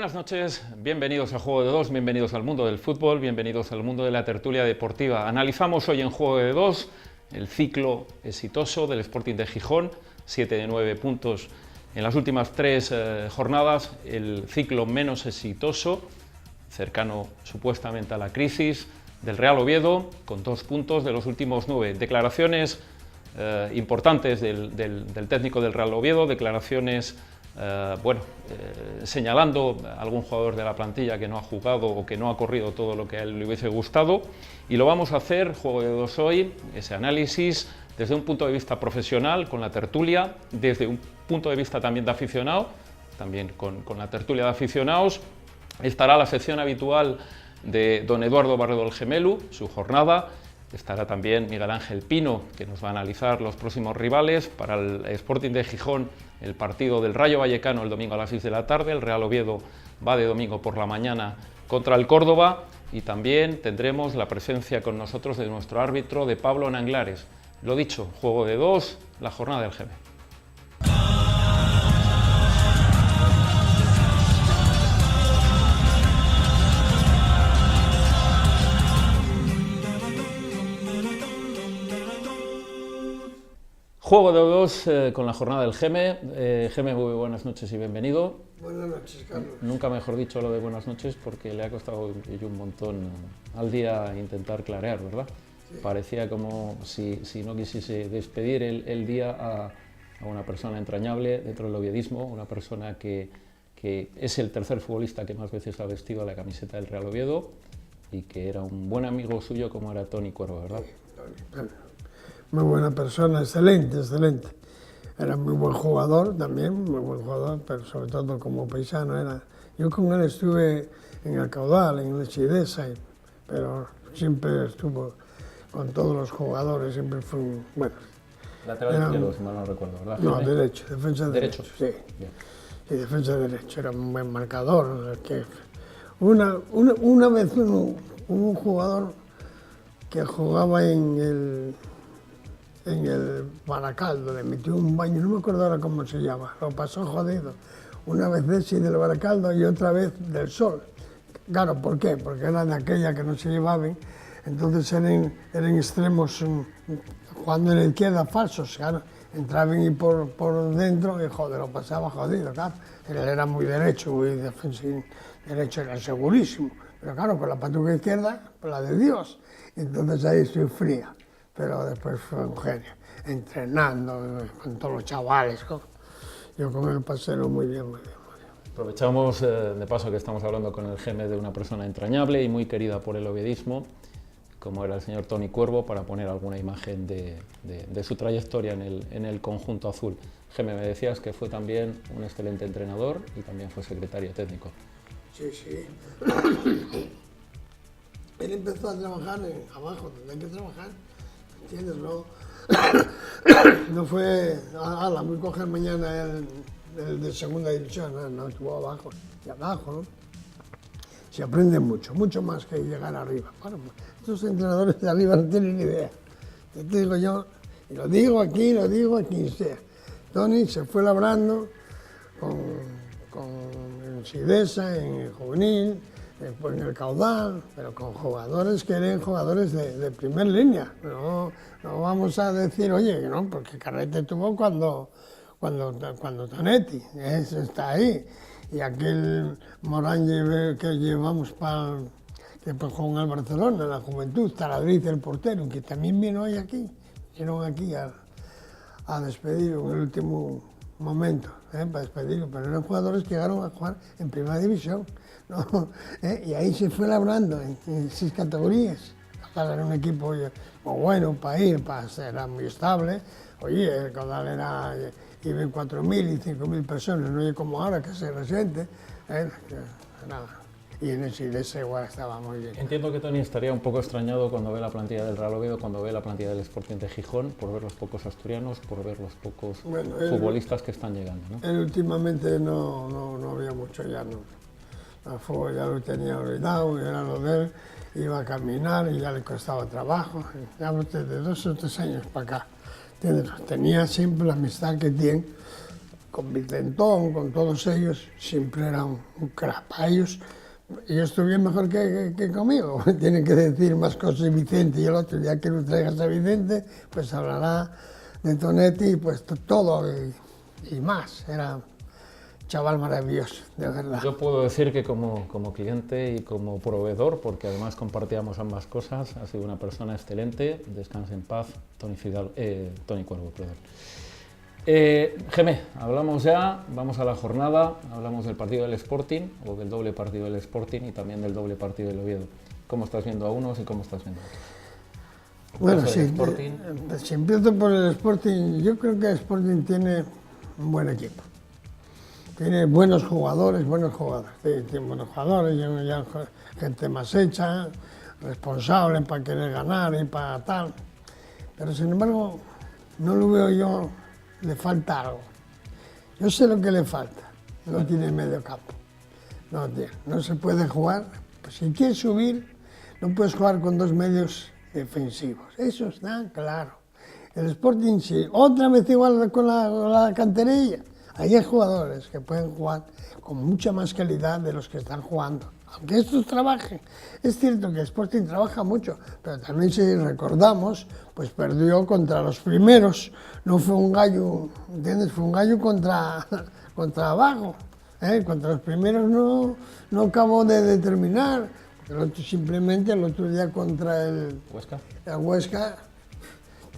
Buenas noches, bienvenidos a Juego de Dos, bienvenidos al mundo del fútbol, bienvenidos al mundo de la tertulia deportiva. Analizamos hoy en Juego de Dos el ciclo exitoso del Sporting de Gijón, 7 de 9 puntos en las últimas 3 jornadas, el ciclo menos exitoso, cercano supuestamente a la crisis, del Real Oviedo, con 2 puntos de los últimos 9. Declaraciones importantes del técnico del Real Oviedo, declaraciones señalando a algún jugador de la plantilla que no ha jugado o que no ha corrido todo lo que a él le hubiese gustado, y lo vamos a hacer, Juego de Dos hoy, ese análisis desde un punto de vista profesional, con la tertulia, desde un punto de vista también de aficionado, también con la tertulia de aficionados. Estará la sección habitual de don Eduardo Barredo el Gemelu, su jornada. Estará también Miguel Ángel Pino, que nos va a analizar los próximos rivales. Para el Sporting de Gijón, el partido del Rayo Vallecano el domingo a las 6 de la tarde. El Real Oviedo va de domingo por la mañana contra el Córdoba. Y también tendremos la presencia con nosotros de nuestro árbitro, de Pablo Nanglares. Lo dicho, Juego de Dos, la jornada del GB. Juego de Dos con la jornada del Geme. Geme, muy buenas noches y bienvenido. Buenas noches, Carlos. Nunca mejor dicho lo de buenas noches, porque le ha costado un montón al día intentar clarear, ¿verdad? Sí. Parecía como si no quisiese despedir el día a una persona entrañable dentro del oviedismo, una persona que es el tercer futbolista que más veces ha vestido la camiseta del Real Oviedo y que era un buen amigo suyo como era Toni Cuervo, ¿verdad? Sí, Toni. Muy buena persona, excelente. Era muy buen jugador también, muy buen jugador, pero sobre todo como paisano era. Yo con él estuve en el Caudal, en el Chidesa, pero siempre estuvo con todos los jugadores, siempre fue un, bueno. Lateral izquierdo, si mal no recuerdo, ¿verdad? No, derecho, defensa de derecho. Sí, bien. Y defensa de derecho, era un buen marcador. Que una vez un jugador que jugaba en el Baracaldo, le metió un baño, no me acuerdo ahora cómo se llama, lo pasó jodido. Una vez de ese del Baracaldo y otra vez del Sol. Claro, ¿por qué? Porque eran de aquella que no se llevaban, entonces eran extremos jugando en la izquierda falsos, claro. Entraban y por dentro y joder, lo pasaba jodido, claro. Él era muy derecho, muy defensivo, derecho era segurísimo, pero claro, con la patuca izquierda, pues la de Dios. Entonces ahí estoy fría. Pero después fue un genio, entrenando con todos los chavales. Yo con él pasé muy bien. Aprovechamos de paso que estamos hablando con el Geme de una persona entrañable y muy querida por el oviedismo, como era el señor Toni Cuervo, para poner alguna imagen de su trayectoria en el conjunto azul. Geme, me decías que fue también un excelente entrenador y también fue secretario técnico. Sí. Él empezó a trabajar abajo, donde hay que trabajar. ¿Entiendes? No fue, muy coger mañana el de segunda división, no estuvo abajo, y abajo, ¿no? Se aprende mucho más que llegar arriba. Bueno, estos entrenadores de arriba no tienen ni idea. Te digo yo, y lo digo a quien sea. Toni se fue labrando en Sidesa, en el juvenil, después en el Caudal, pero con jugadores que eran jugadores de primer línea. No vamos a decir, oye, no, porque Carrete tuvo cuando Tonetti, eso está ahí. Y aquel Morán que llevamos que jugó en el Barcelona, en la Juventud, Taladriz, el portero, que también vino hoy aquí, vinieron aquí a despedirlo en el último momento, para despedirlo, pero eran jugadores que llegaron a jugar en primera división. ¿No? Y ahí se fue labrando en 6 categorías. Era un equipo muy bueno para ir, era muy estable. Oye, el Caudal iba en 4.000 y 5.000 personas, no es como ahora que se resiente. Y en el Sidesa igual estaba muy bien. Entiendo que Toni estaría un poco extrañado cuando ve la plantilla del Real Oviedo, cuando ve la plantilla del Sporting de Gijón, por ver los pocos asturianos, por ver los pocos futbolistas que están llegando, ¿no? Él últimamente no había mucho ya, no. El fútbol ya lo tenía olvidado, era lo de él, iba a caminar y ya le costaba trabajo. Ya desde 2 o 3 años para acá. Tenía siempre la amistad que tiene con Vicentón, con todos ellos, siempre era un crack. Para ellos estuvieron mejor que conmigo. Tienen que decir más cosas Vicente y el otro. Ya que lo traigas a Vicente, pues hablará de Tonetti, pues todo y más. Era un chaval maravilloso, de verdad. Yo puedo decir que como cliente y como proveedor, porque además compartíamos ambas cosas, ha sido una persona excelente. Descanse en paz, Toni Cuervo, perdón. Gemé, hablamos ya, vamos a la jornada, hablamos del partido del Sporting, o del doble partido del Sporting y también del doble partido del Oviedo. ¿Cómo estás viendo a unos y cómo estás viendo a otros? Bueno, si empiezo por el Sporting, yo creo que el Sporting tiene un buen equipo. Tiene buenos jugadores, tiene buenos jugadores, ya gente más hecha, responsable para querer ganar y para tal. Pero sin embargo, no lo veo yo. Le falta algo. Yo sé lo que le falta. No tiene medio campo. No se puede jugar. Pues si quieres subir, no puedes jugar con dos medios defensivos. Eso está claro. El Sporting, sí, otra vez igual con la canterilla. Ahí hay jugadores que pueden jugar con mucha más calidad de los que están jugando. Aunque estos trabajen. Es cierto que el Sporting trabaja mucho, pero también si recordamos, pues perdió contra los primeros. No fue un gallo, ¿entiendes? Fue un gallo contra abajo. Contra los primeros no acabó de determinar. Simplemente el otro día contra el Huesca,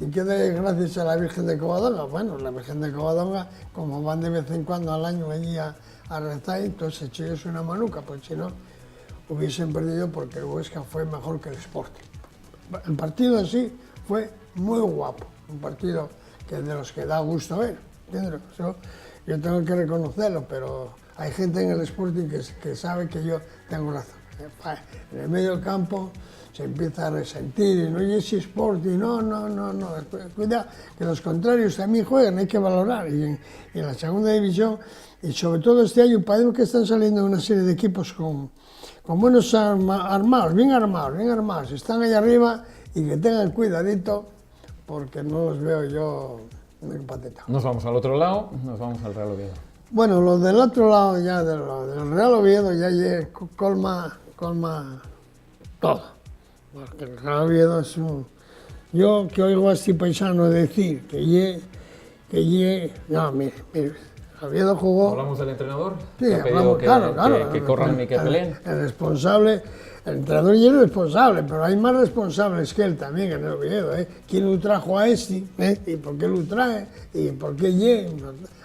y que gracias a la Virgen de Covadonga. Bueno, la Virgen de Covadonga, como van de vez en cuando al año allí a rezar, entonces echó ellos una manuca, pues si no, hubiesen perdido porque el Huesca fue mejor que el Sporting. El partido en sí fue muy guapo, un partido que de los que da gusto ver, ¿entiendes? Yo tengo que reconocerlo, pero hay gente en el Sporting que sabe que yo tengo razón. En el medio del campo se empieza a resentir, y no es ese Sporting, no, cuidado, que los contrarios también juegan, hay que valorar, y en la segunda división, y sobre todo este año, parece que están saliendo una serie de equipos con buenos armados, bien armados, están ahí arriba y que tengan cuidadito, porque no los veo yo muy patetados. Nos vamos al otro lado, nos vamos al Real Oviedo. Bueno, lo del otro lado ya, del Real Oviedo, ya colma todo. Porque el Real Oviedo es un... Yo que oigo a este paisano decir no, mire, Oviedo jugó... ¿Hablamos del entrenador? Sí, ¿Que ha pedido claro. que corran y que peleen? El responsable, el entrenador ya es responsable, pero hay más responsables que él también en el Oviedo. ¿Quién lo trajo a este? ¿Y por qué lo trae? ¿Y por qué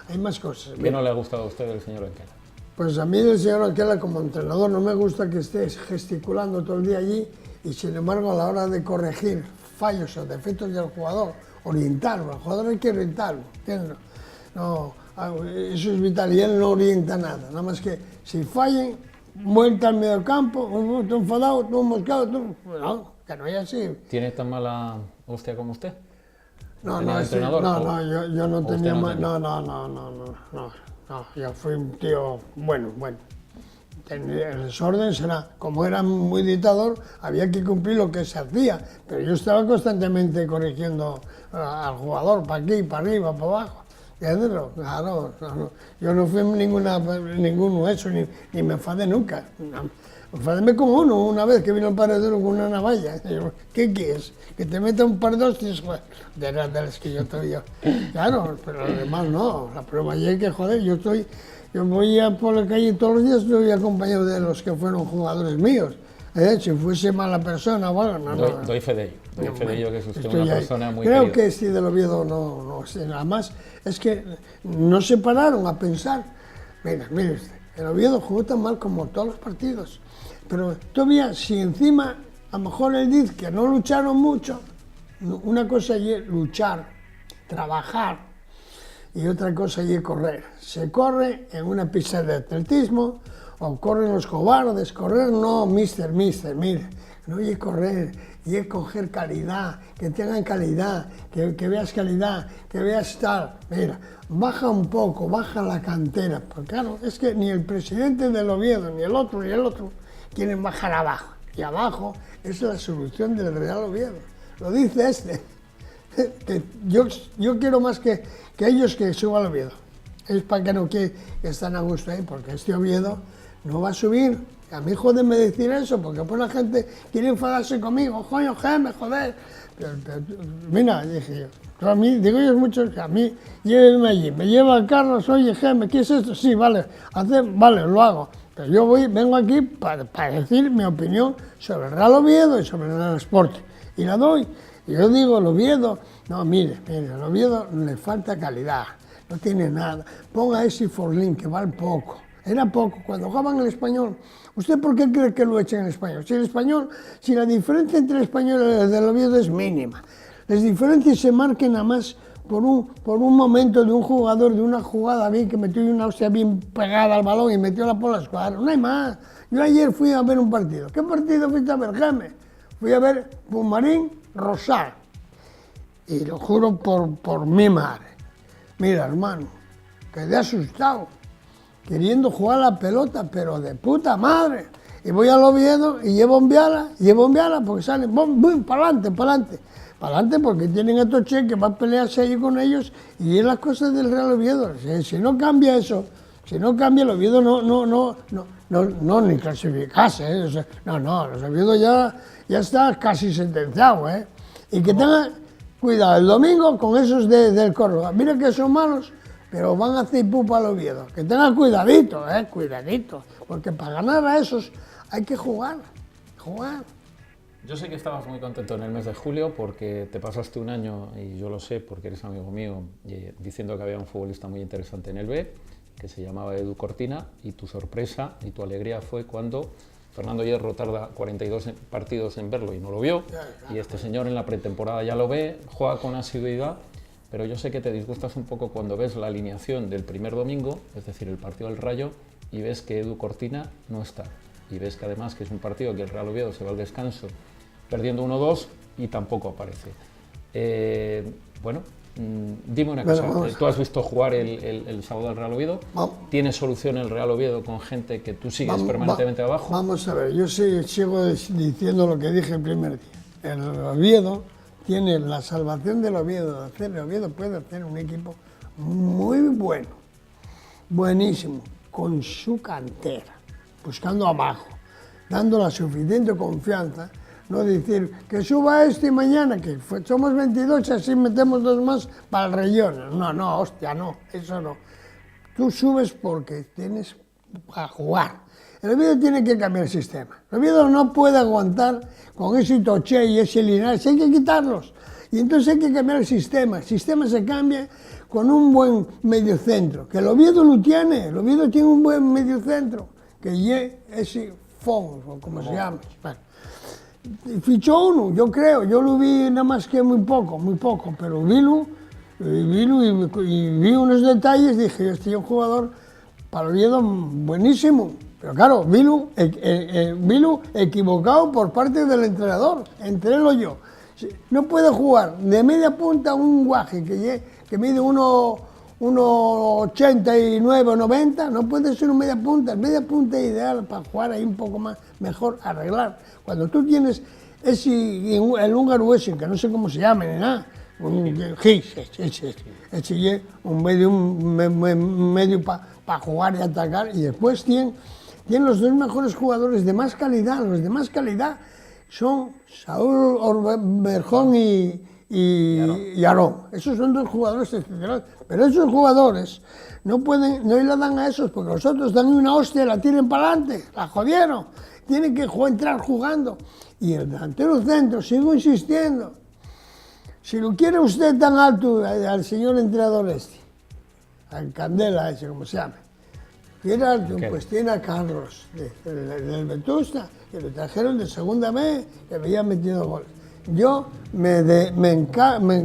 hay más cosas? ¿Qué no le ha gustado a usted del señor Anquela? Pues a mí el señor Anquela como entrenador no me gusta que esté gesticulando todo el día allí y sin embargo a la hora de corregir fallos o defectos del jugador, orientarlo, al jugador hay que orientarlo, ¿entiendes? No, eso es vital y él no orienta nada más que si fallen, vuelta al medio campo, tú enfadado, tú moscado, no, que no es así. ¿Tiene tan mala hostia como usted? Yo no tenía más, no, yo fui un tío bueno. El desorden será, como era muy dictador, había que cumplir lo que se hacía, pero yo estaba constantemente corrigiendo al jugador para aquí, para arriba, para abajo. ¿Entiendes? Claro, yo no fui ninguno eso, ni me enfadé nunca. Me enfadé como uno, una vez que vino el paredero con una navalla. ¿Qué quieres? Que te meta un par de hostias, de las que yo estoy yo. Claro, pero además no, la prueba ya es que, joder, yo voy por la calle todos los días, estoy acompañado de los que fueron jugadores míos. Si fuese mala persona, bueno, doy fe de ello, que es usted una persona muy Creo querida. que si del Oviedo no sé, nada más es que no se pararon a pensar. Mire usted, el Oviedo jugó tan mal como todos los partidos, pero todavía si encima a lo mejor él dice que no lucharon mucho, una cosa es luchar, trabajar, y otra cosa es correr. Se corre en una pista de atletismo, o corren los cobardes, correr no, mister, mire, no es correr, y es coger calidad, que tengan calidad, que veas calidad, que veas tal. Mira, baja un poco, baja la cantera, porque claro, es que ni el presidente del Oviedo, ni el otro, quieren bajar abajo, y abajo es la solución del Real Oviedo. Lo dice que yo quiero más que ellos que suba al Oviedo. es para que no que están a gusto ahí, porque este Oviedo no va a subir. A mí jódeme decir eso, porque pues la gente quiere enfadarse conmigo, coño, Jaime, joder. Pero, mira, dije yo, a mí, digo yo mucho, que a mí, llévenme allí, me lleva el Carlos, oye, Jaime, ¿qué es esto? Sí, vale, vale, lo hago. Pero yo vengo aquí para decir mi opinión sobre el Real Oviedo y sobre el Real Sport. Y la doy. Y yo digo, el Oviedo, no, mire, el Oviedo le falta calidad, no tiene nada. Ponga ese Forlín, que vale poco. Era poco. Cuando jugaban el Español, ¿usted por qué cree que lo echan en el Español? Si el Español, si la diferencia entre el Español y el del Oviedo es mínima, las diferencias se marcan nada más por un momento de un jugador, de una jugada bien que metió una hostia bien pegada al balón y metió la por la escuadra. No hay más. Yo ayer fui a ver un partido. ¿Qué partido fuiste a ver, Jaime? Fui a ver Pumarín Rosal. Y lo juro por mi madre. Mira, hermano, quedé asustado, queriendo jugar la pelota, pero de puta madre. Y voy al Oviedo y llevo un viala, porque salen, boom, para adelante, porque tienen a Toche que va a pelearse allí con ellos y es las cosas del Real Oviedo. Si no cambia eso, si no cambia el Oviedo no ni clasificarse, ¿eh? O sea, no, el Oviedo ya está casi sentenciado, ¿eh? Y que tenga cuidado el domingo con esos del Córdoba. Mira que son malos, pero van a hacer pupa al Oviedo. Que tengan cuidadito, cuidadito, porque para ganar a esos hay que jugar. Yo sé que estabas muy contento en el mes de julio porque te pasaste un año, y yo lo sé porque eres amigo mío, diciendo que había un futbolista muy interesante en el B, que se llamaba Edu Cortina, y tu sorpresa y tu alegría fue cuando Fernando Hierro tarda 42 partidos en verlo y no lo vio, y este señor en la pretemporada ya lo ve, juega con asiduidad, pero yo sé que te disgustas un poco cuando ves la alineación del primer domingo, es decir, el partido del Rayo, y ves que Edu Cortina no está, y ves que además que es un partido que el Real Oviedo se va al descanso perdiendo 1-2 y tampoco aparece. Bueno, dime una cosa, tú has visto jugar el sábado al Real Oviedo, ¿tienes solución el Real Oviedo con gente que tú sigues permanentemente abajo? Vamos a ver, yo sigo diciendo lo que dije el primer día. El Oviedo tiene la salvación del Oviedo, el Oviedo puede hacer un equipo muy bueno, buenísimo, con su cantera, buscando abajo, dando la suficiente confianza. No decir que suba este mañana, que somos 22 y así metemos 2 más para el relleno. No, hostia, no, eso no. Tú subes porque tienes a jugar. El Oviedo tiene que cambiar el sistema. El Oviedo no puede aguantar con ese Toche y ese Linares, hay que quitarlos. Y entonces hay que cambiar el sistema. El sistema se cambia con un buen mediocentro, que el Oviedo lo tiene. El Oviedo tiene un buen mediocentro, que es ese Fon, o como se llama. Bueno. Fichó uno, yo creo, yo lo vi nada más que muy poco, pero vi unos detalles, dije, este es un jugador para el Oviedo buenísimo, pero claro, Vilu equivocado por parte del entrenador, entre él o yo. No puede jugar de media punta un guaje que mide 1,89 o 90, no puede ser un media punta. El media punta es ideal para jugar ahí un poco más, mejor arreglar. Cuando tú tienes el húngaro ese, que no sé cómo se llama ni nada, un medio para jugar y atacar, y después tienen los 2 mejores jugadores de más calidad. Los de más calidad son Saúl Berjón y Aarón. Esos son 2 jugadores excepcionales, pero esos jugadores no le dan a esos, porque los otros dan una hostia y la tienen para adelante, la jodieron. Tienen que entrar jugando. Y el delantero centro, sigo insistiendo, si lo quiere usted tan alto al señor entrenador al Candela ese, como se llama, quiere alto, pues tiene a Carlos del Vetusta, que lo trajeron de segunda vez, que había metido goles. Yo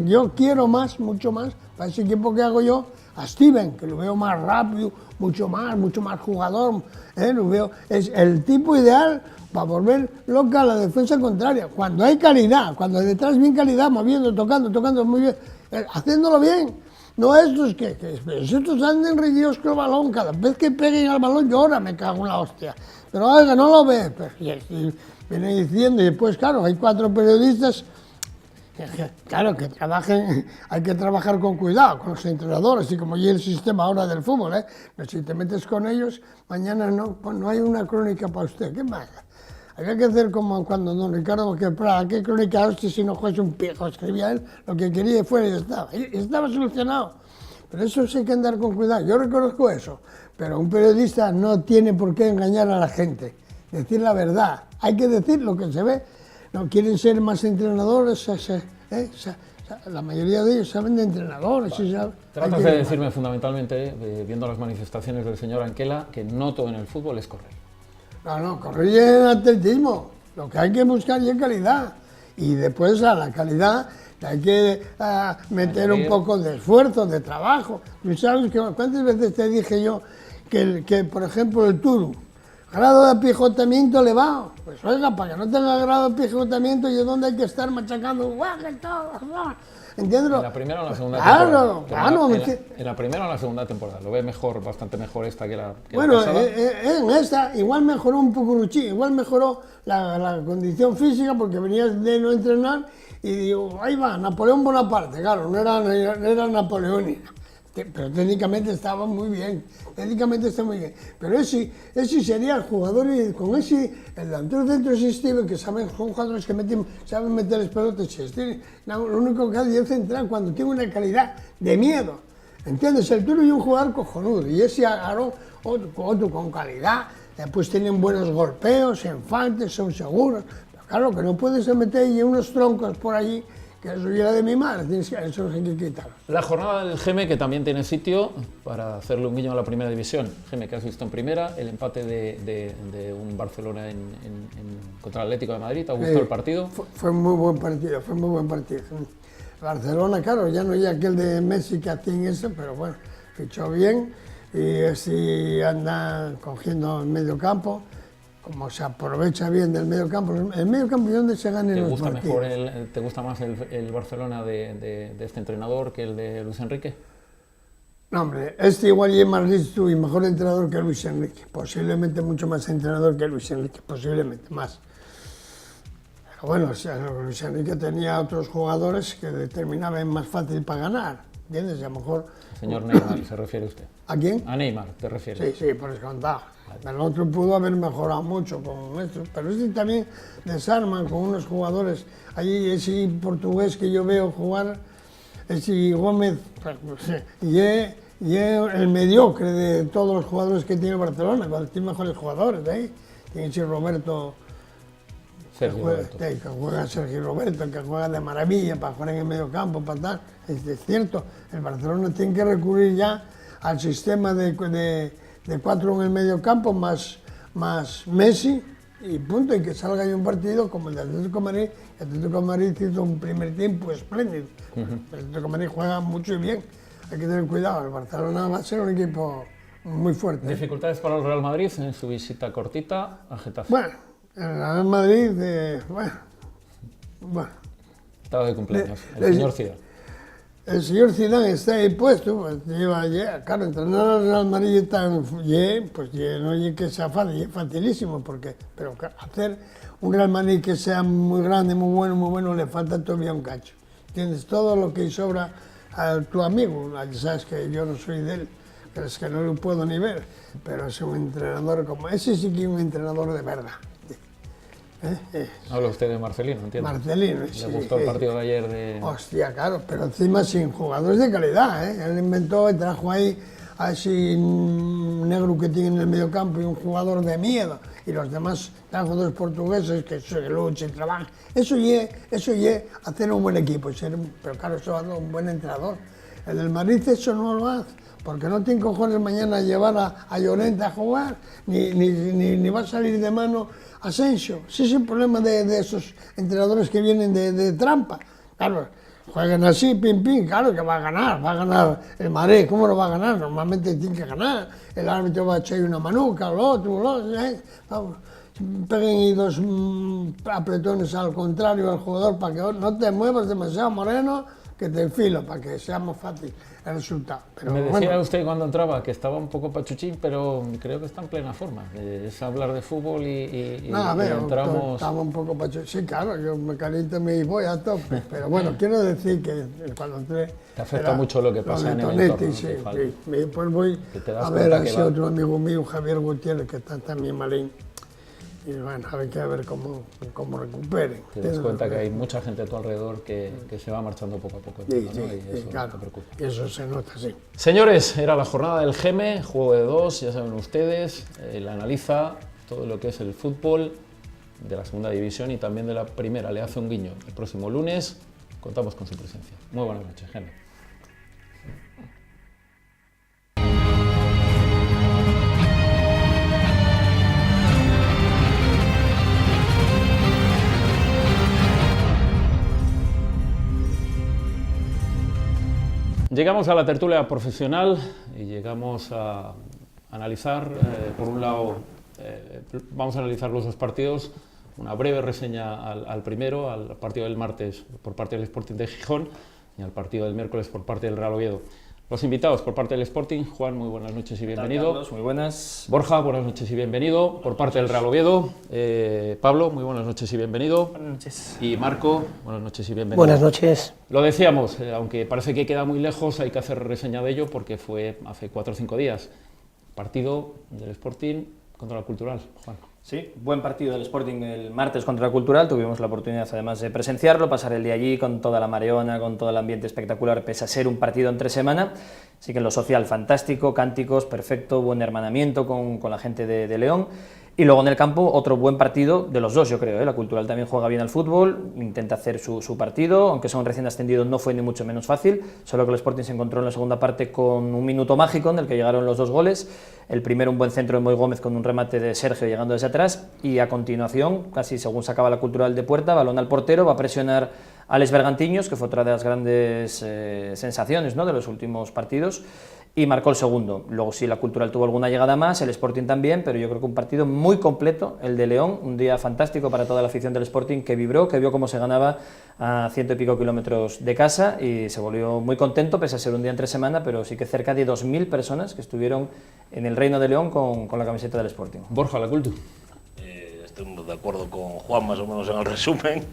yo quiero mucho más, para ese equipo que hago yo, a Steven, que lo veo más rápido, mucho más jugador, lo veo, es el tipo ideal para volver loca a la defensa contraria. Cuando hay calidad, cuando detrás bien calidad, moviendo, tocando muy bien, haciéndolo bien. No estos que estos anden rendidos con el balón, cada vez que peguen al balón llora, me cago en la hostia. Pero oiga, no lo ve, y viene diciendo, y después claro, hay 4 periodistas Claro, que trabajen, hay que trabajar con cuidado con los entrenadores y como y el sistema ahora del fútbol, ¿eh? No, si te metes con ellos, mañana no, pues no hay una crónica para usted, ¿qué más? Había que hacer como cuando don Ricardo que Prada, ¿qué crónica usted si no juegas un pijo? Escribía él lo que quería y fuera y estaba. Y estaba solucionado. Pero eso sí hay que andar con cuidado, yo reconozco eso, pero un periodista no tiene por qué engañar a la gente, decir la verdad, hay que decir lo que se ve. No quieren ser más entrenadores, la mayoría de ellos saben de entrenadores. Vale. Y saben, Tratas de decirme fundamentalmente, viendo las manifestaciones del señor Anquela, que no todo en el fútbol es correr. No, correr en atletismo, lo que hay que buscar es calidad. Y después a la calidad hay que meter un poco de esfuerzo, de trabajo. ¿Tú sabes cuántas veces te dije yo que por ejemplo, el Turu, grado de apijotamiento elevado? Pues oiga, para que no tenga grado de apijotamiento, ¿y dónde hay que estar machacando? ¿Entiendes? ¿En la primera o en la segunda temporada? Claro. En la primera o en la segunda temporada. ¿Lo ve mejor, bastante mejor esta que la bueno, pasada? En esta igual mejoró un poco igual mejoró la condición física porque venías de no entrenar y digo, ahí va, Napoleón Bonaparte, claro, no era napoleónica. Pero técnicamente estaba muy bien, pero ese sería el jugador y con ese, el delantero centro es Steven, que son jugadores que saben meter las pelotas, lo único que hace es centrar cuando tiene una calidad de miedo, ¿entiendes? El Turo y un jugador cojonudo, y ese agarró otro con calidad, pues tienen buenos golpeos, enfantes, son seguros, pero claro que no puedes meter ahí unos troncos por allí, que eso ya de mi madre, eso hay que quitarlo. La jornada del Geme, que también tiene sitio para hacerle un guiño a la primera división. Geme, que has visto en primera, el empate de un Barcelona contra el Atlético de Madrid. ¿Te ha gustado el partido? Fue muy buen partido. Barcelona, claro, ya no hay aquel de Messi que hacía eso, pero bueno, fichó bien y así anda cogiendo el medio campo. Como se aprovecha bien del medio campo, el medio campo es donde se gana en los partidos. ¿Te gusta más el Barcelona de este entrenador que el de Luis Enrique? No, hombre, igual es más listo y mejor entrenador que Luis Enrique, posiblemente mucho más entrenador que Luis Enrique, posiblemente más. Pero bueno, o sea, Luis Enrique tenía otros jugadores que determinaban más fácil para ganar, ¿entiendes? Y a lo mejor... Señor Neymar, ¿se refiere usted? ¿A quién? A Neymar, ¿te refieres? Sí, por descontado. El otro pudo haber mejorado mucho con esto, pero este también desarman con unos jugadores. Allí ese portugués que yo veo jugar, ese Gómez, y el mediocre de todos los jugadores que tiene Barcelona, tiene mejores jugadores de ahí. Tiene ese Roberto, que juega Sergio Roberto, que juega de maravilla para jugar en el medio campo, para tal. Es cierto, el Barcelona tiene que recurrir ya al sistema de 4 en el medio campo más Messi y punto, y que salga ahí un partido como el de Atlético de Madrid. El Atlético de Madrid hizo un primer tiempo espléndido. El Atlético de Madrid juega mucho y bien, hay que tener cuidado, el Barcelona va a ser un equipo muy fuerte. ¿Dificultades para el Real Madrid en su visita cortita a Getafe? Bueno, el Real Madrid, bueno. Estaba de cumpleaños, el señor Zidane. El señor Zidane está ahí puesto, pues claro, entrenar al Real Madrid pues no es que sea fácil, es facilísimo, pero hacer un Real Madrid que sea muy grande, muy bueno, le falta todavía un cacho. Tienes todo lo que sobra a tu amigo, sabes que yo no soy de él, pero es que no lo puedo ni ver, pero es un entrenador como ese, sí que es un entrenador de verdad. Habla usted de Marcelino, entiendo. Marcelino, sí. ¿Le gustó el partido de ayer de...? Hostia, claro, pero encima sin jugadores de calidad, ¿eh? Él inventó y trajo ahí a ese negro que tiene en el medio campo y un jugador de miedo. Y los demás trajo 2 portugueses que luchan y trabajan. Eso es hacer un buen equipo, pero claro, eso hace un buen entrenador. El del Madrid eso no lo hace, porque no tiene cojones mañana a llevar a Llorente a jugar, ni va a salir de mano Asensio. Ese es el problema de esos entrenadores que vienen de trampa. Claro, juegan así, pim, claro que va a ganar el Madrid. ¿Cómo lo va a ganar? Normalmente tiene que ganar. El árbitro va a echar una manuca, lo otro, vamos. Peguen y 2 apretones al contrario al jugador para que no te muevas demasiado, Moreno, que te enfilo para que sea más fácil el resultado. Pero me decía bueno, usted cuando entraba que estaba un poco pachuchín, pero creo que está en plena forma. Es hablar de fútbol y nada, a ver, entramos... estaba un poco pacho. Sí, claro, yo me caliento y voy a tope. Pero bueno, quiero decir que cuando entré... Te afecta mucho lo que pasa en el entorno, ¿no? Sí, y después voy a ver a ese otro amigo mío, Javier Gutiérrez, que está también malín. Y bueno, hay que ver cómo recuperen. Te das cuenta que hay mucha gente a tu alrededor que se va marchando poco a poco. Sí, ¿no? sí, Y eso claro, no te preocupa. y eso se nota, sí. Señores, era la jornada del GEME, juego de dos, ya saben ustedes, él analiza todo lo que es el fútbol de la segunda división y también de la primera, le hace un guiño. El próximo lunes contamos con su presencia. Muy buenas noches, GEME. Llegamos a la tertulia profesional y llegamos a analizar, por un lado, vamos a analizar los dos partidos, una breve reseña al primero, al partido del martes por parte del Sporting de Gijón y al partido del miércoles por parte del Real Oviedo. Los invitados por parte del Sporting, Juan, muy buenas noches y bienvenido. Carlos, muy buenas. Borja, buenas noches y bienvenido. Por parte del Real Oviedo, Pablo, muy buenas noches y bienvenido. Buenas noches. Y Marco, buenas noches y bienvenido. Buenas noches. Lo decíamos, aunque parece que queda muy lejos, hay que hacer reseña de ello porque fue hace 4 o 5 días. Partido del Sporting contra la Cultural, Juan. Sí, buen partido del Sporting el martes contra la Cultural, tuvimos la oportunidad además de presenciarlo, pasar el día allí con toda la mareona, con todo el ambiente espectacular, pese a ser un partido entre semana, así que en lo social fantástico, cánticos, perfecto, buen hermanamiento con la gente de León. Y luego en el campo otro buen partido de los dos, yo creo, ¿eh? La Cultural también juega bien al fútbol, intenta hacer su partido, aunque son recién ascendidos no fue ni mucho menos fácil, solo que el Sporting se encontró en la segunda parte con un minuto mágico en el que llegaron los dos goles, el primero un buen centro de Moy Gómez con un remate de Sergio llegando desde atrás, y a continuación, casi según sacaba la Cultural de puerta, balón al portero, va a presionar a Alex Bergantiños, que fue otra de las grandes sensaciones, ¿no?, de los últimos partidos, y marcó el segundo. Luego sí, la Cultural tuvo alguna llegada más, el Sporting también, pero yo creo que un partido muy completo, el de León, un día fantástico para toda la afición del Sporting, que vibró, que vio cómo se ganaba a 100 y pico kilómetros de casa y se volvió muy contento, pese a ser un día entre semana, pero sí que cerca de 2.000 personas que estuvieron en el Reino de León con la camiseta del Sporting. Borja, la Cultu. Estoy de acuerdo con Juan más o menos en el resumen.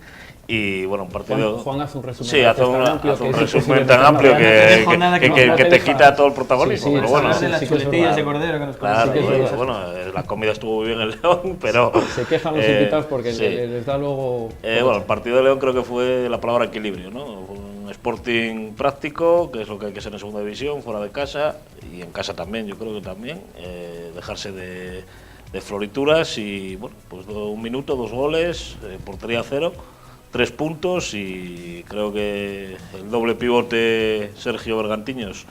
Y bueno, un partido... Juan hace un resumen, sí, hace un resumen tan amplio que te quita todo el protagonismo. Sí, pero bueno, de las chuletillas de cordero que nos claro, conocen. bueno, la comida estuvo muy bien en León, pero... Se quejan los invitados porque sí. les da luego... Bueno, el partido de León creo que fue la palabra equilibrio, ¿no? Un Sporting práctico, que es lo que hay que ser en segunda división, fuera de casa, y en casa también, yo creo que también, dejarse de florituras y, bueno, pues un minuto, 2 goles, portería 0, 3 puntos, y creo que el doble pivote Sergio Bergantiños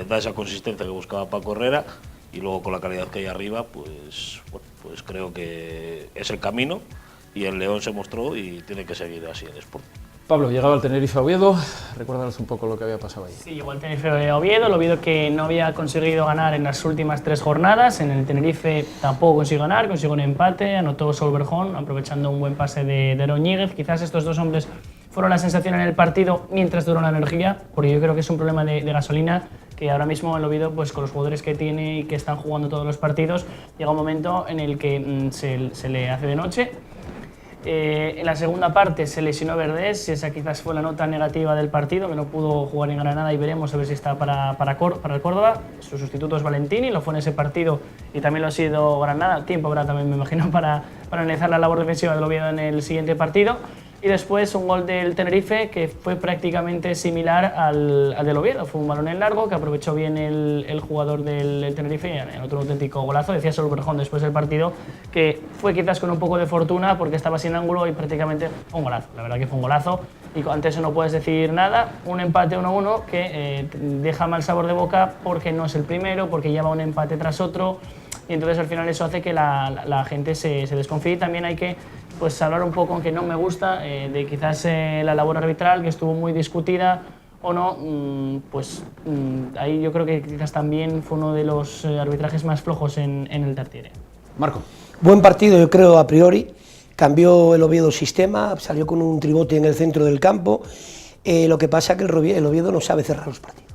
da esa consistencia que buscaba Paco Herrera, y luego con la calidad que hay arriba, pues, bueno, pues creo que es el camino, y el León se mostró y tiene que seguir así el Sporting. Pablo, llegaba al Tenerife a Oviedo, recuérdanos un poco lo que había pasado ahí. Sí, llegó al Tenerife a Oviedo, el Oviedo que no había conseguido ganar en las últimas 3 jornadas, en el Tenerife tampoco consiguió ganar, consiguió un empate, anotó Solberjón, aprovechando un buen pase de Aroñíguez. Quizás estos dos hombres fueron la sensación en el partido mientras duró la energía, porque yo creo que es un problema de gasolina, que ahora mismo el Oviedo, pues con los jugadores que tiene y que están jugando todos los partidos, llega un momento en el que se le hace de noche. En la segunda parte se lesionó Verdés, y esa quizás fue la nota negativa del partido, que no pudo jugar en Granada, y veremos a ver si está para el Córdoba. Su sustituto es Valentini, lo fue en ese partido y también lo ha sido Granada. Tiempo habrá también, me imagino, para analizar la labor defensiva del Oviedo en el siguiente partido. Y después un gol del Tenerife que fue prácticamente similar al del Oviedo. Fue un balón en largo que aprovechó bien el jugador del Tenerife, en otro auténtico golazo. Decía Solberjón después del partido que fue quizás con un poco de fortuna porque estaba sin ángulo y prácticamente fue un golazo. La verdad que fue un golazo y ante eso no puedes decir nada. Un empate 1-1 que deja mal sabor de boca porque no es el primero, porque lleva un empate tras otro. Y entonces al final eso hace que la gente se desconfíe. Y también hay que pues hablar un poco, aunque no me gusta, de quizás la labor arbitral, que estuvo muy discutida o no, ahí yo creo que quizás también fue uno de los arbitrajes más flojos en el Tartiere. Marco. Buen partido, yo creo, a priori. Cambió el Oviedo sistema, salió con un tribote en el centro del campo Lo que pasa es que el Oviedo no sabe cerrar los partidos.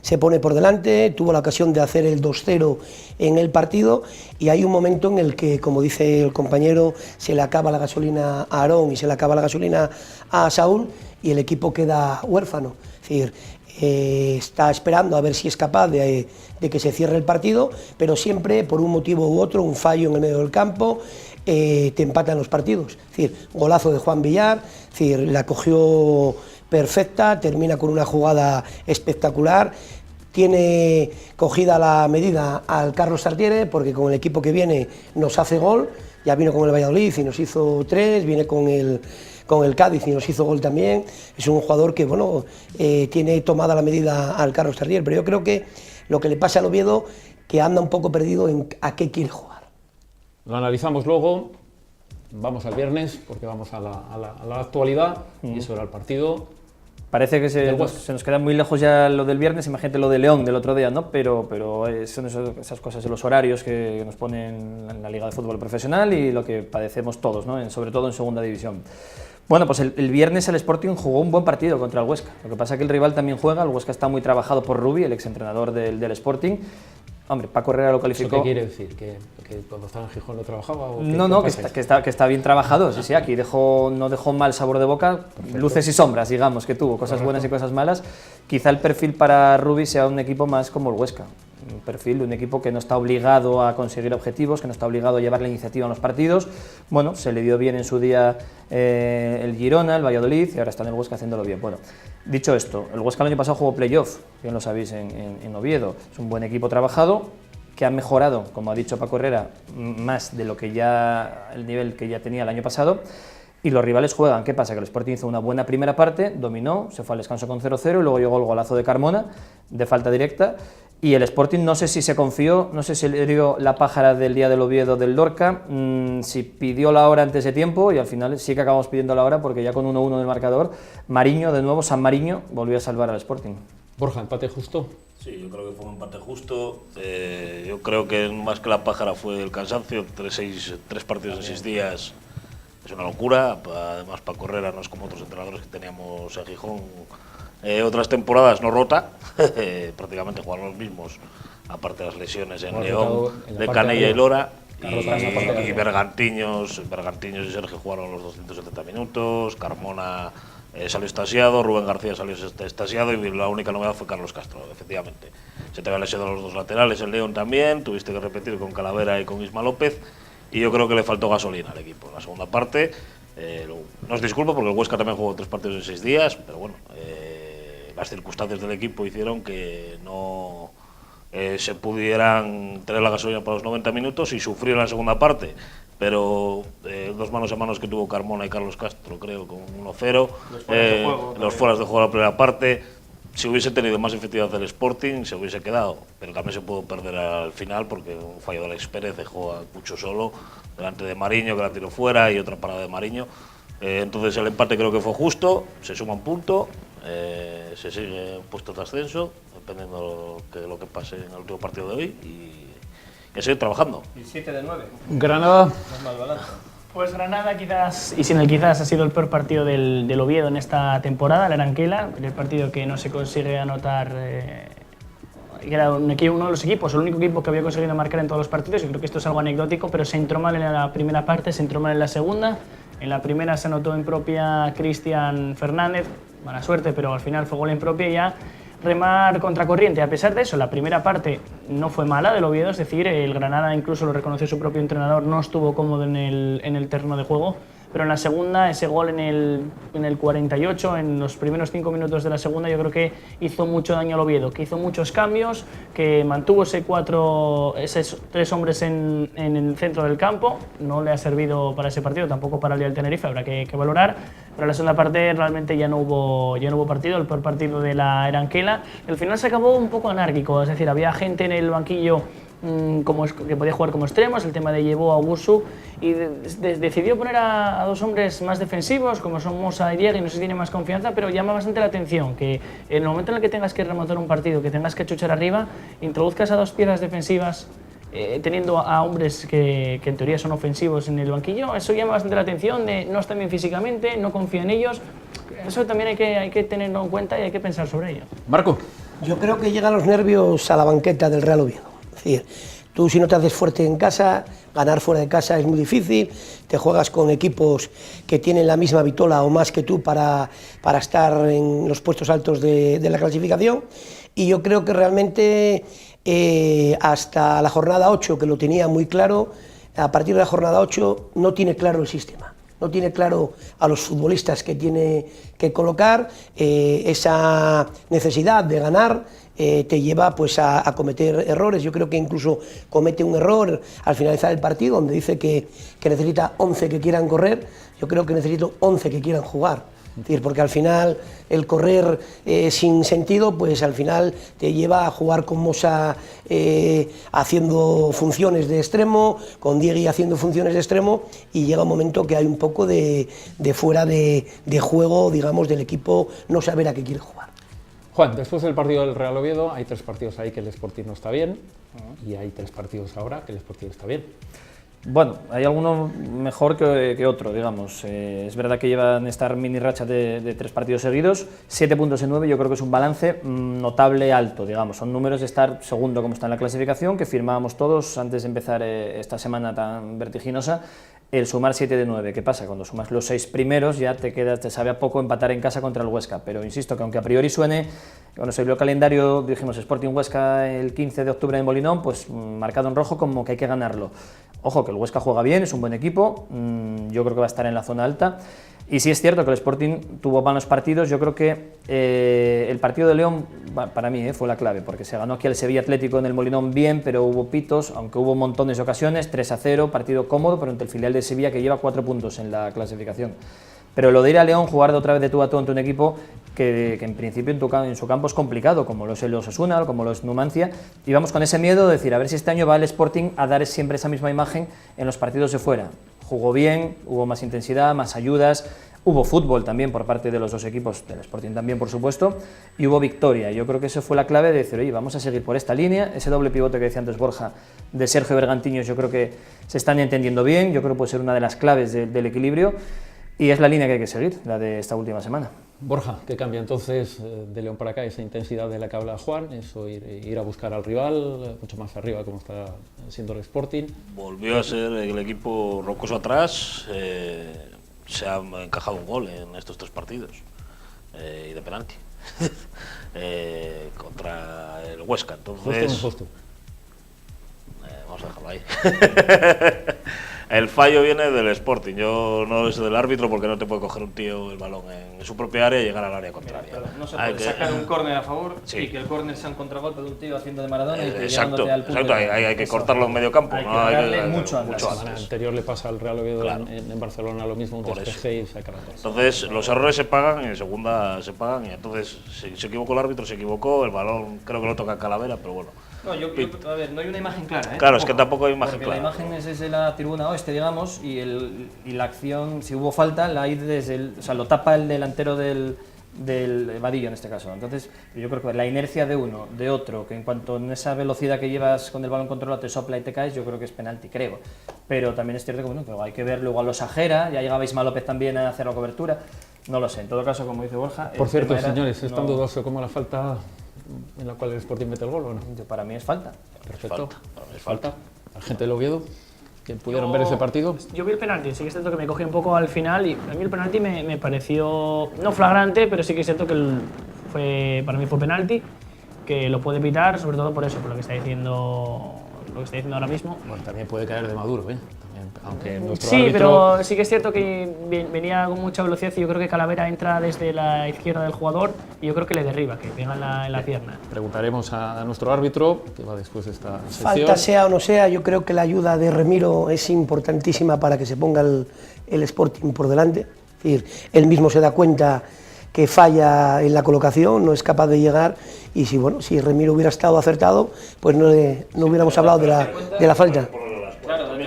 Se pone por delante, tuvo la ocasión de hacer el 2-0 en el partido y hay un momento en el que, como dice el compañero, se le acaba la gasolina a Aarón y se le acaba la gasolina a Saúl y el equipo queda huérfano. Es decir, está esperando a ver si es capaz de que se cierre el partido, pero siempre por un motivo u otro, un fallo en el medio del campo, te empatan los partidos. Es decir, golazo de Juan Villar, es decir, la cogió perfecta, termina con una jugada espectacular, tiene cogida la medida al Carlos Tartiere, porque con el equipo que viene nos hace gol, ya vino con el Valladolid y nos hizo 3, viene con el Cádiz y nos hizo gol también. Es un jugador que, bueno, tiene tomada la medida al Carlos Tartiere, pero yo creo que lo que le pasa al Oviedo, que anda un poco perdido en a qué quiere jugar. Lo analizamos luego, vamos al viernes, porque vamos a la actualidad, y sobre el partido. Parece que se nos queda muy lejos ya lo del viernes, imagínate lo de León del otro día, ¿no? Pero son esas cosas de los horarios que nos ponen en la Liga de Fútbol Profesional y lo que padecemos todos, ¿no? Sobre todo en segunda división. Bueno, pues el viernes el Sporting jugó un buen partido contra el Huesca. Lo que pasa es que el rival también juega, el Huesca está muy trabajado por Rubi, el exentrenador del Sporting. Hombre, Paco Herrera lo calificó... ¿Eso qué quiere decir? ¿Que cuando estaba en Gijón no trabajaba? ¿O no, que está bien trabajado, sí, aquí no dejó mal sabor de boca, luces y sombras, digamos, que tuvo, cosas buenas y cosas malas. Quizá el perfil para Rubi sea un equipo más como el Huesca, un perfil, un equipo que no está obligado a conseguir objetivos, que no está obligado a llevar la iniciativa en los partidos. Bueno, se le dio bien en su día el Girona, el Valladolid, y ahora está en el Huesca haciéndolo bien. Bueno, dicho esto, el Huesca el año pasado jugó playoff, bien lo sabéis, en Oviedo. Es un buen equipo trabajado, que ha mejorado, como ha dicho Paco Herrera, más de lo que ya, el nivel que ya tenía el año pasado. Y los rivales juegan. ¿Qué pasa? Que el Sporting hizo una buena primera parte, dominó, se fue al descanso con 0-0 y luego llegó el golazo de Carmona, de falta directa. Y el Sporting no sé si se confió, no sé si le dio la pájara del día del Oviedo del Lorca, si pidió la hora antes de tiempo, y al final sí que acabamos pidiendo la hora porque ya con 1-1 en el marcador, Mariño, de nuevo, San Mariño, volvió a salvar al Sporting. Borja, ¿empate justo? Sí, yo creo que fue un empate justo. Yo creo que más que la pájara fue el cansancio. 3 partidos en 6 días es una locura. Además, Paco Herrera no es como otros entrenadores que teníamos en Gijón. Otras temporadas no rota, prácticamente jugaron los mismos, aparte de las lesiones en León, de Canella y Lora. Y Bergantiños y Sergio jugaron los 270 minutos, Carmona salió extasiado, Rubén García salió extasiado y la única novedad fue Carlos Castro, efectivamente. Se te habían lesionado los 2 laterales, el León también, tuviste que repetir con Calavera y con Isma López y yo creo que le faltó gasolina al equipo en la segunda parte. No os disculpo porque el Huesca también jugó 3 partidos en 6 días, pero bueno, las circunstancias del equipo hicieron que no se pudieran tener la gasolina para los 90 minutos y sufrieron la segunda parte. Pero 2 manos a manos que tuvo Carmona y Carlos Castro, creo, con 1-0. Los fueras de juego de la primera parte. Si hubiese tenido más efectividad el Sporting, se hubiese quedado. Pero también se pudo perder al final porque un fallo de Alex Pérez dejó a Cucho solo delante de Mariño, que la tiró fuera, y otra parada de Mariño. Entonces el empate creo que fue justo, se suma un punto, se sigue en puestos de ascenso, dependiendo de lo que pase en el último partido de hoy. Y a seguir trabajando. Y 7 de 9. Granada. Pues Granada quizás, y sin el quizás, ha sido el peor partido del Oviedo en esta temporada, el Aranquela, el partido que no se consigue anotar, era uno de los equipos, el único equipo que había conseguido marcar en todos los partidos, y creo que esto es algo anecdótico, pero se entró mal en la primera parte, se entró mal en la segunda. En la primera se anotó en propia Cristian Fernández, mala suerte, pero al final fue gol en propia y ya remar contracorriente. A pesar de eso, la primera parte no fue mala del Oviedo, es decir, el Granada, incluso lo reconoció su propio entrenador, no estuvo cómodo en el terreno de juego, pero en la segunda, ese gol en el 48, en los primeros 5 minutos de la segunda, yo creo que hizo mucho daño al Oviedo, que hizo muchos cambios, que mantuvo esos 3 hombres en el centro del campo. No le ha servido para ese partido, tampoco para el día del Tenerife, habrá que valorar, pero en la segunda parte realmente ya no hubo partido, el peor partido de la Aranquela. El final se acabó un poco anárquico, es decir, había gente en el banquillo que podía jugar como extremos, el tema de llevó a Ugusu, y decidió poner a 2 hombres más defensivos, como son Mosa y Diego, y no sé si tiene más confianza, pero llama bastante la atención que en el momento en el que tengas que remontar un partido, que tengas que chuchar arriba, introduzcas a 2 piezas defensivas teniendo a hombres que en teoría son ofensivos en el banquillo. Eso llama bastante la atención, de no están bien físicamente, no confía en ellos. Eso también hay que tenerlo en cuenta y hay que pensar sobre ello. Marco. Yo creo que llegan los nervios a la banqueta del Real Oviedo. Es decir, tú si no te haces fuerte en casa, ganar fuera de casa es muy difícil, te juegas con equipos que tienen la misma vitola o más que tú para estar en los puestos altos de la clasificación, y yo creo que realmente hasta la jornada 8, que lo tenía muy claro, a partir de la jornada 8 no tiene claro el sistema. No tiene claro a los futbolistas que tiene que colocar, esa necesidad de ganar te lleva pues a cometer errores. Yo creo que incluso comete un error al finalizar el partido, donde dice que necesita 11 que quieran correr. Yo creo que necesito 11 que quieran jugar. Es decir, porque al final el correr sin sentido, pues al final te lleva a jugar con Mosa haciendo funciones de extremo, con Diegui haciendo funciones de extremo, y llega un momento que hay un poco de fuera de juego, digamos, del equipo, no saber a qué quiere jugar. Juan, después del partido del Real Oviedo, hay 3 partidos ahí que el Sporting no está bien, y hay 3 partidos ahora que el Sporting está bien. Bueno, hay alguno mejor que otro, digamos. Es verdad que llevan esta mini racha de 3 partidos seguidos, 7 puntos en 9, yo creo que es un balance notable alto, digamos. Son números de estar segundo como está en la clasificación, que firmábamos todos antes de empezar esta semana tan vertiginosa, el sumar 7 de 9. ¿Qué pasa? Cuando sumas los 6 primeros ya te sabe a poco empatar en casa contra el Huesca, pero insisto que aunque a priori suene, cuando se vio el calendario dijimos Sporting Huesca el 15 de octubre en Molinón, pues marcado en rojo como que hay que ganarlo. Ojo, que el Huesca juega bien, es un buen equipo, yo creo que va a estar en la zona alta, y sí es cierto que el Sporting tuvo malos partidos. Yo creo que el partido de León, para mí, fue la clave, porque se ganó aquí al Sevilla Atlético en el Molinón bien, pero hubo pitos, aunque hubo montones de ocasiones, 3-0, partido cómodo, pero ante el filial de Sevilla que lleva 4 puntos en la clasificación. Pero lo de ir a León, jugar de otra vez de tú a tú ante un equipo que en principio en su campo es complicado, como lo es el Osasuna, como lo es Numancia, y vamos con ese miedo de decir, a ver si este año va el Sporting a dar siempre esa misma imagen en los partidos de fuera. Jugó bien, hubo más intensidad, más ayudas, hubo fútbol también por parte de los dos equipos, del Sporting también por supuesto, y hubo victoria. Yo creo que eso fue la clave de decir, oye, vamos a seguir por esta línea. Ese doble pivote que decía antes Borja, de Sergio Bergantiños, yo creo que se están entendiendo bien, yo creo que puede ser una de las claves del equilibrio, y es la línea que hay que seguir, la de esta última semana. Borja, ¿qué cambia entonces de León para acá? Esa intensidad de la que habla Juan, eso ir a buscar al rival mucho más arriba como está siendo el Sporting. Volvió a ser el equipo rocoso atrás, se ha encajado un gol en estos 3 partidos, y de penalti, contra el Huesca. Entonces, justo. Vamos a dejarlo ahí. El fallo viene del Sporting, yo no es del árbitro, porque no te puede coger un tío el balón en su propia área y llegar al área contraria. No se puede sacar un córner a favor, sí, y que el córner sea un contragolpe de un tío haciendo de Maradona y que exacto, al punto hay que cortarlo en medio campo. Hay que no darle hay mucho antes. La semana anterior le pasa al Real Oviedo, claro, en Barcelona lo mismo, un despeje y saca la cosa. Entonces los errores se pagan y en segunda se pagan, y entonces si se equivocó el árbitro, se equivocó, el balón creo que lo toca Calavera, pero bueno. No, a ver, no hay una imagen clara, Claro, es que tampoco hay imagen clara. La imagen es desde la tribuna oeste, digamos, y la acción, si hubo falta, la hay desde o sea, lo tapa el delantero del Vadillo en este caso. Entonces, yo creo que la inercia de uno, de otro, que en cuanto en esa velocidad que llevas con el balón controlado te sopla y te caes, yo creo que es penalti, creo. Pero también es cierto que bueno, pero hay que ver luego a los Ajera, ya llegaba Isma López también a hacer la cobertura. No lo sé, en todo caso, como dice Borja. Por cierto, señores, ¿es tan dudoso como la falta en la cual el Sporting mete el gol o no? Para mí es falta. Perfecto. Es falta. ¿La gente del Oviedo? ¿Que pudieron ver ese partido? Yo vi el penalti, sí que es cierto que me cogí un poco al final, y a mí el penalti me pareció no flagrante, pero sí que es cierto que para mí fue penalti, que lo puede pitar, sobre todo por eso, por lo que está diciendo ahora mismo. Bueno, también puede caer de Maduro, también, aunque nuestro sí, árbitro... pero sí que es cierto que venía con mucha velocidad, y yo creo que Calavera entra desde la izquierda del jugador y yo creo que le derriba, que pega en la pierna. Preguntaremos a nuestro árbitro, que va después de esta sección. Falta sea o no sea, yo creo que la ayuda de Remiro es importantísima para que se ponga el Sporting por delante. Es decir, él mismo se da cuenta que falla en la colocación, no es capaz de llegar, y si Remiro hubiera estado acertado, pues no hubiéramos hablado de la falta. Claro,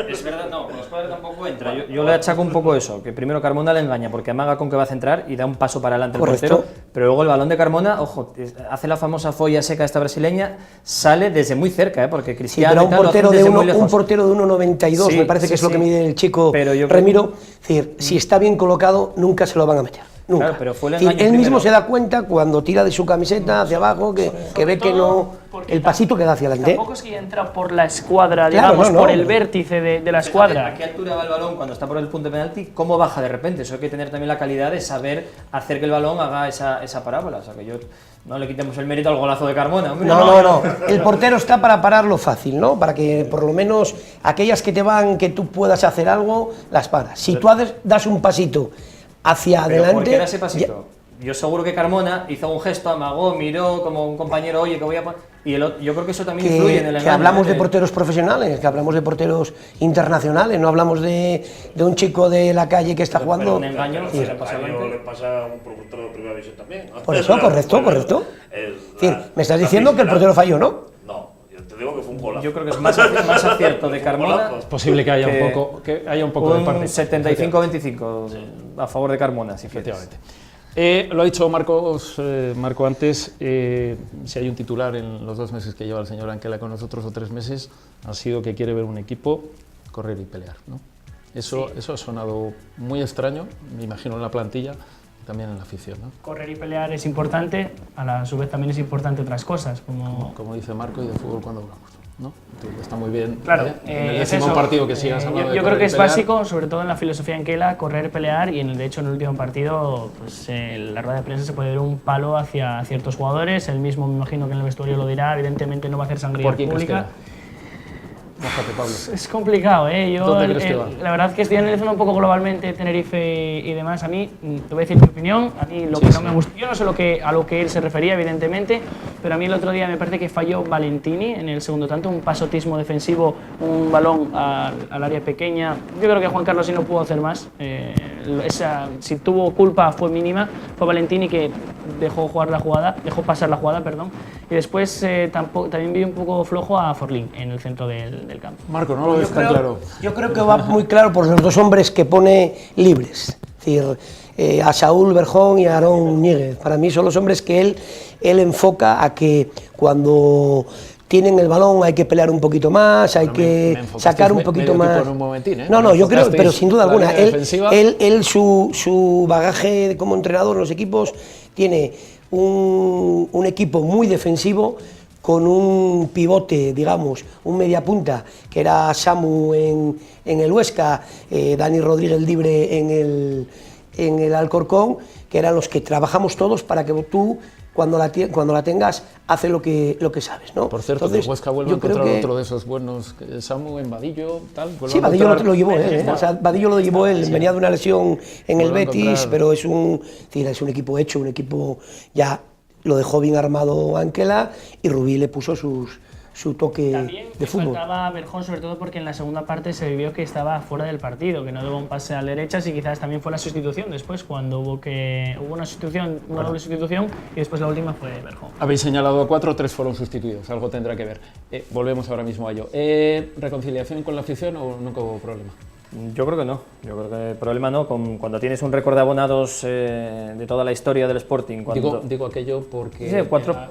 es verdad, no, con los cuadros tampoco cuenta. centra. Yo le achaco un poco eso, que primero Carmona le engaña porque amaga con que va a centrar y da un paso para adelante el portero, pero luego el balón de Carmona, ojo, hace la famosa folla seca esta brasileña, sale desde muy cerca, porque Cristiano... Sí, pero un portero de 1,92 me parece que es lo que mide el chico Remiro, es decir, si está bien colocado nunca se lo van a meter. Nunca. Claro, pero fue el engaño él mismo se da cuenta cuando tira de su camiseta hacia abajo que ve que no, el pasito que da hacia adelante. Tampoco es que entra por la escuadra, digamos, por el vértice de la escuadra. ¿A qué altura va el balón cuando está por el punto de penalti? ¿Cómo baja de repente? Eso hay que tener también la calidad de saber hacer que el balón haga esa parábola. O sea, que yo no le quitemos el mérito al golazo de Carmona. No. El portero está para pararlo fácil, ¿no? Para que por lo menos aquellas que te van, que tú puedas hacer algo, las paras. Si tú das un pasito hacia adelante... ¿Por qué era ese pasito? Yo seguro que Carmona hizo un gesto, amagó, miró como un compañero, oye, que voy a... Y yo creo que eso también influye en el engaño. Que hablamos de porteros profesionales, que hablamos de porteros internacionales, no hablamos de un chico de la calle que está jugando... Pero un engaño le pasa a un portero de primera división también. Por eso, correcto. Es decir, me estás diciendo que el portero falló, ¿no? No, yo te digo que fue un golazo. Yo creo que es más acierto de Carmona. Es posible que haya un poco de parte. 75-25 a favor de Carmona, sí, efectivamente. Lo ha dicho Marco antes, si hay un titular en los 2 meses que lleva el señor Anquela con nosotros o 3 meses, ha sido que quiere ver un equipo correr y pelear, ¿no? Eso ha sonado muy extraño, me imagino en la plantilla, también en la afición, ¿no? Correr y pelear es importante, a su vez también es importante otras cosas, como dice Marco, y de fútbol cuando hablamos, ¿no? Está muy bien, claro, en el décimo partido que sigas hablando de yo creo que es pelear. Básico, sobre todo en la filosofía Anquela, correr, pelear, y de hecho en el último partido, pues en la rueda de prensa se puede ver un palo hacia ciertos jugadores, él mismo me imagino que en el vestuario lo dirá, evidentemente no va a hacer sangría pública. Bájate, Pablo. Es complicado, ¿eh? ¿Dónde crees que va? La verdad es que estoy analizando un poco globalmente Tenerife y demás. A mí, te voy a decir mi opinión, a mí lo que no me gusta, yo no sé a lo que él se refería, evidentemente, pero a mí el otro día me parece que falló Valentini en el segundo tanto, un pasotismo defensivo, un balón al área pequeña. Yo creo que Juan Carlos sí no pudo hacer más. Si tuvo culpa fue mínima, fue Valentini que dejó pasar la jugada, perdón. Y después también vi un poco flojo a Forlín en el centro del campo. Marco, no lo ves tan claro. Yo creo que va muy claro por los 2 hombres que pone libres. Es decir, a Saúl Berjón y a Aarón Ñíguez. Para mí son los hombres que él enfoca a que cuando tienen el balón hay que pelear un poquito más, hay que sacar un poquito más. Un momentín, ¿eh? No, yo creo, pero sin duda alguna, él su bagaje como entrenador en los equipos tiene un equipo muy defensivo, con un pivote, digamos, un mediapunta, que era Samu en el Huesca, Dani Rodríguez libre en el Alcorcón, que eran los que trabajamos todos para que tú, cuando la tengas, hace lo que sabes, ¿no? Por cierto, entonces, Huesca vuelve a encontrar otro de esos buenos, Samu en Vadillo, tal. Sí, Vadillo lo llevó él, o sea, Vadillo lo llevó él, venía de una lesión en el Betis, pero es un equipo hecho, un equipo ya. Lo dejó bien armado Anquela y Rubí le puso su toque también de fútbol. Faltaba Berjón, sobre todo porque en la segunda parte se vio que estaba fuera del partido, que no daba un pase a la derecha, y quizás también fue la sustitución después, cuando hubo una doble sustitución, y después la última fue Berjón. Habéis señalado a 4, 3 fueron sustituidos, algo tendrá que ver. Volvemos ahora mismo a ello. ¿Reconciliación con la afición o nunca hubo problema? Yo creo que no, el problema no, cuando tienes un récord de abonados de toda la historia del Sporting. Digo aquello porque sí,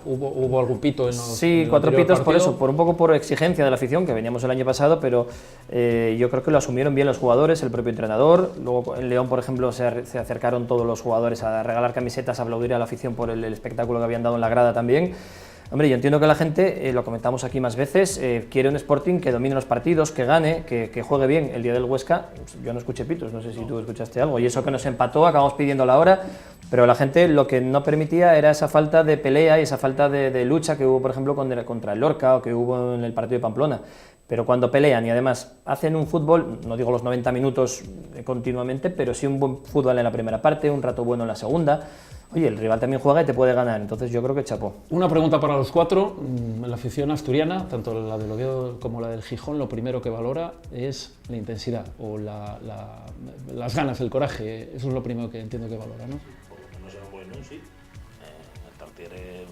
hubo algún pito en los... Sí, 4 pitos por eso, un poco por exigencia de la afición, que veníamos el año pasado, pero yo creo que lo asumieron bien los jugadores, el propio entrenador. Luego en León, por ejemplo, se acercaron todos los jugadores a regalar camisetas, a aplaudir a la afición por el espectáculo que habían dado en la grada también. Hombre, yo entiendo que la gente, lo comentamos aquí más veces, quiere un Sporting que domine los partidos, que gane, que juegue bien. El día del Huesca, yo no escuché pitos, no sé si tú escuchaste algo, y eso que nos empató, acabamos pidiendo la hora, pero la gente lo que no permitía era esa falta de pelea y esa falta de lucha que hubo, por ejemplo, contra el Lorca o que hubo en el partido de Pamplona. Pero cuando pelean y además hacen un fútbol, no digo los 90 minutos continuamente, pero sí un buen fútbol en la primera parte, un rato bueno en la segunda. Oye, el rival también juega y te puede ganar, entonces yo creo que chapó. Una pregunta para los 4. La afición asturiana, tanto la del Oviedo como la del Gijón, lo primero que valora es la intensidad o las ganas, el coraje. Eso es lo primero que entiendo que valora, ¿no? Por lo menos en el Molinón sí. El Tartiere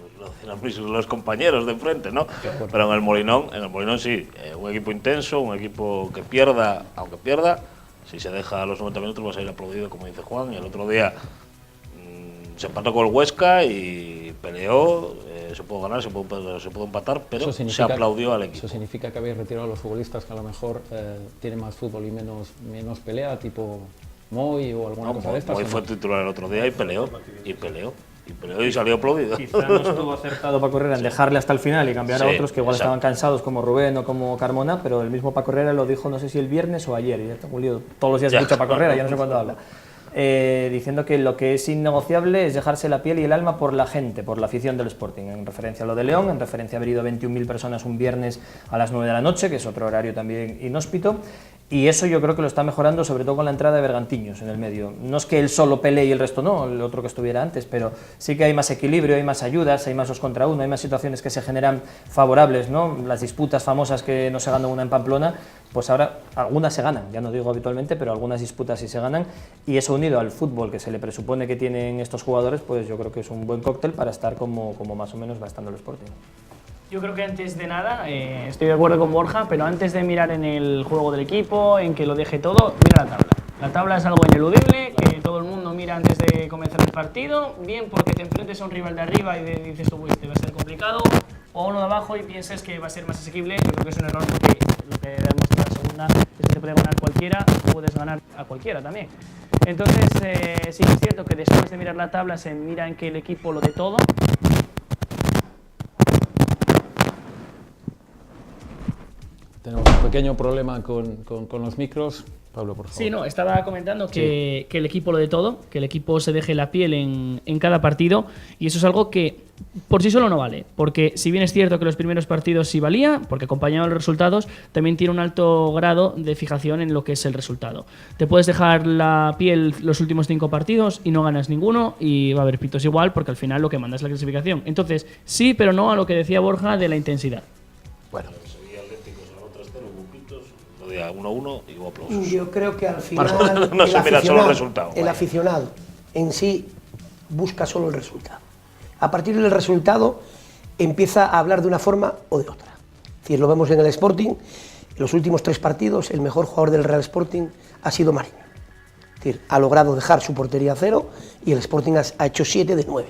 lo decían los compañeros de enfrente, ¿no? Pero en el Molinón sí. Un equipo intenso, un equipo que pierda, aunque pierda, Si se deja a los 90 minutos va a ser aplaudido, como dice Juan, y el otro día se empató con el Huesca y peleó, se pudo ganar, se pudo empatar, pero se aplaudió al equipo. ¿Eso significa que habéis retirado a los futbolistas que a lo mejor tienen más fútbol y menos pelea, tipo Moy o alguna cosa de estas? Moy fue titular el otro día y peleó y salió aplaudido. Quizá no estuvo acertado Paco Herrera en dejarle hasta el final y cambiar a otros que igual estaban cansados, como Rubén o como Carmona, pero el mismo Paco Herrera lo dijo, no sé si el viernes o ayer, ya tengo un lío, todos los días escucho a Paco Herrera, ya no sé cuándo habla. Diciendo que lo que es innegociable es dejarse la piel y el alma por la gente, por la afición del Sporting, en referencia a lo de León, en referencia a haber ido 21.000 personas un viernes a las 9 de la noche, que es otro horario también inhóspito, y eso yo creo que lo está mejorando, sobre todo con la entrada de Bergantiños en el medio. No es que él solo pelee y el resto no, el otro que estuviera antes, pero sí que hay más equilibrio, hay más ayudas, hay más 2 contra 1, hay más situaciones que se generan favorables, ¿no? Las disputas famosas que no se ganó una en Pamplona, pues ahora algunas se ganan, ya no digo habitualmente, pero algunas disputas sí se ganan, y eso unido al fútbol que se le presupone que tienen estos jugadores, pues yo creo que es un buen cóctel para estar como más o menos va estando el Sporting. Yo creo que antes de nada, estoy de acuerdo con Borja, pero antes de mirar en el juego del equipo, en que lo deje todo, mira la tabla. La tabla es algo ineludible, que todo el mundo mira antes de comenzar el partido, bien porque te enfrentes a un rival de arriba y dices tú, este va a ser complicado, o uno de abajo y pienses que va a ser más asequible. Yo creo que es un error porque lo que demuestra la segunda es que te puede ganar cualquiera, puedes ganar a cualquiera también. Entonces, sí es cierto que después de mirar la tabla se mira en que el equipo lo dé todo. Tenemos un pequeño problema con los micros. Pablo, por favor. Sí, no, estaba comentando que el equipo lo de todo, que el equipo se deje la piel en cada partido, y eso es algo que por sí solo no vale, porque si bien es cierto que los primeros partidos sí valía, porque acompañaban los resultados, también tiene un alto grado de fijación en lo que es el resultado. Te puedes dejar la piel los últimos 5 partidos y no ganas ninguno, y va a haber pitos igual, porque al final lo que manda es la clasificación. Entonces, sí, pero no a lo que decía Borja de la intensidad. Bueno. 1-1 y hubo aplausos. Yo creo que al final no se mira solo el resultado. El aficionado en sí busca solo el resultado. A partir del resultado empieza a hablar de una forma o de otra. Es decir, lo vemos en el Sporting, en los últimos 3 partidos el mejor jugador del Real Sporting ha sido Marín. Es decir, ha logrado dejar su portería a 0 y el Sporting ha hecho 7 de 9.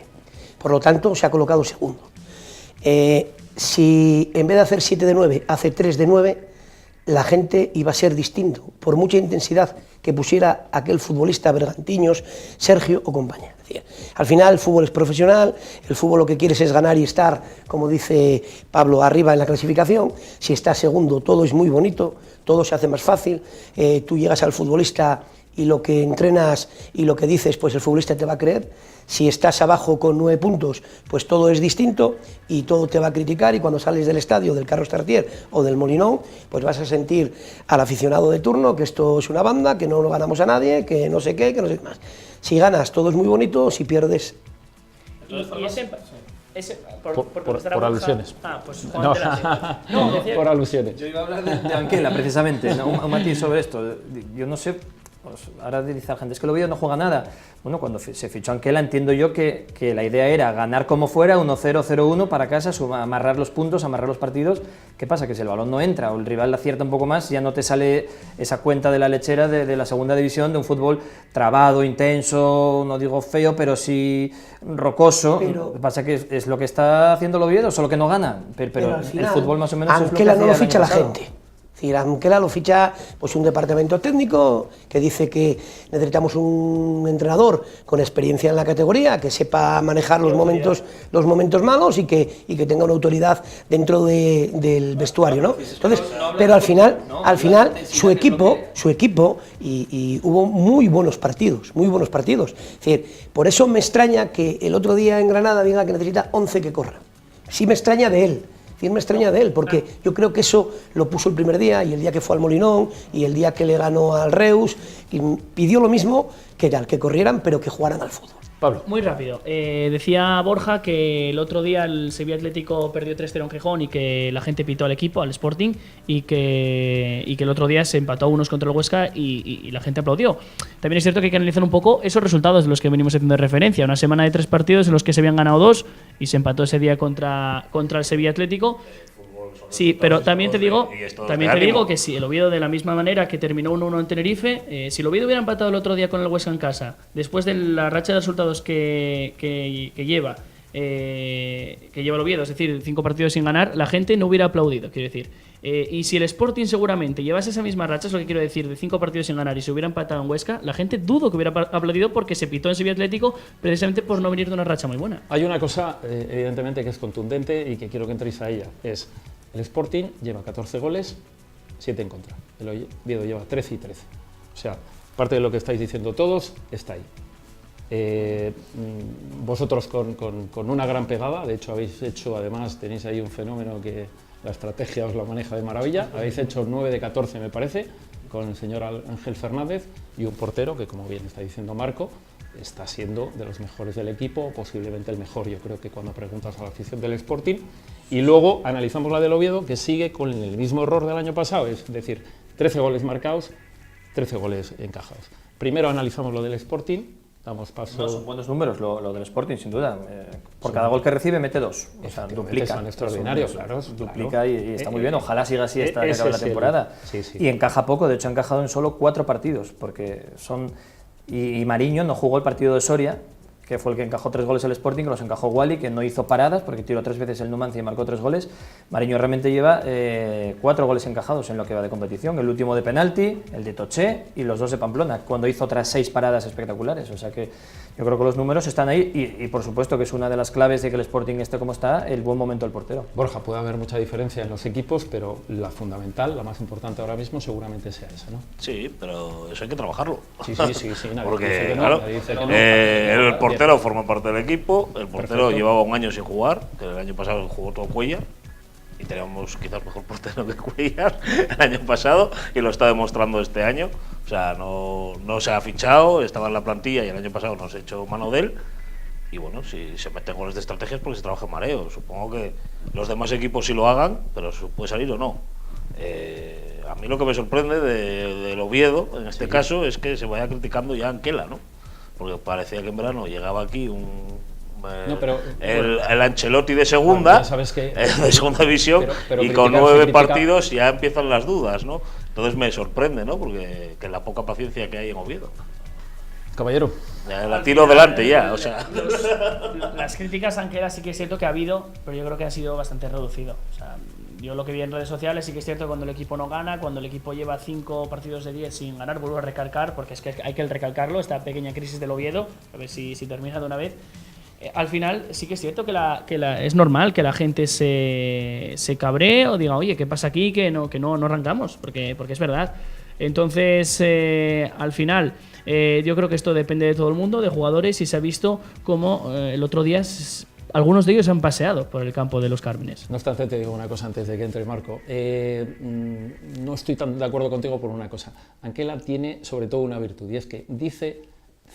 Por lo tanto, se ha colocado segundo. Si en vez de hacer 7 de 9 hace 3 de 9, la gente iba a ser distinto, por mucha intensidad que pusiera aquel futbolista, Bergantiños, Sergio o compañía. Es decir, al final el fútbol es profesional, el fútbol lo que quieres es ganar y estar, como dice Pablo, arriba en la clasificación. Si estás segundo todo es muy bonito, todo se hace más fácil, tú llegas al futbolista y lo que entrenas y lo que dices, pues el futbolista te va a creer. Si estás abajo con 9 puntos, pues todo es distinto y todo te va a criticar, y cuando sales del estadio, del Carlos Tartier o del Molinón, pues vas a sentir al aficionado de turno que esto es una banda, que no lo ganamos a nadie, que no sé qué, que no sé qué más. Si ganas, todo es muy bonito, si pierdes... Y por alusiones. Ah, pues No, por alusiones. Yo iba a hablar de Anquela, precisamente, ¿no? un matiz sobre esto. Yo no sé, pues ahora dice la gente, es que el Oviedo no juega nada. Bueno, cuando se fichó Anquela entiendo yo que la idea era ganar como fuera, 1-0, 0-1 para casa, amarrar los puntos, amarrar los partidos. ¿Qué pasa? Que si el balón no entra o el rival acierta un poco más, ya no te sale esa cuenta de la lechera de la segunda división, de un fútbol trabado, intenso, no digo feo, pero sí rocoso. Lo que pasa que es lo que está haciendo el Oviedo, solo que no gana. Pero al final, el fútbol más o menos es lo que Anquela no lo hacía el ficha año la pasado. gente. Es decir, Anquela lo ficha pues un departamento técnico que dice que necesitamos un entrenador con experiencia en la categoría, que sepa manejar los momentos malos y que tenga una autoridad dentro del vestuario, ¿no? Entonces, pero al final su equipo y hubo muy buenos partidos. Es decir, por eso me extraña que el otro día en Granada diga que necesita 11 que corran. Sí me extraña de él. Me extraña de él, porque yo creo que eso lo puso el primer día, y el día que fue al Molinón, y el día que le ganó al Reus, y pidió lo mismo, que corrieran, pero que jugaran al fútbol. Pablo. Muy rápido. Decía Borja que el otro día el Sevilla Atlético perdió 3-0 en Gijón y que la gente pitó al equipo, al Sporting, y que el otro día se empató a unos contra el Huesca y la gente aplaudió. También es cierto que hay que analizar un poco esos resultados de los que venimos haciendo referencia. Una semana de 3 partidos en los que se habían ganado 2 y se empató ese día contra el Sevilla Atlético. Sí, pero también te digo, que que si el Oviedo, de la misma manera que terminó 1-1 en Tenerife, si el Oviedo hubiera empatado el otro día con el Huesca en casa, después de la racha de resultados que lleva el Oviedo, es decir, 5 partidos sin ganar, la gente no hubiera aplaudido, quiero decir. Y si el Sporting seguramente llevase esa misma racha, es lo que quiero decir, de 5 partidos sin ganar, y se hubiera empatado en Huesca, la gente dudo que hubiera aplaudido, porque se pitó en Sevilla Atlético precisamente por no venir de una racha muy buena. Hay una cosa, evidentemente, que es contundente y que quiero que entréis a ella. Es, el Sporting lleva 14 goles, 7 en contra. El Oviedo lleva 13 y 13. O sea, parte de lo que estáis diciendo todos está ahí. Vosotros con una gran pegada, de hecho habéis hecho, además tenéis ahí un fenómeno que la estrategia os la maneja de maravilla, habéis hecho 9 de 14 me parece, con el señor Ángel Fernández, y un portero que, como bien está diciendo Marco, está siendo de los mejores del equipo, posiblemente el mejor, yo creo que cuando preguntas a la afición del Sporting. Y luego analizamos la del Oviedo, que sigue con el mismo error del año pasado, es decir, 13 goles marcados, 13 goles encajados. Primero analizamos lo del Sporting. Damos paso. No, son buenos números lo del Sporting, sin duda. Por cada gol que recibe mete 2. O sea, duplica. Son extraordinarios, claro. Duplica y está muy bien. Ojalá siga así hasta que acabe la temporada. Sí. Y encaja poco, de hecho ha encajado en solo 4 partidos, porque son... Y Mariño no jugó el partido de Soria, que fue el que encajó 3 goles el Sporting, que los encajó Wally, que no hizo paradas, porque tiró 3 veces el Numancia y marcó 3 goles. Mariño realmente lleva 4 goles encajados en lo que va de competición, el último de penalti, el de Toché y los 2 de Pamplona, cuando hizo otras 6 paradas espectaculares. O sea que yo creo que los números están ahí y por supuesto que es una de las claves de que el Sporting esté como está, el buen momento del portero. Borja, puede haber mucha diferencia en los equipos, pero la fundamental, la más importante ahora mismo, seguramente sea esa, ¿no? Sí, pero eso hay que trabajarlo. Sí, nadie porque dice que no, claro, nadie dice que no. El portero forma parte del equipo, el portero Perfecto. Llevaba un año sin jugar, que el año pasado jugó todo Cuellar, y teníamos quizás mejor portero que Cuellar el año pasado, y lo está demostrando este año. O sea, no se ha fichado, estaba en la plantilla y el año pasado no se ha hecho mano de él. Y bueno, si se meten goles de estrategias porque se trabaja en mareo. Supongo que los demás equipos sí lo hagan, pero puede salir o no. A mí lo que me sorprende del Oviedo, en este caso, es que se vaya criticando ya a Anquela, ¿no? Porque parecía que en verano llegaba aquí el Ancelotti de segunda, bueno, sabes que, de segunda división, pero y con 9 partidos ya empiezan las dudas, ¿no? Entonces me sorprende, ¿no? Porque que la poca paciencia que hay en Oviedo. Caballero. La tiro delante ya, o sea. Las críticas a Anquela sí que es cierto que ha habido, pero yo creo que ha sido bastante reducido. O sea, yo lo que vi en redes sociales sí que es cierto que cuando el equipo no gana, cuando el equipo lleva 5 partidos de 10 sin ganar, vuelvo a recalcar, porque es que hay que recalcarlo, esta pequeña crisis del Oviedo, a ver si termina de una vez. Al final sí que es cierto que es normal que la gente se cabree o diga, oye, ¿qué pasa aquí? Que no arrancamos, porque es verdad. Entonces, al final, yo creo que esto depende de todo el mundo, de jugadores, y se ha visto como el otro día algunos de ellos se han paseado por el campo de los Cármenes. No obstante, te digo una cosa antes de que entre Marco. No estoy tan de acuerdo contigo por una cosa. Anquela tiene sobre todo una virtud, y es que dice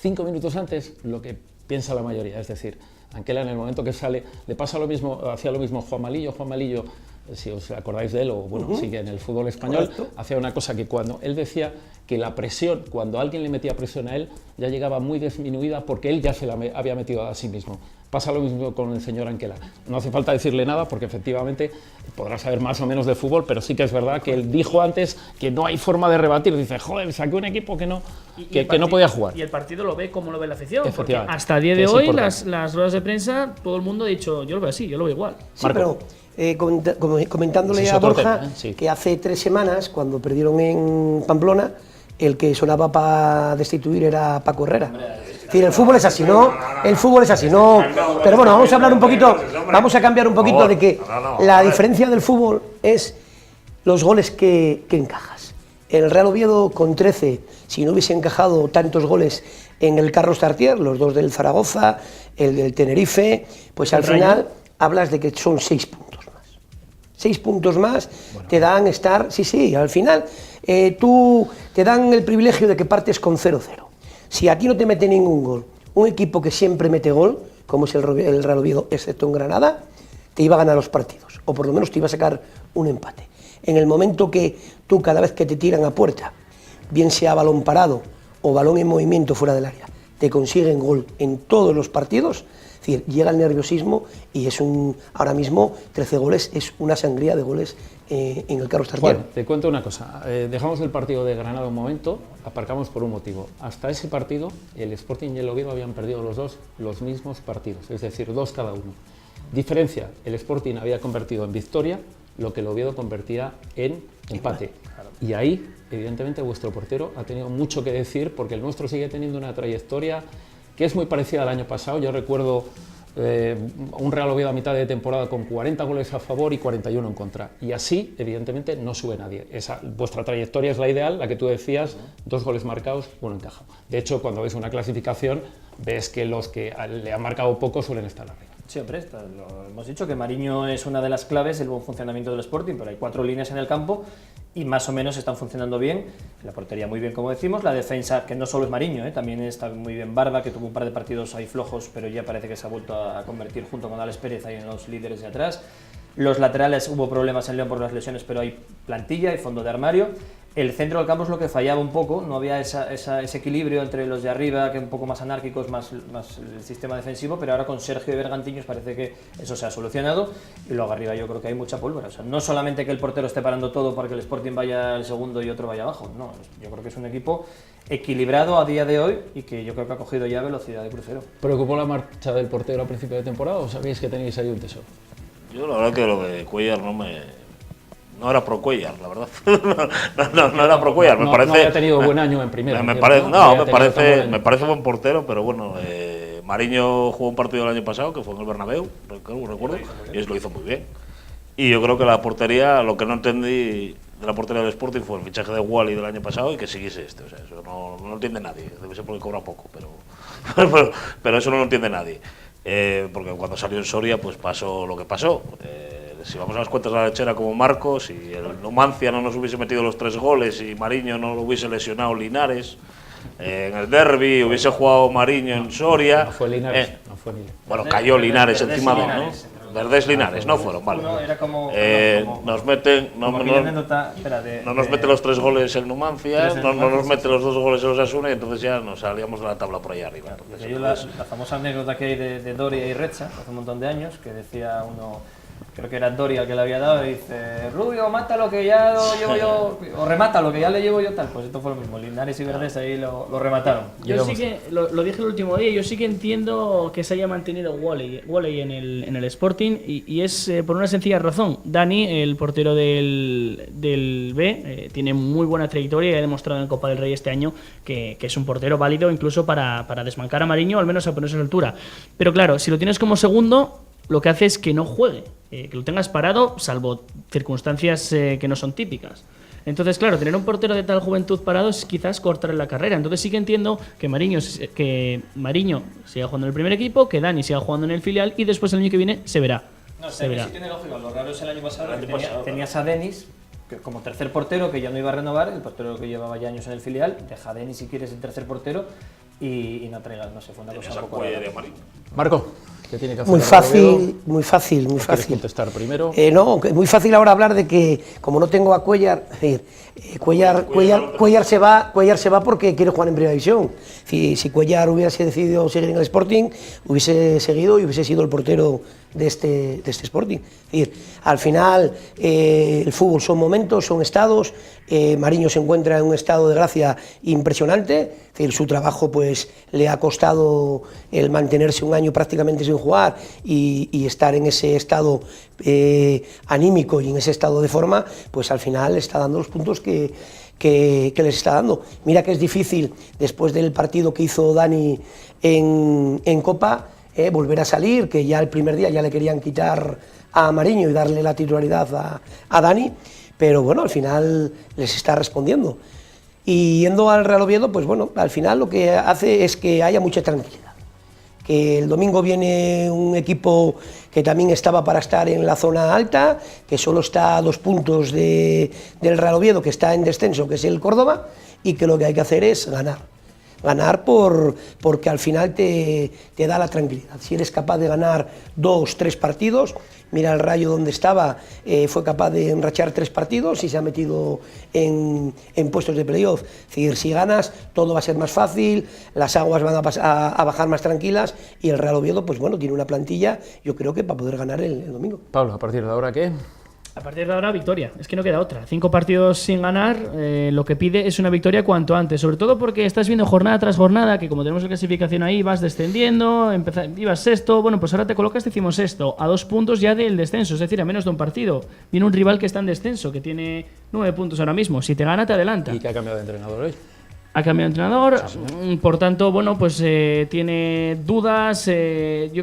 5 minutos antes lo que piensa la mayoría. Es decir, Anquela, en el momento que sale, le pasa lo mismo, hacía lo mismo Juan Malillo, si os acordáis de él, o bueno, sigue en el fútbol español, hacía una cosa que cuando él decía que la presión, cuando alguien le metía presión a él, ya llegaba muy disminuida porque él ya se la había metido a sí mismo. Pasa lo mismo con el señor Anquela. No hace falta decirle nada porque efectivamente podrá saber más o menos de fútbol, pero sí que es verdad que él dijo antes que no hay forma de rebatir. Dice, joder, saqué un equipo que no podía jugar. Y el partido lo ve como lo ve la afición, porque hasta el día de hoy las ruedas de prensa, todo el mundo ha dicho, yo lo veo así, yo lo veo igual. Sí, Marco. Pero comentándole a Borja que hace 3 semanas, cuando perdieron en Pamplona, el que sonaba para destituir era Paco Herrera. Es decir, el fútbol es así, ¿no? El fútbol es así, ¿no? Pero bueno, vamos a hablar un poquito, vamos a cambiar un poquito de que la diferencia del fútbol es los goles que encajas. El Real Oviedo con 13, si no hubiese encajado tantos goles en el Carlos Tartier, los 2 del Zaragoza, el del Tenerife, pues al final hablas de que son 6 puntos más. 6 puntos más te dan estar, sí, al final tú te dan el privilegio de que partes con 0-0. Si a ti no te mete ningún gol, un equipo que siempre mete gol, como es el Real Oviedo, excepto en Granada, te iba a ganar los partidos, o por lo menos te iba a sacar un empate. En el momento que tú, cada vez que te tiran a puerta, bien sea balón parado o balón en movimiento fuera del área, te consiguen gol en todos los partidos, Es decir, llega el nerviosismo y es ahora mismo 13 goles, es una sangría de goles en el Carlos Tartiere. Bueno, te cuento una cosa, dejamos el partido de Granada un momento, aparcamos por un motivo. Hasta ese partido, el Sporting y el Oviedo habían perdido los dos los mismos partidos, es decir, 2 cada uno. Diferencia, el Sporting había convertido en victoria lo que el Oviedo convertía en empate. Y ahí, evidentemente, vuestro portero ha tenido mucho que decir, porque el nuestro sigue teniendo una trayectoria que es muy parecida al año pasado. Yo recuerdo un Real Oviedo a mitad de temporada con 40 goles a favor y 41 en contra. Y así, evidentemente, no sube nadie. Vuestra trayectoria es la ideal, la que tú decías, 2 goles marcados, 1 encajado. De hecho, cuando ves una clasificación, ves que los que le han marcado poco suelen estar arriba. Sí, hombre, lo hemos dicho que Mariño es una de las claves del buen funcionamiento del Sporting, pero hay 4 líneas en el campo y más o menos están funcionando bien. La portería muy bien, como decimos, la defensa, que no solo es Mariño, también está muy bien Barba, que tuvo un par de partidos ahí flojos, pero ya parece que se ha vuelto a convertir junto con Alex Pérez ahí en los líderes de atrás. Los laterales, hubo problemas en León por las lesiones, pero hay plantilla, hay fondo de armario. El centro del campo es lo que fallaba un poco, no había ese equilibrio entre los de arriba, que un poco más anárquicos, más el sistema defensivo, pero ahora con Sergio y Bergantiños parece que eso se ha solucionado, y luego arriba yo creo que hay mucha pólvora. O sea, no solamente que el portero esté parando todo para que el Sporting vaya al segundo y otro vaya abajo, no, yo creo que es un equipo equilibrado a día de hoy y que yo creo que ha cogido ya velocidad de crucero. ¿Preocupó la marcha del portero a principio de temporada o sabéis que tenéis ahí un tesoro? Yo la verdad que lo de Cuellar no era pro Cuellar, la verdad. no era pro Cuellar, me parece. No había tenido buen año en primera. Me parece buen portero, pero bueno, Mariño jugó un partido el año pasado que fue en el Bernabéu, recuerdo, y lo hizo muy bien. Y yo creo que la portería, lo que no entendí de la portería del Sporting fue el fichaje de Wally del año pasado y que siguiese este. O sea, eso no lo entiende nadie. Debe ser porque cobra poco, pero eso no lo entiende nadie. Porque cuando salió en Soria, pues pasó lo que pasó. Si vamos a las cuentas de la lechera como Marcos, si el Numancia no nos hubiese metido los 3 goles y Mariño no lo hubiese lesionado Linares, en el derbi hubiese jugado Mariño en Soria. No fue Linares, no fue Linares. Bueno, cayó Linares encima de uno, ¿no? Verdes Linares, no fueron, vale. Nos meten, no nos mete los 3 goles el Numancia, no nos mete los 2 goles el Osasuna y entonces ya nos salíamos de la tabla por ahí arriba. Entonces, la famosa anécdota que hay de Doria y Recha, hace un montón de años, que decía uno, creo que era Doria el que le había dado, y dice: Rubio, mata lo que ya lo llevo yo, o remata lo que ya le llevo yo, tal. Pues esto fue lo mismo, Linares y Verdes ahí lo remataron. Yo sí que, lo dije el último día, yo sí que entiendo que se haya mantenido Wally en el Sporting, y es por una sencilla razón. Dani, el portero del B, tiene muy buena trayectoria y ha demostrado en Copa del Rey este año que es un portero válido incluso para desmancar a Mariño, al menos a ponerse a la altura. Pero claro, si lo tienes como segundo, lo que hace es que no juegue, que lo tengas parado, salvo circunstancias que no son típicas. Entonces, claro, tener un portero de tal juventud parado es quizás cortarle la carrera. Entonces sí que entiendo que Mariño siga jugando en el primer equipo, que Dani siga jugando en el filial y después el año que viene se verá. No, sí tiene lógica. Lo raro es el año pasado tenías a Denis que como tercer portero, que ya no iba a renovar, el portero que llevaba ya años en el filial, deja a Denis si quieres el tercer portero y no traigas, no sé, fue una cosa un poco rara. Marco, ¿qué tiene que hacer? Muy fácil. ¿Quieres contestar primero? No, muy fácil ahora hablar de que, como no tengo a Cuellar, Cuellar se va porque quiere jugar en Primera División. Si Cuellar hubiese decidido seguir en el Sporting, hubiese seguido y hubiese sido el portero de este Sporting. Es decir, al final el fútbol son momentos, son estados. Mariño se encuentra en un estado de gracia impresionante. Es decir, su trabajo pues le ha costado el mantenerse un año prácticamente sin jugar y estar en ese estado anímico y en ese estado de forma, pues al final está dando los puntos que les está dando. Mira que es difícil, después del partido que hizo Dani en Copa, volver a salir, que ya el primer día ya le querían quitar a Mariño y darle la titularidad a Dani, pero bueno, al final les está respondiendo. Y yendo al Real Oviedo, pues bueno, al final lo que hace es que haya mucha tranquilidad. Que el domingo viene un equipo que también estaba para estar en la zona alta, que solo está a 2 puntos del Real Oviedo, que está en descenso, que es el Córdoba, y que lo que hay que hacer es ganar. ganar porque al final te da la tranquilidad. Si eres capaz de ganar 2, 3 partidos, mira el Rayo donde estaba, fue capaz de enrachar 3 partidos y se ha metido en puestos de playoff. Es decir, si ganas, todo va a ser más fácil, las aguas van a bajar más tranquilas y el Real Oviedo, pues bueno, tiene una plantilla, yo creo que para poder ganar el domingo. Pablo, ¿a partir de ahora qué? A partir de ahora, victoria. Es que no queda otra. 5 partidos sin ganar, lo que pide es una victoria cuanto antes. Sobre todo porque estás viendo jornada tras jornada, que como tenemos la clasificación ahí, vas descendiendo, ibas sexto, bueno, pues ahora te colocas, decimos sexto, a 2 puntos ya del descenso, es decir, a menos de un partido. Viene un rival que está en descenso, que tiene 9 puntos ahora mismo. Si te gana, te adelanta. ¿Y que ha cambiado de entrenador hoy? Ha cambiado de entrenador, por tanto, bueno, pues tiene dudas. Yo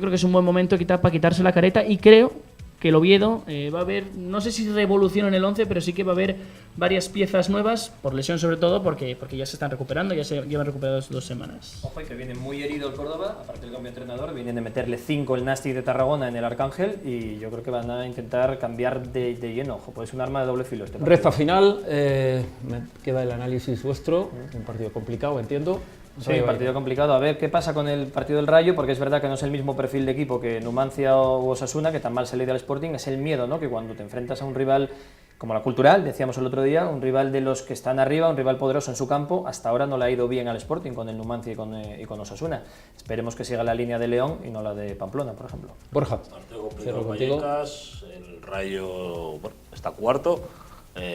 creo que es un buen momento para quitarse la careta y creo que el Oviedo va a haber, no sé si revolución en el 11, pero sí que va a haber varias piezas nuevas, por lesión sobre todo, porque ya se están recuperando, ya se llevan recuperados 2 semanas. Ojo, que viene muy herido el Córdoba, aparte del cambio de entrenador, vienen de meterle 5 el Nastic de Tarragona en el Arcángel y yo creo que van a intentar cambiar de lleno. Ojo, pues es un arma de doble filo este partido. Recta final, me queda el análisis vuestro, un partido complicado, entiendo. Sí, un partido complicado. A ver qué pasa con el partido del Rayo, porque es verdad que no es el mismo perfil de equipo que Numancia o Osasuna, que tan mal se le dio al Sporting. Es el miedo, ¿no? Que cuando te enfrentas a un rival como la Cultural, decíamos el otro día, un rival de los que están arriba, un rival poderoso en su campo, hasta ahora no le ha ido bien al Sporting con el Numancia y con Osasuna. Esperemos que siga la línea de León y no la de Pamplona, por ejemplo. Borja, Partido complicado Vallecas, el Rayo está cuarto,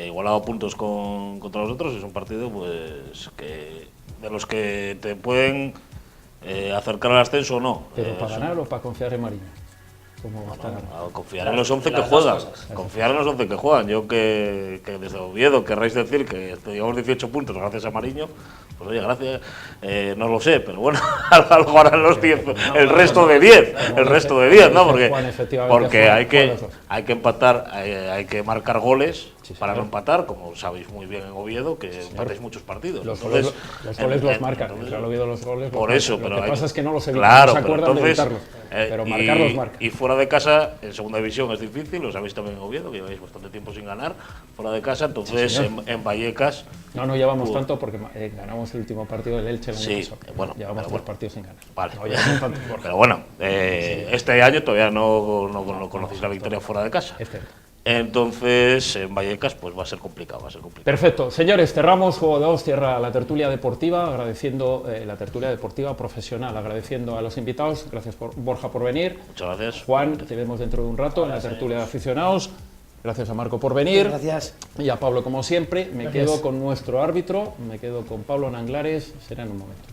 igualado a puntos contra los otros. Es un partido pues que de los que te pueden acercar al ascenso o no. ¿pero para ganar o para confiar en Mariño? ¿Cómo está ganando? A confiar en los 11 que juegan. Confiar en los 11 que juegan. Yo que desde Oviedo querráis decir que llevamos 18 puntos gracias a Mariño, pues oye, gracias, no lo sé, pero bueno, algo harán los 10, el resto de 10, el resto de 10, ¿no? Porque hay que empatar, hay que marcar goles para no empatar, como sabéis muy bien en Oviedo, que empatáis muchos partidos. Los goles los marcan, en el Oviedo los goles por eso, pero lo que pasa es que no los evitan, claro, no se acuerdan de evitarlos, pero pero marcarlos marcan. Y fuera de casa, en segunda división es difícil, lo sabéis también en Oviedo, que lleváis bastante tiempo sin ganar, fuera de casa, entonces sí, en Vallecas... No llevamos tanto porque ganamos el último partido del Elche el año pasado. Bueno, llevamos 3 partidos sin ganar. Vale. No llevamos tanto. Pero bueno, este año todavía no conocéis la victoria fuera de casa. Entonces, en Vallecas pues va a ser complicado, Perfecto. Señores, cerramos Juego de Dos, cierra la tertulia deportiva, agradeciendo la tertulia deportiva profesional, agradeciendo a los invitados. Gracias, Borja, por venir. Muchas gracias. Juan, te vemos dentro de un rato en la tertulia de aficionados. Gracias a Marco por venir. Gracias. Y a Pablo, como siempre. Me Gracias. quedo con nuestro árbitro, me quedo con Pablo Nanglares. Será en un momento.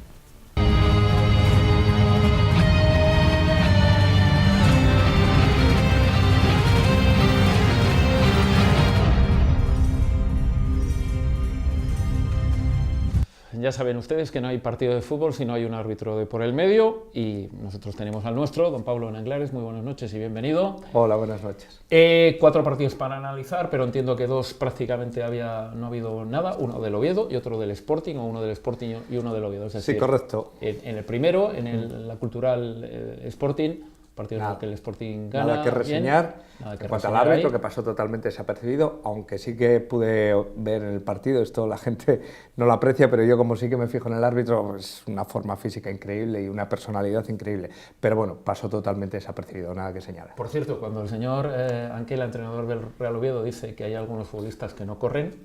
Ya saben ustedes que no hay partido de fútbol si no hay un árbitro de por el medio, y nosotros tenemos al nuestro, don Pablo Nanglares. Muy buenas noches y bienvenido. Hola, buenas noches. 4 partidos para analizar, pero entiendo que 2 prácticamente no ha habido nada, uno del Oviedo y otro del Sporting, o uno del Sporting y uno del Oviedo. Es decir, Sí, correcto. En el primero, en la Cultural Sporting, partido en el que el Sporting gana. Nada que reseñar. Nada que en cuanto al reseñar árbitro, ahí. que pasó totalmente desapercibido, aunque sí que pude ver en el partido, esto la gente no lo aprecia, pero yo como sí que me fijo en el árbitro, es una forma física increíble y una personalidad increíble. Pero bueno, pasó totalmente desapercibido, nada que señalar. Por cierto, cuando el señor Anquela, entrenador del Real Oviedo, dice que hay algunos futbolistas que no corren,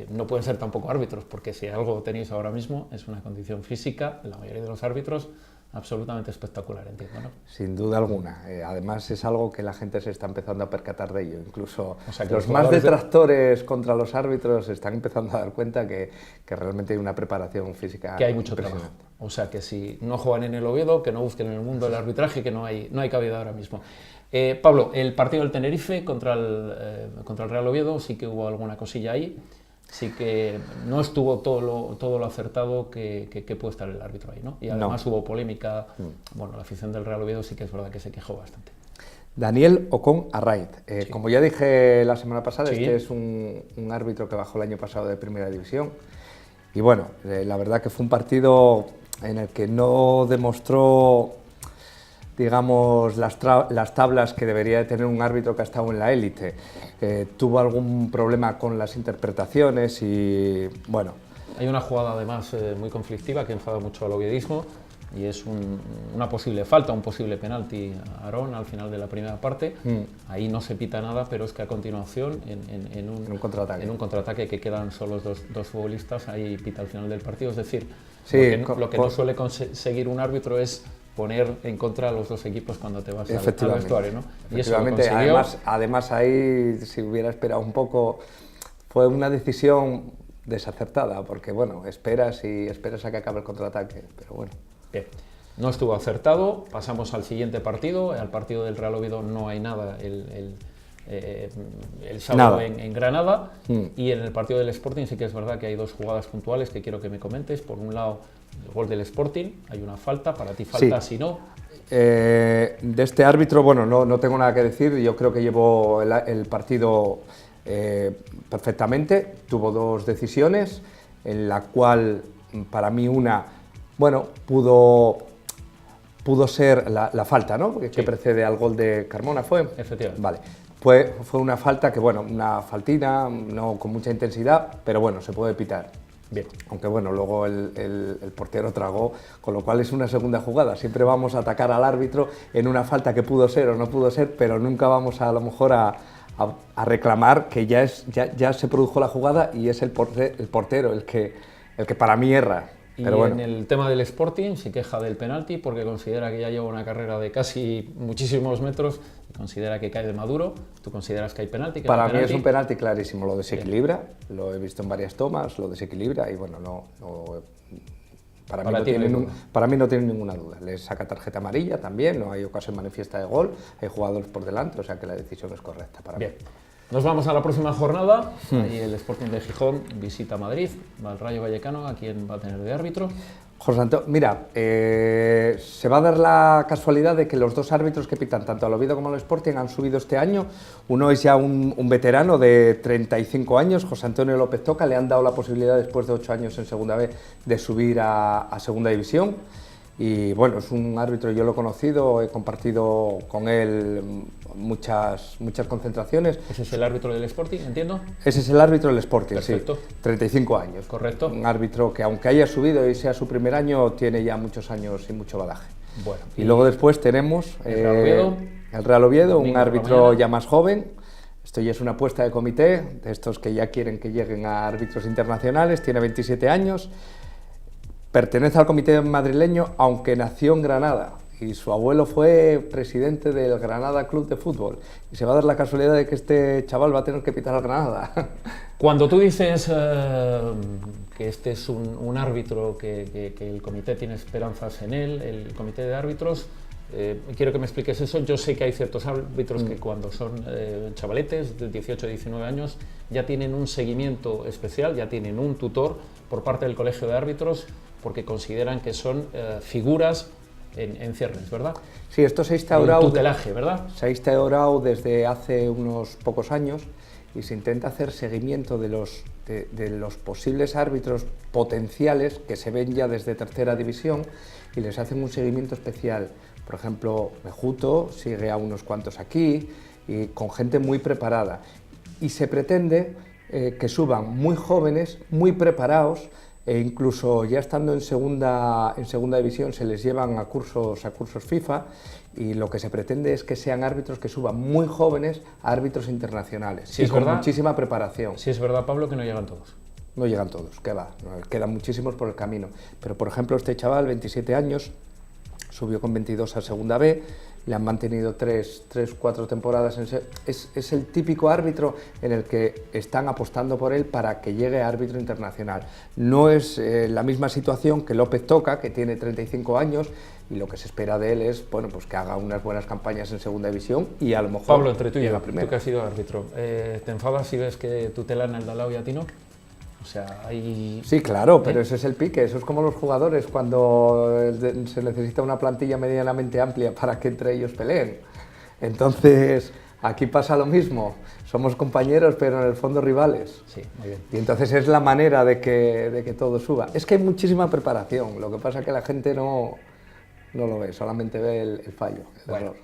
no pueden ser tampoco árbitros, porque si algo tenéis ahora mismo es una condición física, la mayoría de los árbitros, absolutamente espectacular, entiendo, ¿no? Sin duda alguna. Además es algo que la gente se está empezando a percatar de ello. Incluso O sea, que los los más jugadores detractores contra los árbitros se están empezando a dar cuenta que realmente hay una preparación física Que hay mucho impresionante. trabajo. O sea, que si no juegan en el Oviedo, que no busquen en el mundo del arbitraje, que no hay cabida ahora mismo. Pablo, el partido del Tenerife contra el Real Oviedo, sí que hubo alguna cosilla ahí. Sí que no estuvo todo lo acertado que puede estar el árbitro ahí, ¿no? Y además hubo polémica. Bueno, la afición del Real Oviedo sí que es verdad que se quejó bastante. Daniel Ocon Arraiz. Sí. Como ya dije la semana pasada, Sí. este es un árbitro que bajó el año pasado de Primera División. Y bueno, la verdad que fue un partido en el que no demostró, digamos, las tablas que debería de tener un árbitro que ha estado en la élite. Tuvo algún problema con las interpretaciones y, bueno, Hay una jugada además muy conflictiva que enfada mucho al oviedismo y es una posible falta, un posible penalti a Aarón al final de la primera parte. Ahí no se pita nada, pero es que a continuación en un contraataque que quedan solos dos futbolistas, ahí pita al final del partido. Es decir, sí, lo que no suele conseguir un árbitro es poner en contra a los dos equipos cuando te vas al vestuario, ¿no? Y eso lo consiguió. Además ahí, si hubiera esperado un poco, fue una decisión desacertada, porque bueno, esperas a que acabe el contraataque, pero bueno. Bien, no estuvo acertado. Pasamos al siguiente partido. Al partido del Real Oviedo no hay nada el sábado en Granada. Y en el partido del Sporting sí que es verdad que hay dos jugadas puntuales que quiero que me comentes. Por un lado, el gol del Sporting, hay una falta, para ti falta, si no. De este árbitro, bueno, no tengo nada que decir. Yo creo que llevó el partido perfectamente. Tuvo dos decisiones, en la cual para mí una, bueno, pudo ser la falta, ¿no? Que precede al gol de Carmona, ¿fue? Efectivamente. Vale. Fue una falta que, bueno, una faltina, no con mucha intensidad, pero bueno, se puede pitar. Bien. Aunque bueno, luego el portero tragó, con lo cual es una segunda jugada. Siempre vamos a atacar al árbitro en una falta que pudo ser o no pudo ser, pero nunca vamos a lo mejor a reclamar que ya se produjo la jugada y es el portero el que para mí erra. Y pero bueno. En el tema del Sporting se queja del penalti porque considera que ya lleva una carrera de casi muchísimos metros y considera que cae de maduro. ¿Tú consideras que hay penalti? Para mí es un penalti clarísimo, lo desequilibra, lo he visto en varias tomas, lo desequilibra y bueno, para mí no tiene ninguna duda. Le saca tarjeta amarilla también, no hay ocasión manifiesta de gol, hay jugadores por delante, o sea que la decisión es correcta para mí. Nos vamos a la próxima jornada. Ahí el Sporting de Gijón visita Madrid, va al Rayo Vallecano. ¿A quién va a tener de árbitro? José Antonio, mira, se va a dar la casualidad de que los dos árbitros que pitan tanto al Oviedo como al Sporting han subido este año. Uno es ya un veterano de 35 años, José Antonio López Toca, le han dado la posibilidad después de 8 años en Segunda B de subir a Segunda División. Y bueno, es un árbitro, yo lo he conocido, he compartido con él muchas concentraciones. ¿Ese es el árbitro del Sporting, entiendo? Ese es el árbitro del Sporting, perfecto. Sí, 35 años. Correcto. Un árbitro que aunque haya subido y sea su primer año, tiene ya muchos años y mucho bagaje. Bueno, y luego después tenemos el Real Oviedo, un árbitro ya más joven. Esto ya es una apuesta de comité, de estos que ya quieren que lleguen a árbitros internacionales, tiene 27 años. Pertenece al comité madrileño, aunque nació en Granada y su abuelo fue presidente del Granada Club de Fútbol. Y se va a dar la casualidad de que este chaval va a tener que pitar al Granada. Cuando tú dices que este es un árbitro, que el comité tiene esperanzas en él, el comité de árbitros, quiero que me expliques eso. Yo sé que hay ciertos árbitros que cuando son chavaletes de 18 o 19 años ya tienen un seguimiento especial, ya tienen un tutor por parte del colegio de árbitros, porque consideran que son figuras en ciernes, ¿verdad? Sí, esto se ha instaurado. El tutelaje, ¿verdad? Se ha instaurado desde hace unos pocos años y se intenta hacer seguimiento de los posibles árbitros potenciales que se ven ya desde tercera división y les hacen un seguimiento especial. Por ejemplo, Mejuto sigue a unos cuantos aquí y con gente muy preparada. Y se pretende que suban muy jóvenes, muy preparados, e incluso ya estando en segunda división se les llevan a cursos FIFA, y lo que se pretende es que sean árbitros que suban muy jóvenes a árbitros internacionales, sí, y con muchísima preparación. Sí, es verdad, Pablo, que no llegan todos. No llegan todos, que va, quedan muchísimos por el camino. Pero por ejemplo este chaval, 27 años, subió con 22 a Segunda B, le han mantenido 4 temporadas. Es el típico árbitro en el que están apostando por él para que llegue a árbitro internacional. No es la misma situación que López Toca, que tiene 35 años, y lo que se espera de él es, bueno, pues que haga unas buenas campañas en Segunda División y a lo mejor... Pablo, entre tú y yo, tú que has sido árbitro, ¿te enfadas si ves que tutelan al Dalao y a ti no? O sea, hay... Sí, claro, pero ese es el pique, eso es como los jugadores cuando se necesita una plantilla medianamente amplia para que entre ellos peleen. Entonces, aquí pasa lo mismo, somos compañeros pero en el fondo rivales. Sí, muy bien. Y entonces es la manera de que todo suba. Es que hay muchísima preparación, lo que pasa es que la gente no lo ve, solamente ve el fallo, el error.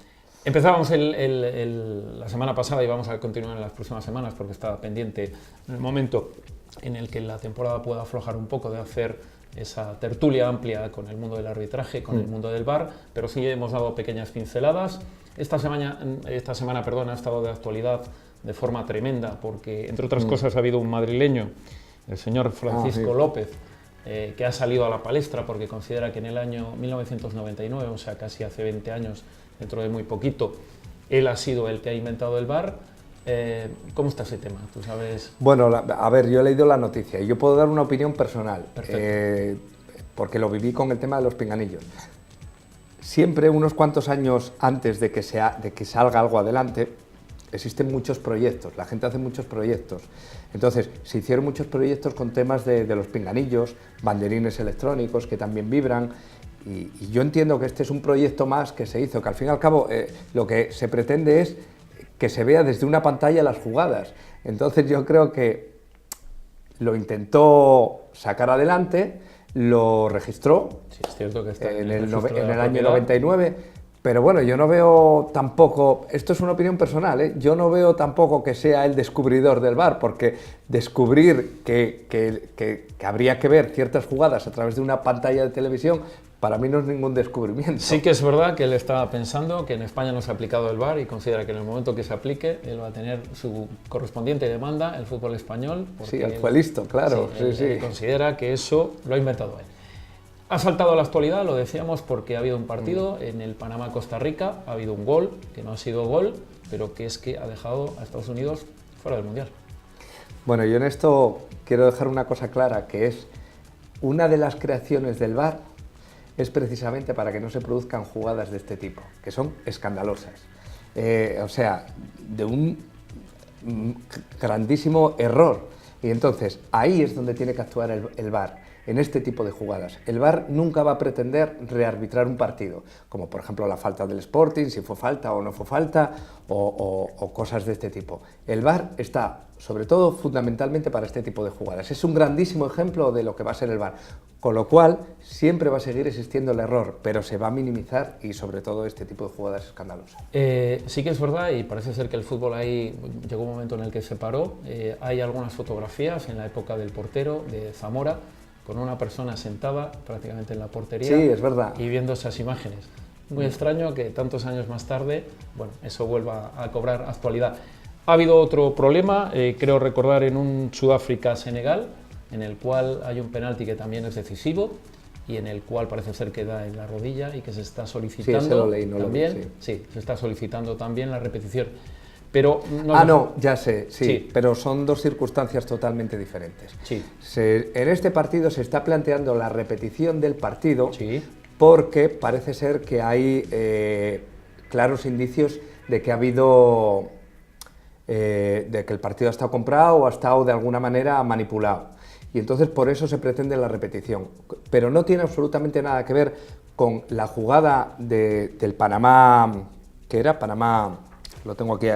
Empezábamos la semana pasada y vamos a continuar en las próximas semanas porque estaba pendiente en el momento en el que la temporada pueda aflojar un poco de hacer esa tertulia amplia con el mundo del arbitraje, con el mundo del VAR, pero sí hemos dado pequeñas pinceladas. Esta semana ha estado de actualidad de forma tremenda, porque entre otras cosas ha habido un madrileño, el señor Francisco López, que ha salido a la palestra porque considera que en el año 1999, o sea casi hace 20 años, dentro de muy poquito, él ha sido el que ha inventado el VAR. ¿Cómo está ese tema? ¿Tú sabes? Bueno, a ver, yo he leído la noticia y yo puedo dar una opinión personal, porque lo viví con el tema de los pinganillos. Siempre, unos cuantos años antes de que salga algo adelante, existen muchos proyectos, la gente hace muchos proyectos. Entonces, se hicieron muchos proyectos con temas de los pinganillos, banderines electrónicos que también vibran, y yo entiendo que este es un proyecto más que se hizo, que al fin y al cabo lo que se pretende es que se vea desde una pantalla las jugadas. Entonces yo creo que lo intentó sacar adelante, lo registró, Sí, es cierto que está en el el registro de la año propiedad. 99, pero bueno, yo no veo tampoco, esto es una opinión personal, yo no veo tampoco que sea el descubridor del VAR, porque descubrir que habría que ver ciertas jugadas a través de una pantalla de televisión, para mí no es ningún descubrimiento. Sí que es verdad que él estaba pensando que en España no se ha aplicado el VAR y considera que en el momento que se aplique, él va a tener su correspondiente demanda, el fútbol español. Sí, él él fue listo, claro. él considera que eso lo ha inventado él. Ha saltado a la actualidad, lo decíamos, porque ha habido un partido en el Panamá-Costa Rica, ha habido un gol, que no ha sido gol, pero que es que ha dejado a Estados Unidos fuera del Mundial. Bueno, yo en esto quiero dejar una cosa clara, que es una de las creaciones del VAR es precisamente para que no se produzcan jugadas de este tipo, que son escandalosas. O sea, de un grandísimo error. Y entonces, ahí es donde tiene que actuar el VAR, en este tipo de jugadas. El VAR nunca va a pretender rearbitrar un partido, como por ejemplo la falta del Sporting, si fue falta o no fue falta, o cosas de este tipo. El VAR está, sobre todo, fundamentalmente para este tipo de jugadas. Es un grandísimo ejemplo de lo que va a ser el VAR, con lo cual siempre va a seguir existiendo el error, pero se va a minimizar y sobre todo este tipo de jugadas escandalosas. Sí que es verdad, y parece ser que el fútbol ahí llegó un momento en el que se paró. Hay algunas fotografías en la época del portero de Zamora, con una persona sentada prácticamente en la portería. Sí, es verdad. Y viendo esas imágenes. Muy extraño que tantos años más tarde, bueno, eso vuelva a cobrar actualidad. Ha habido otro problema, creo recordar, en un Sudáfrica-Senegal, en el cual hay un penalti que también es decisivo y en el cual parece ser que da en la rodilla y que se está solicitando. Sí, ese lo leí, no también, lo vi, sí, se está solicitando también la repetición. Pero no, ya sé, sí, pero son dos circunstancias totalmente diferentes. Sí. En este partido se está planteando la repetición del partido, Sí. porque parece ser que hay claros indicios de que ha habido, de que el partido ha estado comprado o ha estado de alguna manera manipulado. Y entonces por eso se pretende la repetición. Pero no tiene absolutamente nada que ver con la jugada del Panamá, que era Panamá, lo tengo aquí,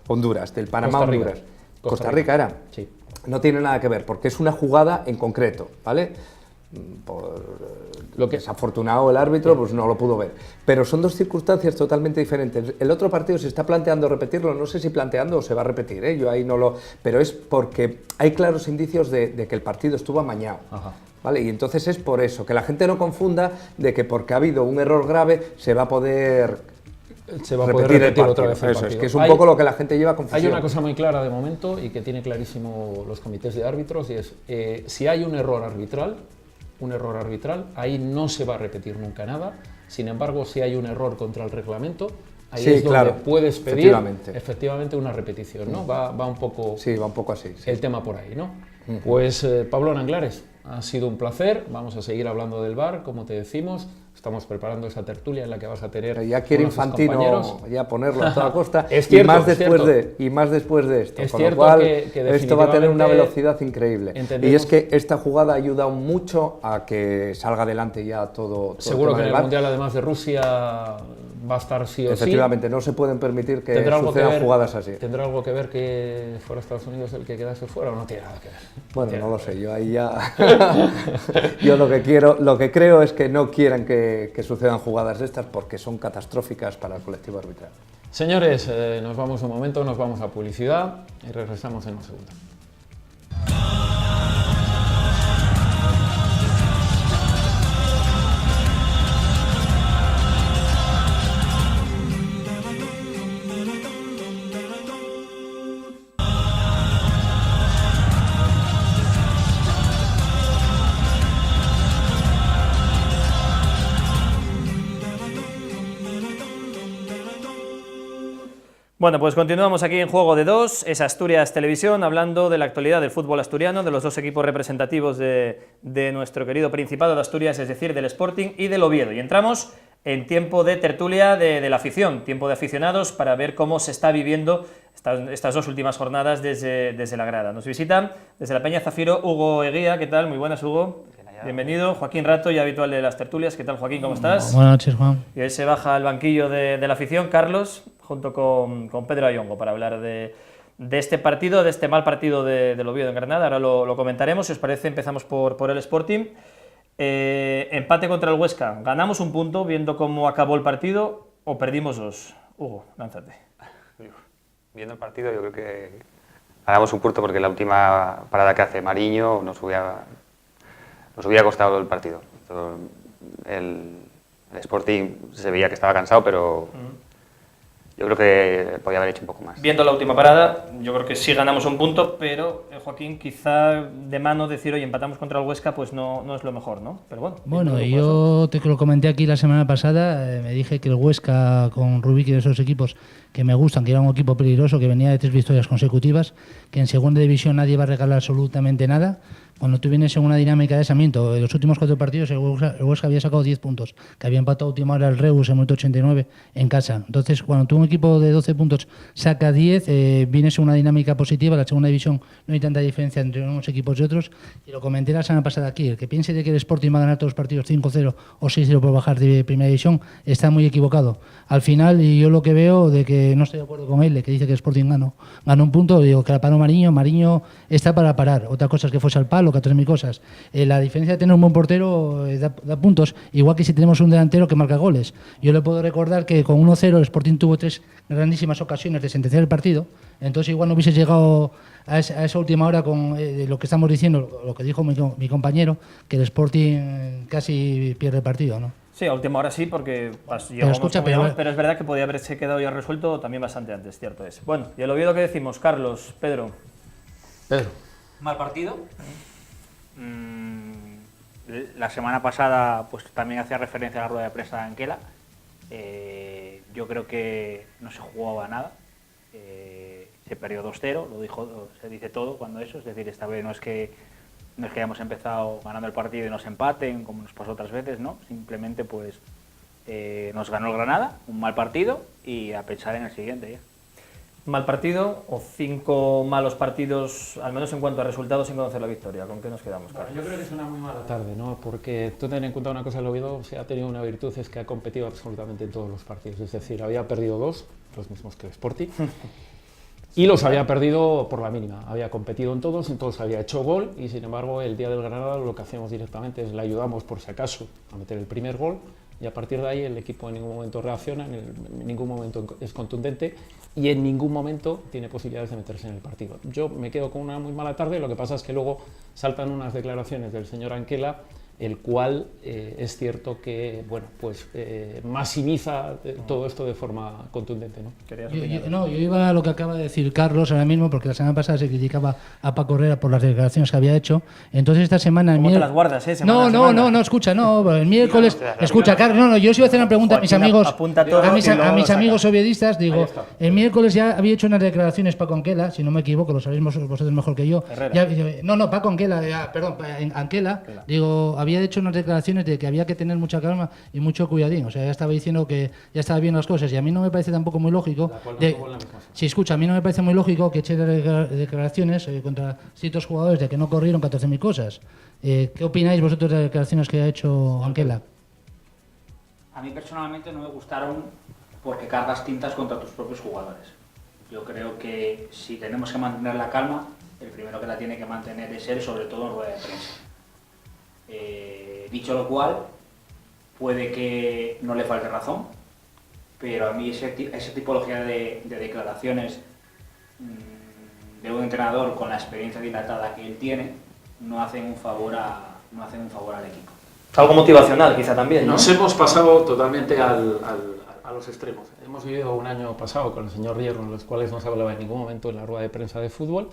Honduras, del Panamá-Honduras. Costa Rica era. Sí. No tiene nada que ver, porque es una jugada en concreto, ¿vale? Por lo que desafortunado el árbitro, pues no lo pudo ver. Pero son dos circunstancias totalmente diferentes. El otro partido se está planteando repetirlo, no sé si planteando o se va a repetir, yo ahí no lo... Pero es porque hay claros indicios de que el partido estuvo amañado. Ajá. ¿Vale? Y entonces es por eso, que la gente no confunda de que porque ha habido un error grave se va a poder... Se va a poder repetir otra vez el Eso partido. es, que es un poco lo que la gente lleva a confusión. Hay una cosa muy clara de momento y que tiene clarísimo los comités de árbitros y es, si hay un error arbitral, ahí no se va a repetir nunca nada. Sin embargo, si hay un error contra el reglamento, ahí es donde puedes pedir efectivamente una repetición, ¿no? Va un poco, sí, va un poco así, sí. El tema por ahí, ¿no? Pues Pablo Nanglares, ha sido un placer. Vamos a seguir hablando del VAR, como te decimos. Estamos preparando esa tertulia en la que vas a tener. Pero ya quiere Infantino ya ponerlo a toda costa. Es cierto, y más después de esto. Es con cierto lo cual, que esto va a tener una velocidad increíble. Entendemos. Y es que esta jugada ayuda mucho a que salga adelante ya todo. Seguro que en el VAR. Mundial, además de Rusia, va a estar sí o sí. Efectivamente, no se pueden permitir que sucedan jugadas así. ¿Tendrá algo que ver que fuera Estados Unidos el que quedase fuera o no tiene nada que ver? Bueno, no lo sé, yo ahí ya... Yo lo que creo es que no quieran que sucedan jugadas de estas porque son catastróficas para el colectivo arbitral. Señores, nos vamos un momento, nos vamos a publicidad y regresamos en un segundo. Bueno, pues continuamos aquí en Juego de Dos, es Asturias Televisión, hablando de la actualidad del fútbol asturiano, de los dos equipos representativos de nuestro querido Principado de Asturias, es decir, del Sporting y del Oviedo. Y entramos en tiempo de tertulia de la afición, tiempo de aficionados, para ver cómo se está viviendo estas dos últimas jornadas desde la grada. Nos visitan desde la Peña Zafiro Hugo Eguía. ¿Qué tal? Muy buenas, Hugo. Bienvenido. Joaquín Rato, ya habitual de las tertulias. ¿Qué tal, Joaquín? ¿Cómo estás? Buenas noches, Juan. Y hoy se baja al banquillo de la afición Carlos, junto con Pedro Ayongo, para hablar de este partido, de este mal partido del Oviedo en Granada. Ahora lo comentaremos. Si os parece, empezamos por el Sporting. Empate contra el Huesca. ¿Ganamos un punto viendo cómo acabó el partido o perdimos dos? Hugo, lánzate. Viendo el partido, yo creo que ganamos un punto porque la última parada que hace Mariño nos hubiera costado el partido. El Sporting se veía que estaba cansado, pero yo creo que podía haber hecho un poco más. Viendo la última parada, yo creo que sí ganamos un punto, pero Joaquín, quizá de mano decir, oye, empatamos contra el Huesca, pues no es lo mejor, ¿no? Pero bueno. Bueno, yo te lo comenté aquí la semana pasada, me dije que el Huesca con Rubik y esos equipos que me gustan, que era un equipo peligroso, que venía de 3 victorias consecutivas, que en segunda división nadie va a regalar absolutamente nada. Cuando tú vienes en una dinámica de asamiento, en los últimos 4 partidos el Huesca había sacado 10 puntos, que había empatado a última hora el Reus en el minuto 89 en casa. Entonces, cuando tú un equipo de 12 puntos saca 10, vienes en una dinámica positiva. La segunda división no hay tanta diferencia entre unos equipos y otros. Y lo comenté la semana pasada aquí, el que piense de que el Sporting va a ganar todos los partidos 5-0 o 6-0 por bajar de primera división, está muy equivocado. Al final, y yo lo que veo, de que no estoy de acuerdo con él, de que dice que el Sporting ganó un punto, digo que la paró Mariño está para parar. Otra cosa es que fuese al palo, 14.000 cosas. La diferencia de tener un buen portero da puntos, igual que si tenemos un delantero que marca goles. Yo le puedo recordar que con 1-0 el Sporting tuvo 3 grandísimas ocasiones de sentenciar el partido, entonces igual no hubiese llegado a esa última hora con lo que estamos diciendo, lo que dijo mi compañero, que el Sporting casi pierde el partido, ¿no? Sí, a última hora sí, porque pero es verdad que podía haberse quedado ya resuelto también bastante antes, cierto es. Bueno, y el Oviedo que decimos, Carlos, Pedro. Mal partido. La semana pasada pues también hacía referencia a la rueda de prensa de Anquela. Yo creo que no se jugaba nada. Se perdió 2-0, se dice todo cuando eso, es decir, esta vez no es que hayamos empezado ganando el partido y nos empaten, como nos pasó otras veces, ¿no? Simplemente pues nos ganó el Granada, un mal partido, y a pensar en el siguiente ya. Mal partido o 5 malos partidos, al menos en cuanto a resultados, sin conocer la victoria. ¿Con qué nos quedamos, Carlos? Yo creo que es una muy mala tarde, ¿no? Porque tú ten en cuenta una cosa, el Oviedo ha tenido una virtud, es que ha competido absolutamente en todos los partidos. Es decir, había perdido 2, los mismos que el Sporting, y los había perdido por la mínima. Había competido en todos había hecho gol, y sin embargo el día del Granada lo que hacemos directamente es le ayudamos por si acaso a meter el primer gol, y a partir de ahí el equipo en ningún momento reacciona, en ningún momento es contundente y en ningún momento tiene posibilidades de meterse en el partido. Yo me quedo con una muy mala tarde, lo que pasa es que luego saltan unas declaraciones del señor Anquela, el cual es cierto que bueno, pues maximiza todo esto de forma contundente, ¿no? Yo iba a lo que acaba de decir Carlos ahora mismo, porque la semana pasada se criticaba a Paco Herrera por las declaraciones que había hecho. Entonces esta semana... ¿Cómo te las guardas, semana no, escucha, el miércoles... Escucha, Carlos, yo os iba a hacer una pregunta a mis amigos, a mis amigos oviedistas, digo, el miércoles ya había hecho unas declaraciones Paco Anquela, si no me equivoco, lo sabéis vosotros mejor que yo. Paco Anquela, Anquela, digo, había hecho unas declaraciones de que había que tener mucha calma y mucho cuidadín, o sea, ya estaba diciendo que ya estaba bien las cosas, y a mí no me parece tampoco muy lógico a mí no me parece muy lógico que eche declaraciones contra ciertos jugadores de que no corrieron 14.000 cosas. ¿Qué opináis vosotros de las declaraciones que ha hecho Anquela? A mí personalmente no me gustaron porque cargas tintas contra tus propios jugadores. Yo creo que si tenemos que mantener la calma, el primero que la tiene que mantener es él, sobre todo en rueda de prensa. Dicho lo cual, puede que no le falte razón, pero a mí esa tipología de declaraciones de un entrenador con la experiencia dilatada que él tiene no hacen un favor al equipo. Algo motivacional quizá también, ¿no? Nos hemos pasado totalmente a los extremos. Hemos vivido un año pasado con el señor Hierro, en los cuales no se hablaba en ningún momento en la rueda de prensa de fútbol.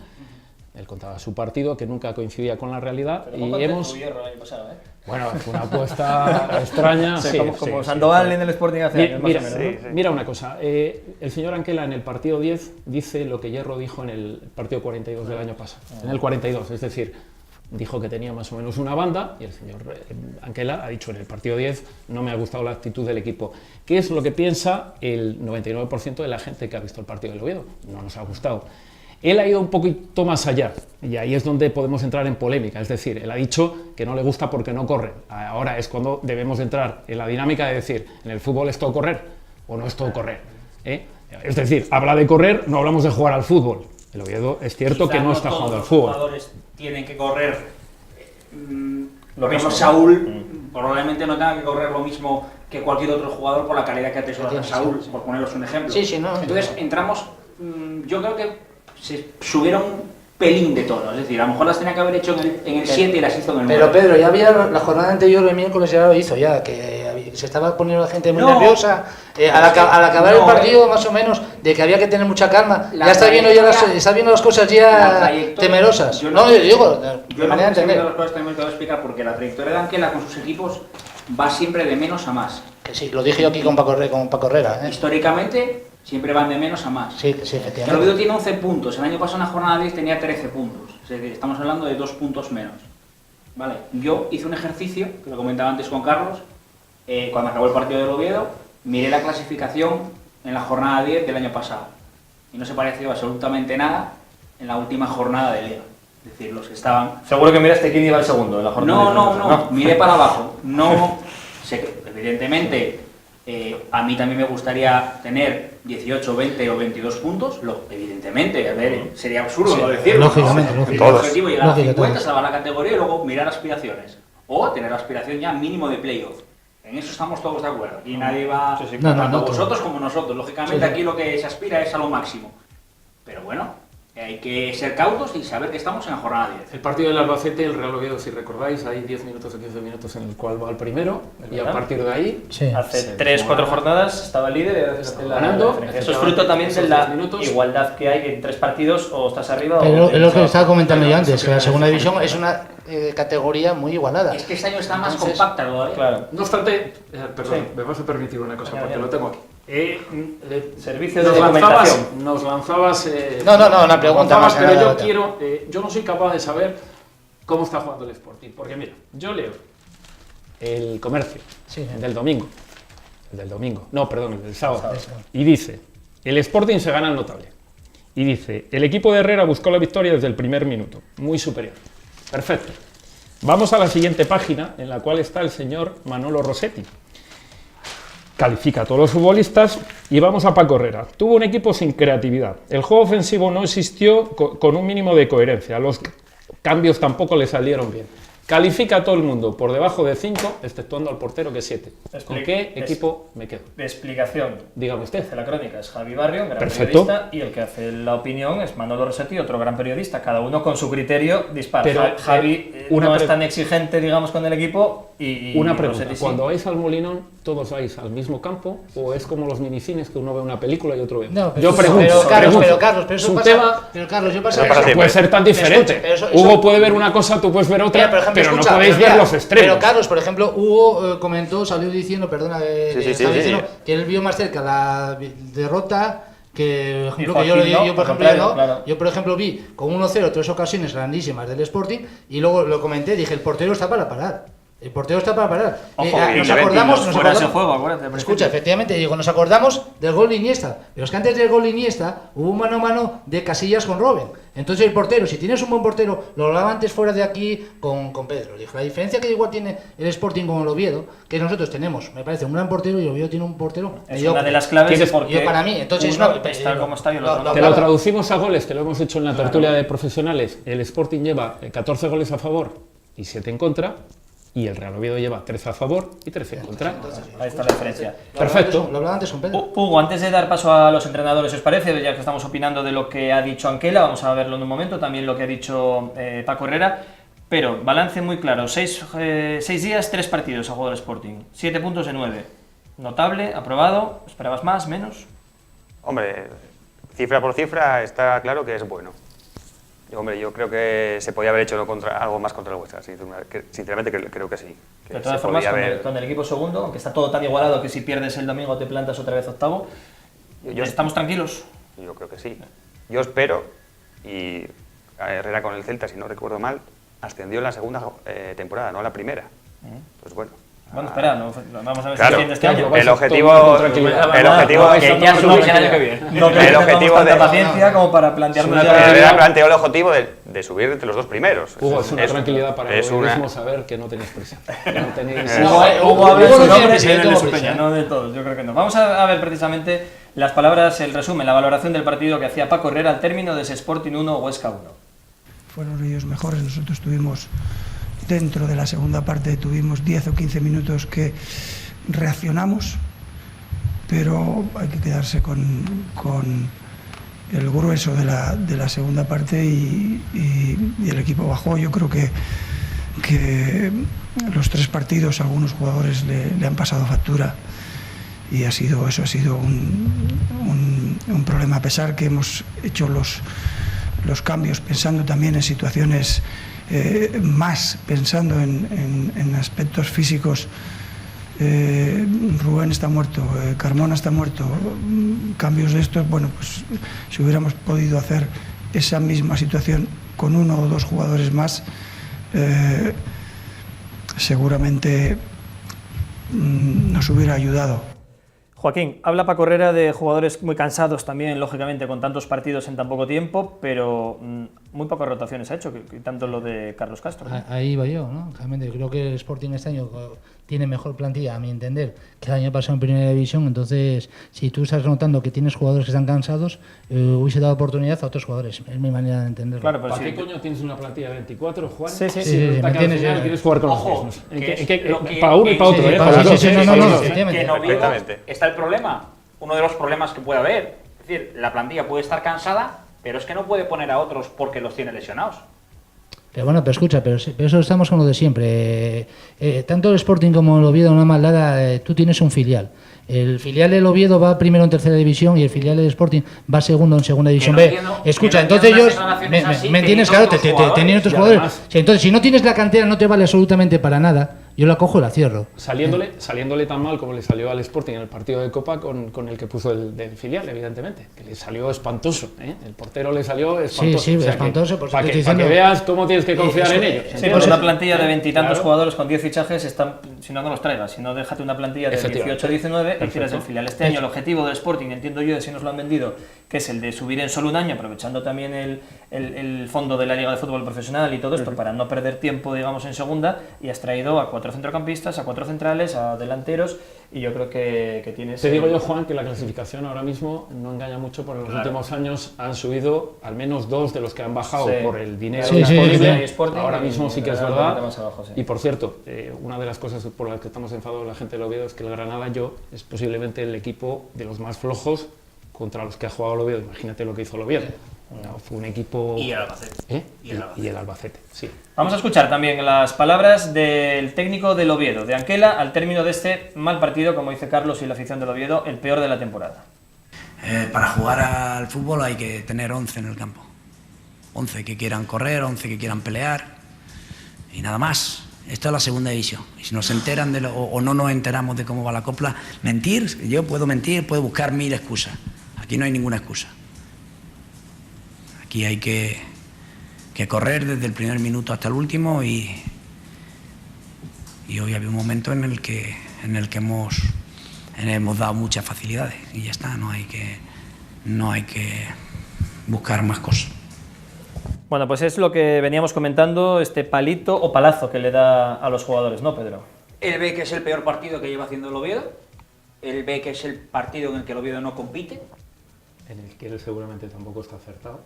Él contaba su partido, que nunca coincidía con la realidad. Pero y hemos... Hierro el año pasado, ¿eh? Bueno, fue una apuesta extraña. Sí, Sí, como sí, Sandoval sí. en el Sporting hace años, Mira, más o menos, ¿no? mira una cosa, el señor Anquela en el partido 10 dice lo que Hierro dijo en el partido 42 del año pasado, en el 42, es decir, dijo que tenía más o menos una banda y el señor Anquela ha dicho en el partido 10 no me ha gustado la actitud del equipo. ¿Qué es lo que piensa el 99% de la gente que ha visto el partido del Oviedo? No nos ha gustado. Él ha ido un poquito más allá y ahí es donde podemos entrar en polémica, es decir, él ha dicho que no le gusta porque no corre. Ahora es cuando debemos entrar en la dinámica de decir, ¿en el fútbol es todo correr o no es todo correr? Es decir, habla de correr, no hablamos de jugar al fútbol. El Oviedo es cierto que no está jugando al fútbol. Los jugadores tienen que correr lo mismo. Saúl probablemente no tenga que correr lo mismo que cualquier otro jugador por la calidad que atesora Saúl, por poneros un ejemplo. Sí, sí, no. Entonces entramos, yo creo que se subieron un pelín de tono, es decir, a lo mejor las tenía que haber hecho en el 7 y las hizo en el 9. Pero Pedro, ya había la jornada anterior, el miércoles ya lo hizo, ya que se estaba poniendo la gente muy nerviosa. Al acabar el partido, más o menos, de que había que tener mucha calma, ya está viendo, está viendo las cosas ya temerosas. Yo no, yo digo, de manera de entender las cosas también te voy a explicar, porque la trayectoria de Anquela con sus equipos va siempre de menos a más. Que sí, lo dije yo aquí con Paco Herrera. Históricamente siempre van de menos a más. Sí, sí, efectivamente. El Oviedo tiene 11 puntos, el año pasado en la jornada 10 tenía 13 puntos, es decir, estamos hablando de 2 puntos menos. Vale, yo hice un ejercicio, que lo comentaba antes con Carlos, cuando acabó el partido del Oviedo, miré la clasificación en la jornada 10 del año pasado y no se pareció absolutamente nada en la última jornada de Liga. Es decir, los que estaban... Seguro que miraste quién iba el segundo en la jornada. No, miré para abajo. No sé que, evidentemente, a mí también me gustaría tener 18, 20 o 22 puntos. Evidentemente, a ver, sería absurdo no decirlo. Lógicamente, ¿no? El objetivo es llegar a 50, salvar la categoría y luego mirar aspiraciones. O tener la aspiración ya mínimo de playoff. En eso estamos todos de acuerdo. Y nadie va... tanto vosotros como nosotros. Lógicamente, aquí lo que se aspira es a lo máximo. Pero bueno... Hay que ser cautos y saber que estamos en la jornada 10. El partido del Albacete, el Real Oviedo, si recordáis, hay 10 minutos o 15 minutos en el cual va el primero y a partir de ahí... Hace 3-4 jornadas estaba el líder ganando. Eso es fruto también de la igualdad que hay en 3 partidos, o estás arriba pero o... es lo que estaba comentando yo antes, que la segunda división es una categoría muy igualada. Es que este año está más compacta todavía. Claro. No obstante, perdón, me vas a permitir una cosa porque lo tengo aquí. Servicio de documentación. Nos lanzabas... una pregunta más. Pero yo no soy capaz de saber cómo está jugando el Sporting, porque mira, yo leo el Comercio del domingo, el del sábado, y dice, el Sporting se gana el notable, y dice, el equipo de Herrera buscó la victoria desde el primer minuto, muy superior. Perfecto. Vamos a la siguiente página, en la cual está el señor Manolo Rossetti. Califica a todos los futbolistas y vamos a Paco Herrera. Tuvo un equipo sin creatividad. El juego ofensivo no existió con un mínimo de coherencia. Los cambios tampoco le salieron bien. Califica a todo el mundo por debajo de 5, exceptuando al portero que es 7. ¿Con qué equipo me quedo? De explicación. Dígame usted. Hace la crónica es Javi Barrio, gran Perfecto. periodista, y el que hace la opinión es Manolo Rossetti, otro gran periodista. Cada uno con su criterio dispara. Pero, Javi no es tan exigente, digamos, con el equipo y una pregunta, Rossetti sí. ¿Cuando vais al Molinón todos vais al mismo campo o es como los minicines que uno ve una película y otro ve? No, yo pregunto. Pero Carlos, eso pasa. Pero Carlos, yo pasa. No puede ser tan diferente. Hugo puede ver una cosa, tú puedes ver otra, pero no podéis ver los extremos. Pero Carlos, por ejemplo, Hugo salió diciendo, perdona, diciendo que él vio más cerca la derrota que, por ejemplo, yo por ejemplo vi con 1-0 3 ocasiones grandísimas del Sporting y luego lo comenté, dije, el portero está para parar. El portero está para parar. Nos acordamos. Escucha, efectivamente, digo, nos acordamos del gol de Iniesta. Pero es que antes del gol de Iniesta hubo un mano a mano de Casillas con Robben. Entonces el portero, si tienes un buen portero, lo hablaba antes fuera de aquí con Pedro. Dijo, la diferencia que igual tiene el Sporting con el Oviedo, que nosotros tenemos, me parece, un gran portero y el Oviedo tiene un portero. Es una de las claves porque para mí. Entonces está como está y el otro no. Te lo traducimos a goles, que lo hemos hecho en la tertulia de profesionales. El Sporting lleva 14 goles a favor y 7 en contra. Y el Real Oviedo lleva 13 a favor y 13 en contra. Ahí está la diferencia. Perfecto. Lo hablaba antes con Pedro. Hugo, antes de dar paso a los entrenadores, ¿os parece? Ya que estamos opinando de lo que ha dicho Anquela, vamos a verlo en un momento, también lo que ha dicho Paco Herrera. Pero, balance muy claro, 6 días, 3 partidos ha jugado el Sporting, 7 puntos de 9. Notable, aprobado, ¿esperabas más, menos? Hombre, cifra por cifra está claro que es bueno. Hombre, yo creo que se podía haber hecho algo más contra el Huesca, sinceramente creo que sí. Que de todas se formas, podía con el equipo segundo, aunque está todo tan igualado que si pierdes el domingo te plantas otra vez octavo, ¿estamos tranquilos? Yo creo que sí. Yo espero, y a Herrera con el Celta, si no recuerdo mal, ascendió en la segunda temporada, no en la primera. Pues bueno. Bueno, espera, vamos a ver Claro, si asciende este año. el objetivo de paciencia como para plantearnos Herrera planteó el objetivo de subir entre los dos primeros. Hugo, es una tranquilidad para el mismo saber que no tenéis presión. Hugo habla de su nombre y de su peña, no de todos, yo creo que no. Vamos a ver precisamente las palabras, el resumen, la valoración del partido que hacía Paco Herrera al término de ese Sporting 1, Huesca 1. Fueron ellos mejores, nosotros tuvimos, dentro de la segunda parte, tuvimos 10 o 15 minutos que reaccionamos, pero hay que quedarse con el grueso de la segunda parte y el equipo bajó. Yo creo que los 3 partidos a algunos jugadores le han pasado factura y eso ha sido un problema, a pesar que hemos hecho los cambios pensando también en situaciones más pensando en aspectos físicos. Rubén está muerto, Carmona está muerto, cambios de estos, bueno, pues si hubiéramos podido hacer esa misma situación con 1 o 2 jugadores más, seguramente nos hubiera ayudado. Joaquín, habla Paco Herrera de jugadores muy cansados también, lógicamente, con tantos partidos en tan poco tiempo, pero muy pocas rotaciones ha hecho, tanto lo de Carlos Castro, ¿no? Ahí va yo, ¿no? Realmente creo que el Sporting este año tiene mejor plantilla, a mi entender, que el año pasado en Primera División. Entonces, si tú estás notando que tienes jugadores que están cansados, hubiese dado oportunidad a otros jugadores. Es mi manera de entenderlo. Claro, pero ¿Para qué coño tienes una plantilla de 24, Juan? Sí. Para que al final quieres jugar con los mismos. Para uno y para otro, ¿eh? Está el problema, uno de los problemas que puede haber. Es decir, la plantilla puede estar cansada, pero es que no puede poner a otros porque los tiene lesionados. Pero bueno, pero escucha, pero eso estamos con lo de siempre. Tanto el Sporting como el Oviedo, una maldada, tú tienes un filial. El filial del Oviedo va primero en tercera división y el filial del Sporting va segundo en segunda división B. Escucha, entonces ellos, ¿me entiendes? Claro, tienen otros jugadores. Entonces, si no tienes la cantera, no te vale absolutamente para nada. Yo la cojo y la cierro. Saliéndole tan mal como le salió al Sporting en el partido de Copa con el que puso del filial, evidentemente. Que le salió espantoso, ¿eh? El portero le salió espantoso. Sí, espantoso. Para que veas cómo tienes que confiar en ellos. Sí, pues una plantilla de 20 y tantos jugadores con 10 fichajes, si no los traigas. Si no, déjate una plantilla de 18-19 y tiras el filial. Este año el objetivo del Sporting, entiendo yo, si nos lo han vendido, que es el de subir en solo un año, aprovechando también el fondo de la Liga de Fútbol Profesional y todo esto, para no perder tiempo, digamos, en segunda, y has traído a 4 centrocampistas, a 4 centrales, a delanteros, y yo creo que tienes... Te digo yo, Juan, que la clasificación ahora mismo no engaña mucho, porque en los últimos años han subido al menos 2 de los que han bajado por el dinero disponible. Ahora mismo sí que es verdad. Abajo, y por cierto, una de las cosas por las que estamos enfadados la gente del Oviedo es que el Granada es posiblemente el equipo de los más flojos contra los que ha jugado el Oviedo. Imagínate lo que hizo el Oviedo. No, fue un equipo... Y el Albacete. Y el Albacete, sí. Vamos a escuchar también las palabras del técnico del Oviedo, de Anquela, al término de este mal partido, como dice Carlos y la afición del Oviedo, el peor de la temporada. Para jugar al fútbol hay que tener 11 en el campo. 11 que quieran correr, 11 que quieran pelear y nada más. Esto es la segunda división. Y si nos enteran o no nos enteramos de cómo va la copla, mentir, yo puedo mentir, puedo buscar 1000 excusas. Aquí no hay ninguna excusa. Aquí hay que correr desde el primer minuto hasta el último y hoy había un momento en el que hemos dado muchas facilidades y ya está, no hay que buscar más cosas. Bueno, pues es lo que veníamos comentando, este palito o palazo que le da a los jugadores, ¿no, Pedro? Él ve que es el peor partido que lleva haciendo el Oviedo, él ve que es el partido en el que el Oviedo no compite. En el que él seguramente tampoco está acertado.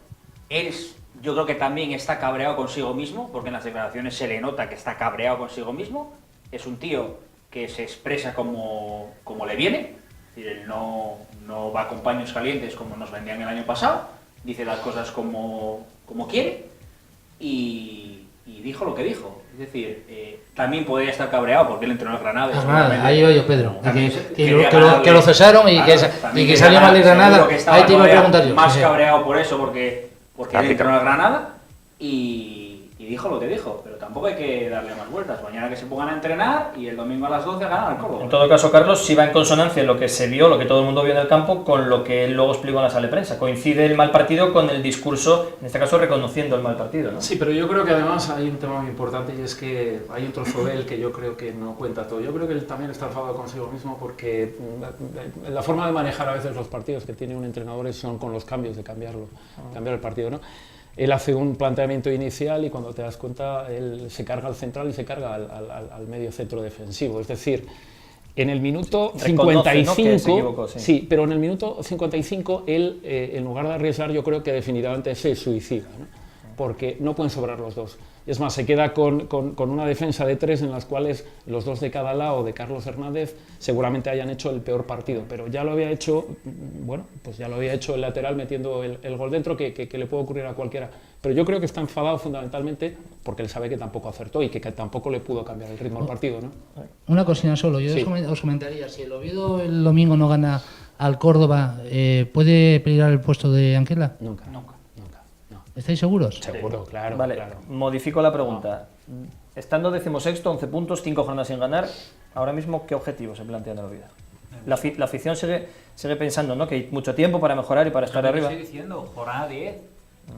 Yo creo que también está cabreado consigo mismo, porque en las declaraciones se le nota que está cabreado consigo mismo. Es un tío que se expresa como le viene, es decir, él no va con paños calientes como nos vendían el año pasado, dice las cosas como quiere y dijo lo que dijo. Es decir, también podría estar cabreado porque él entró en el Granada. Ahí oye, Pedro. Que lo cesaron y que salió mal de Granada. Ahí te iba a preguntar yo. Más cabreado por eso, porque él entró en el Granada y dijo lo que dijo, pero tampoco hay que darle más vueltas. Mañana que se pongan a entrenar y el domingo a las 12 ganan al Córdoba. En todo caso, Carlos, sí va en consonancia lo que se vio, lo que todo el mundo vio en el campo, con lo que él luego explicó en la sala de prensa. Coincide el mal partido con el discurso, en este caso reconociendo el mal partido, ¿no? Sí, pero yo creo que además hay un tema muy importante y es que hay un trozo de él que yo creo que no cuenta todo. Yo creo que él también está enfadado consigo mismo porque la forma de manejar a veces los partidos que tiene un entrenador son con los cambios, de cambiar el partido, ¿no? Él hace un planteamiento inicial y cuando te das cuenta, él se carga al central y se carga al medio centro defensivo. Es decir, en el minuto 55, ¿no? Que se equivocó, sí, pero en el minuto 55 él, en lugar de arriesgar, yo creo que definitivamente se suicida, ¿no? Porque no pueden sobrar los dos. Es más, se queda con una defensa de 3 en las cuales los 2 de cada lado de Carlos Hernández seguramente hayan hecho el peor partido, pero ya lo había hecho, bueno, pues ya lo había hecho el lateral metiendo el gol dentro que le puede ocurrir a cualquiera. Pero yo creo que está enfadado fundamentalmente porque él sabe que tampoco acertó y que tampoco le pudo cambiar el ritmo al partido, ¿no? Una cocina solo, yo os comentaría, si el Oviedo el domingo no gana al Córdoba, ¿puede peligrar el puesto de Anquela? Nunca. ¿Estáis seguros? Seguro, claro. Vale, claro. modifico la pregunta. Estando 16º, 11 puntos, 5 jornadas sin ganar, ahora mismo, ¿qué objetivos se plantean en el Oviedo? La afición sigue pensando, ¿no?, que hay mucho tiempo para mejorar y para estar arriba. Estoy diciendo, jornada 10.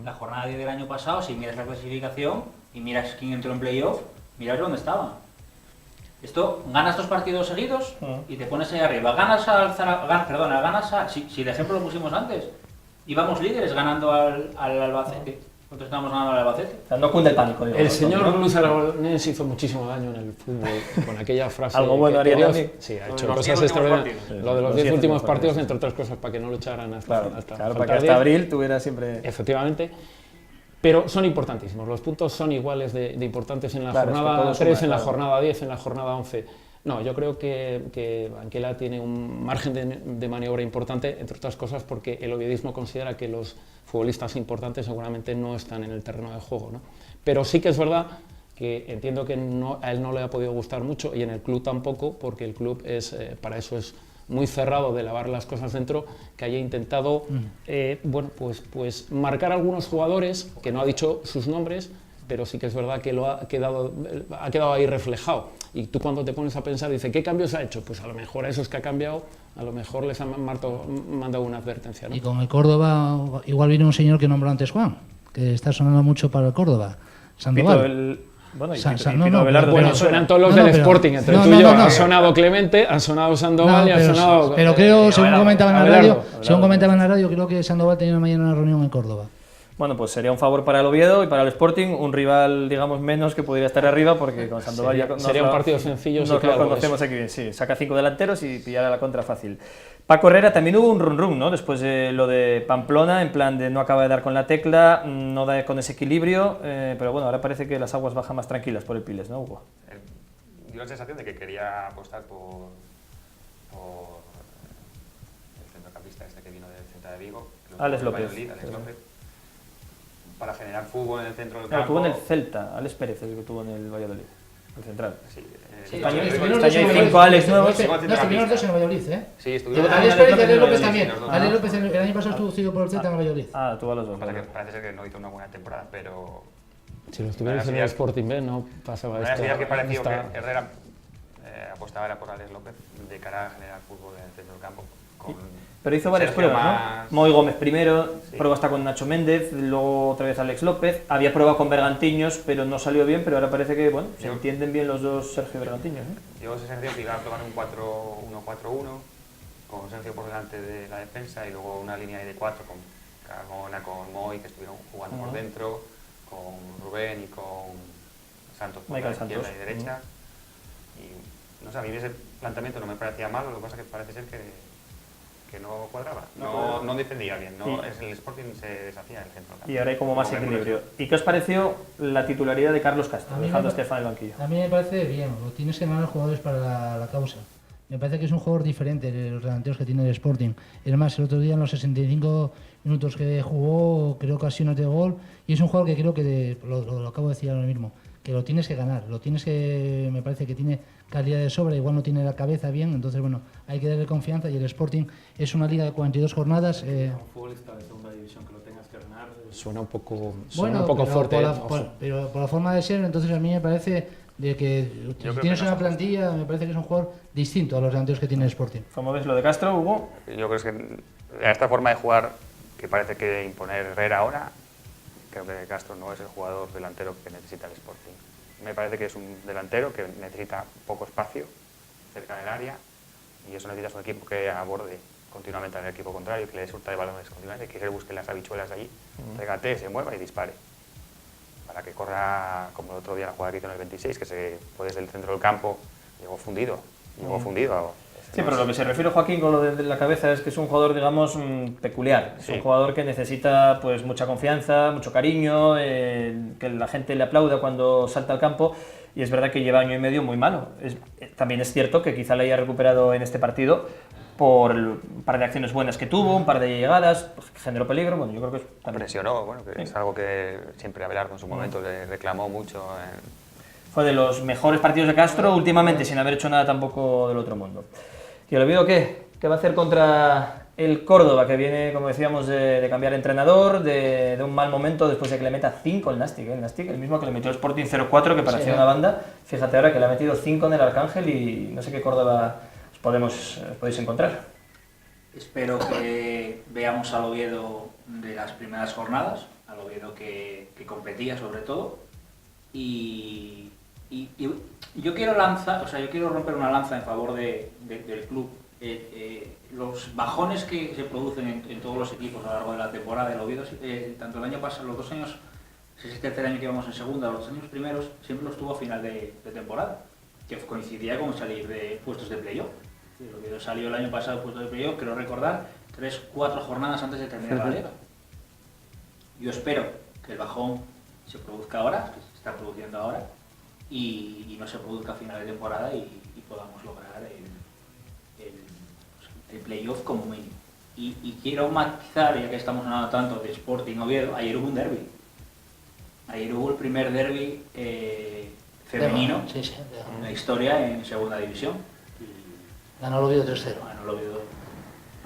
La jornada 10 del año pasado, si miras la clasificación y miras quién entró en playoff, miras dónde estaba. Esto, ganas 2 partidos seguidos y te pones ahí arriba. Ganas si el ejemplo lo pusimos antes, íbamos líderes ganando al Albacete. Nosotros estábamos ganando al Albacete. O sea, no cunde el pánico. El señor Luis Aragonés hizo muchísimo daño en el fútbol con aquella frase. Algo bueno haría Dios. Sí, ha hecho cosas extraordinarias. Lo de los 10 últimos partidos, entre otras cosas, para que no lo echaran hasta para que hasta abril tuviera siempre... Efectivamente. Pero son importantísimos. Los puntos son iguales de importantes en la jornada 3, en la jornada 10, en la jornada 11. No, yo creo que Anquela tiene un margen de maniobra importante, entre otras cosas porque el oviedismo considera que los futbolistas importantes seguramente no están en el terreno de juego, ¿no? Pero sí que es verdad que entiendo que a él no le ha podido gustar mucho y en el club tampoco, porque el club para eso es muy cerrado de lavar las cosas dentro, que haya intentado bueno, pues marcar a algunos jugadores, que no ha dicho sus nombres, pero sí que es verdad que ha quedado ahí reflejado. Y tú cuando te pones a pensar, dices, ¿qué cambios ha hecho? Pues a lo mejor a esos que ha cambiado, a lo mejor les han mandado una advertencia, ¿no? Y con el Córdoba, igual viene un señor que nombró antes Juan, que está sonando mucho para el Córdoba, Sandoval. Bueno, suenan todos los del Sporting, entre tú y yo. Ha sonado Clemente, ha sonado Sandoval y ha sonado... Pero creo, según comentaba en la radio, creo que Sandoval tenía mañana una reunión en Córdoba. Bueno, pues sería un favor para el Oviedo y para el Sporting, un rival, digamos, menos que podría estar arriba, porque con Sandoval sería un partido sencillo. Nos lo conocemos aquí bien, sí. Saca 5 delanteros y pillar a la contra fácil. Paco Herrera, también hubo un run-run, ¿no? Después de lo de Pamplona, en plan de no acaba de dar con la tecla, no da con ese equilibrio, pero bueno, ahora parece que las aguas bajan más tranquilas por el Piles, ¿no, Hugo? Dio la sensación de que quería apostar por el centrocampista este que vino del Celta de Vigo, Alex López. Para generar fútbol en el centro del campo. Tuvo en el Celta, Alex Pérez, el que tuvo en el Valladolid, el central. Sí, estuvieron 5 Alex nuevos. Estuvieron 2 en el Valladolid, ¿eh? Sí, estuvieron. Alex Pérez y Alex López también. Alex López el año pasado estuvo cedido por el Celta en el Valladolid. Ah, tuvo a los dos. Parece ser que no hizo una buena temporada, pero... Si lo estuvieras en el Sporting B, no pasaba esto. La idea que pareció que Herrera apostaba era por Alex López de cara a generar fútbol en el centro del campo. Pero hizo varias pruebas, ¿no? Moy Gómez primero, prueba hasta con Nacho Méndez, luego otra vez Alex López. Había pruebado con Bergantiños, pero no salió bien, pero ahora parece que, bueno, se entienden bien los dos Sergio y Bergantiños, ¿eh? Yo esa sensación que iba a probar un 4-1-4-1, con Sergio por delante de la defensa y luego una línea de 4 con Carmona, con Moy, que estuvieron jugando por dentro, con Rubén y con Santos por la izquierda y derecha. Y no sé, a mí ese planteamiento no me parecía malo, lo que pasa es que parece ser que no cuadraba, no defendía bien, el Sporting se deshacía del centro. Y ahora hay como más equilibrio. ¿Y qué os pareció la titularidad de Carlos Castro, dejando a Estefan en el banquillo? A mí me parece bien, lo tienes que ganar jugadores para la causa. Me parece que es un jugador diferente de los delanteros que tiene el Sporting. Es más, el otro día en los 65 minutos que jugó, creo que casi no de gol, y es un jugador que creo que, lo acabo de decir ahora mismo, que lo tienes que ganar, me parece que tiene calidad de sobra, igual no tiene la cabeza bien, entonces bueno, hay que darle confianza y el Sporting es una liga de 42 jornadas. Un futbolista de segunda división que lo tengas Suena un poco, pero fuerte. Pero por la forma de ser, entonces a mí me parece de que si tienes una plantilla, me parece que es un jugador distinto a los delanteros que tiene el Sporting. ¿Cómo ves lo de Castro, Hugo? Yo creo que esta forma de jugar que parece que imponer Herrera ahora, creo que Castro no es el jugador delantero que necesita el Sporting. Me parece que es un delantero que necesita poco espacio cerca del área y eso necesitas un equipo que aborde continuamente al equipo contrario, que le dé surta de balones continuamente, que se busque las habichuelas allí, regatee, se mueva y dispare. Para que corra como el otro día la jugada que hizo en el 26, que se fue desde el centro del campo, llegó fundido. Sí, pero lo que se refiere Joaquín con lo de la cabeza es que es un jugador, digamos, peculiar. Es un jugador que necesita pues mucha confianza, mucho cariño, que la gente le aplauda cuando salta al campo, y es verdad que lleva año y medio muy malo. También es cierto que quizá le haya recuperado en este partido por un par de acciones buenas que tuvo, un par de llegadas, pues, que generó peligro. Bueno, yo creo que presionó, bueno, que es algo que siempre Abelardo en su momento le reclamó mucho. Fue de los mejores partidos de Castro últimamente, sin haber hecho nada tampoco del otro mundo. ¿Y el Oviedo qué? ¿Qué va a hacer contra el Córdoba, que viene, como decíamos, de cambiar entrenador, de un mal momento después de que le meta 5 el Nastic? El Nastic, el mismo que le metió el Sporting 0-4, que parecía una banda. Fíjate ahora que le ha metido 5 en el Arcángel y no sé qué Córdoba podéis encontrar. Espero que veamos al Oviedo de las primeras jornadas, al Oviedo que competía sobre todo, y yo quiero romper una lanza en favor del club. Los bajones que se producen en todos los equipos a lo largo de la temporada del Oviedo, tanto el año pasado, los 2 años, ese es el tercer año que íbamos en segunda, los 2 años primeros, siempre los tuvo a final de temporada, que coincidía con salir de puestos de playoff. El Oviedo salió el año pasado puesto de playoff, creo recordar, 3-4 jornadas antes de terminar la liga. Yo espero que el bajón se produzca ahora, que se está produciendo ahora, y no se produzca a final de temporada y podamos lograr el playoff como mínimo. Y quiero matizar, ya que estamos hablando tanto de Sporting Oviedo, ayer hubo un derbi. Ayer hubo el primer derbi femenino en la historia en segunda división. Ganó el Oviedo 3-0. Ganó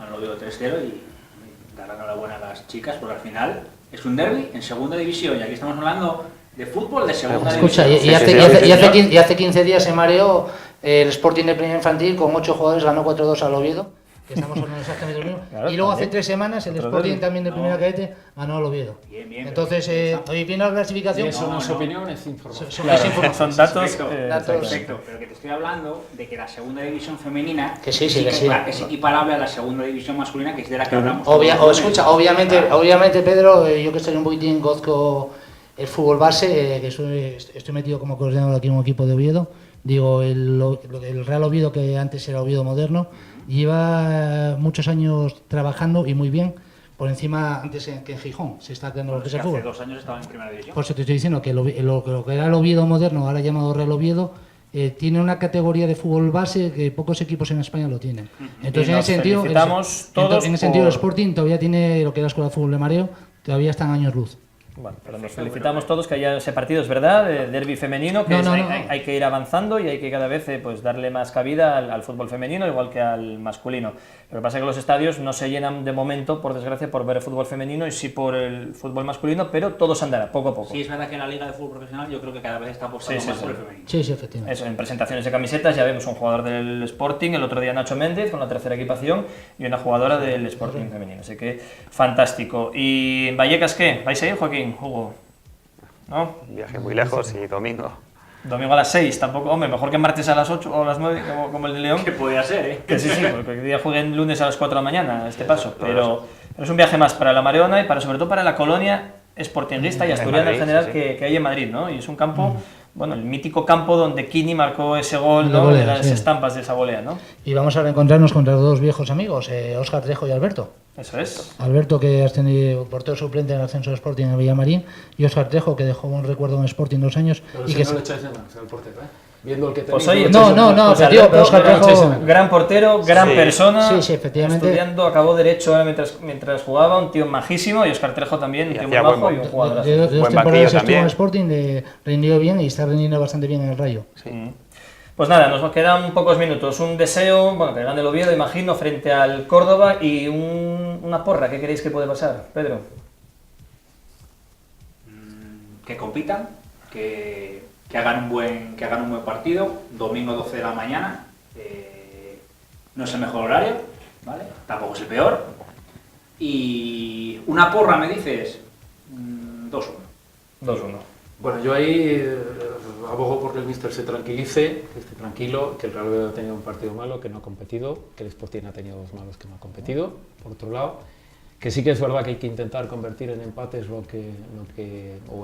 el Oviedo 3-0 y dar la enhorabuena a las chicas, porque al final es un derbi en segunda división, y aquí estamos hablando de fútbol de segunda división. Y hace 15 días se mareó el Sporting de primera infantil con 8 jugadores, ganó 4-2 al Oviedo, que estamos hablando exactamente lo mismo. Claro, y luego hace 3 semanas el Sporting también de primera cadete ganó al Oviedo. Bien, entonces, hoy viene la clasificación. Eso no es opinión, es información. Son datos. Perfecto, pero que te estoy hablando de que la segunda división femenina es equiparable a la segunda división masculina, que es de la que hablamos. Obviamente, Pedro, yo que estoy un poquitín gozco el fútbol base, que estoy metido como coordinador aquí en un equipo de Oviedo. Digo, el Real Oviedo, que antes era Oviedo Moderno, lleva muchos años trabajando y muy bien, por encima antes que en Gijón se está creando lo que es el fútbol. Hace 2 años estaba en primera división. Por eso te estoy diciendo que lo que era el Oviedo Moderno, ahora llamado Real Oviedo, tiene una categoría de fútbol base que pocos equipos en España lo tienen. Entonces, en ese sentido, el Sporting todavía tiene lo que era la Escuela de Fútbol de Mareo, todavía está en años luz. Bueno, pero nos felicitamos todos que haya ese partido, es verdad, de derbi femenino, que hay que ir avanzando y hay que cada vez pues darle más cabida al fútbol femenino, igual que al masculino. Lo que pasa es que los estadios no se llenan de momento, por desgracia, por ver el fútbol femenino y sí por el fútbol masculino, pero todo se andará, poco a poco. Sí, es verdad que en la Liga de Fútbol Profesional yo creo que cada vez está apostando más por el femenino. Sí, efectivamente. Eso, en presentaciones de camisetas ya vemos un jugador del Sporting, el otro día Nacho Méndez con la tercera equipación y una jugadora del Sporting femenino, así que fantástico. ¿Y en Vallecas qué? ¿Vais a ir, Joaquín, Hugo? ¿No? Un viaje muy lejos y domingo. Domingo a las 6, tampoco, hombre, mejor que martes a las 8 o a las 9, como el de León. Que podía ser, ¿eh? Que sí, porque el día jueguen lunes a las 4 de la mañana, este paso. Pero es un viaje más para la Mareona y sobre todo para la colonia sportinguista y asturiana en general que hay en Madrid, ¿no? Y es un campo, bueno, el mítico campo donde Kini marcó ese gol, ¿no? De las estampas de esa volea, ¿no? Y vamos a reencontrarnos contra 2 viejos amigos, Óscar Trejo y Alberto. Eso es. Alberto, que has tenido portero suplente en el ascenso de Sporting en Villamarín, y Óscar Trejo, que dejó un recuerdo en Sporting 2 años. Pero y si que no le echáis de menos al portero, Viendo el que tenéis. Pues oye, no, pero Óscar Trejo, gran portero, gran persona. Sí, efectivamente. Estudiando, acabó Derecho mientras jugaba, un tío majísimo, y Óscar Trejo también, un tío muy bajo y un jugador. De 2 temporadas estuvo en Sporting, rindió bien y está rindiendo bastante bien en el Rayo. Sí. Pues nada, nos quedan pocos minutos. Un deseo, bueno, que gane el Oviedo, imagino, frente al Córdoba, y una porra. ¿Qué queréis que puede pasar, Pedro? que compitan, que hagan un buen partido, domingo 12 de la mañana, no es el mejor horario, ¿vale? Tampoco es el peor, y una porra, me dices, 2-1. 2-1. Bueno, yo ahí abogo porque el míster se tranquilice, que esté tranquilo, que el Real Oviedo ha tenido un partido malo, que no ha competido, que el Sporting ha tenido 2 malos que no ha competido, por otro lado, que sí que es verdad que hay que intentar convertir en empates o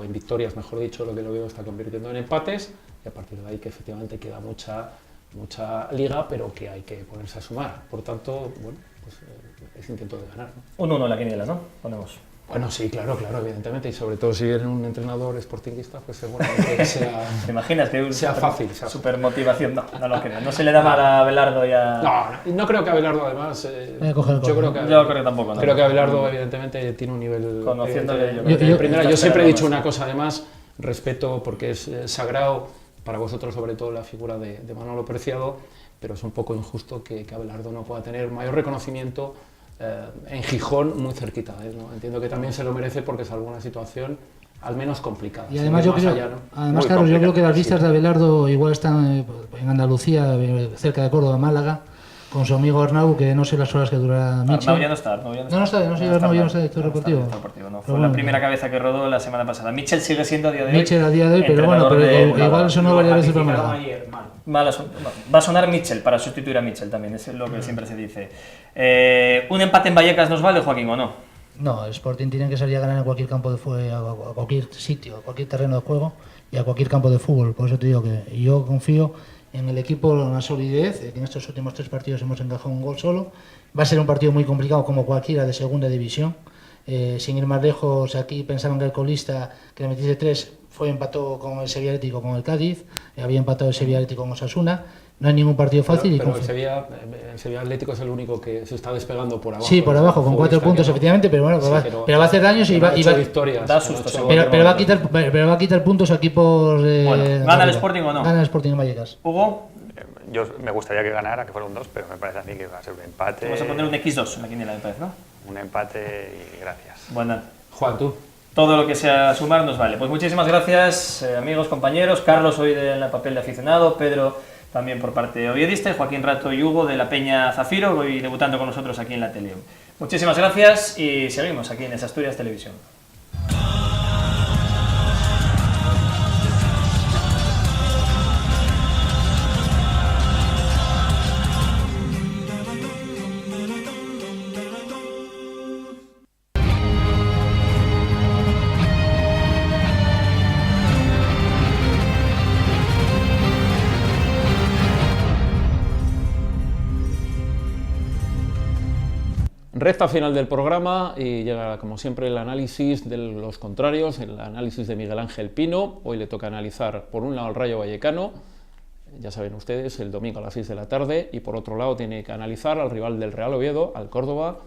en victorias, mejor dicho, lo que el Oviedo está convirtiendo en empates, y a partir de ahí que efectivamente queda mucha liga, pero que hay que ponerse a sumar. Por tanto, bueno, pues es intento de ganar, ¿no? Un 1 en la quiniela, ¿no? Ponemos. Bueno, sí, claro, evidentemente, y sobre todo si eres un entrenador sportinguista, pues seguramente sea, ¿Te imaginas que sea fácil. Super motivación, no lo creo. No se le da mal a Abelardo y a... No creo que Abelardo, además, yo creo que tampoco. Creo que Abelardo, evidentemente, tiene un nivel... Conociéndole, yo siempre he dicho una cosa, además, respeto, porque es sagrado para vosotros, sobre todo, la figura de Manolo Preciado, pero es un poco injusto que Abelardo no pueda tener mayor reconocimiento en Gijón, muy cerquita, ¿no? Entiendo que también se lo merece porque es alguna situación al menos complicada. Y además, yo creo que las vistas de Abelardo igual están en Andalucía, cerca de Córdoba, Málaga, con su amigo Arnau, que no sé las horas que durará Michel. Arnau ya no está. No sé, Arnau ya no está director deportivo. Fue la primera cabeza que rodó la semana pasada. Michel sigue siendo a día de hoy. Michel a día de hoy, pero bueno, igual sonó varias veces por Málaga. Va a sonar Michel para sustituir a Michel también, es lo que siempre se dice. ¿Un empate en Vallecas nos vale, Joaquín, o no? No, el Sporting tiene que salir a ganar en cualquier campo de fútbol, a cualquier sitio, a cualquier terreno de juego y a cualquier campo de fútbol. Por eso te digo que yo confío en el equipo, en la solidez, que en estos últimos 3 partidos hemos encajado un gol solo. Va a ser un partido muy complicado como cualquiera de segunda división. Sin ir más lejos, aquí pensaron que el colista, que le metiese 3, empató con el Sevilla Atlético con el Cádiz, había empatado el Sevilla Atlético con Osasuna. No hay ningún partido fácil. Pero el Sevilla Atlético es el único que se está despegando por abajo. Sí, por abajo, con 4 puntos, efectivamente, pero bueno, pero va a hacer daños y va a quitar puntos a equipos de... Bueno, ¿gana el Sporting o no? Gana el Sporting en Vallecas. ¿Hugo? Yo me gustaría que ganara, que fuera un 2, pero me parece a mí que va a ser un empate. Vamos a poner un X2 en la quiniela de pez, ¿no? Un empate y gracias. Bueno, Juan, tú. Todo lo que sea sumar nos vale. Pues muchísimas gracias, amigos, compañeros. Carlos hoy en el papel de aficionado, Pedro también por parte oviedista, y Joaquín Rato y Hugo de la Peña Zafiro, hoy debutando con nosotros aquí en la tele. Muchísimas gracias y seguimos aquí en Es Asturias Televisión. Recta final del programa y llega, como siempre, el análisis de los contrarios, el análisis de Miguel Ángel Pino. Hoy le toca analizar, por un lado, el Rayo Vallecano, ya saben ustedes, el domingo a las 6 de la tarde, y por otro lado tiene que analizar al rival del Real Oviedo, al Córdoba,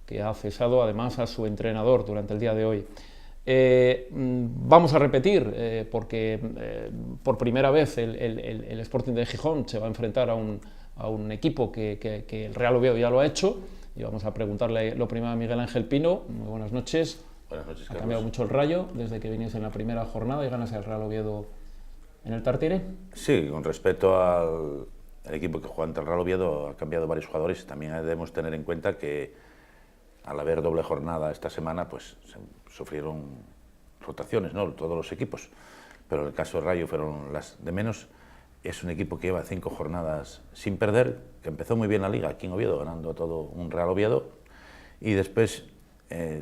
que ha cesado además a su entrenador durante el día de hoy. Vamos a repetir, porque por primera vez el Sporting de Gijón se va a enfrentar a un equipo que el Real Oviedo ya lo ha hecho. Y vamos a preguntarle lo primero a Miguel Ángel Pino. Muy buenas noches. Buenas noches, ¿Ha cambiado mucho el Rayo desde que viniese en la primera jornada y ganas el Real Oviedo en el Tartiere? Sí, con respecto al equipo que juega ante el Real Oviedo ha cambiado varios jugadores. También debemos tener en cuenta que al haber doble jornada esta semana, pues sufrieron rotaciones, ¿no? Todos los equipos. Pero en el caso del Rayo fueron las de menos. Es un equipo que lleva 5 jornadas sin perder, que empezó muy bien la Liga aquí en Oviedo, ganando todo un Real Oviedo, y después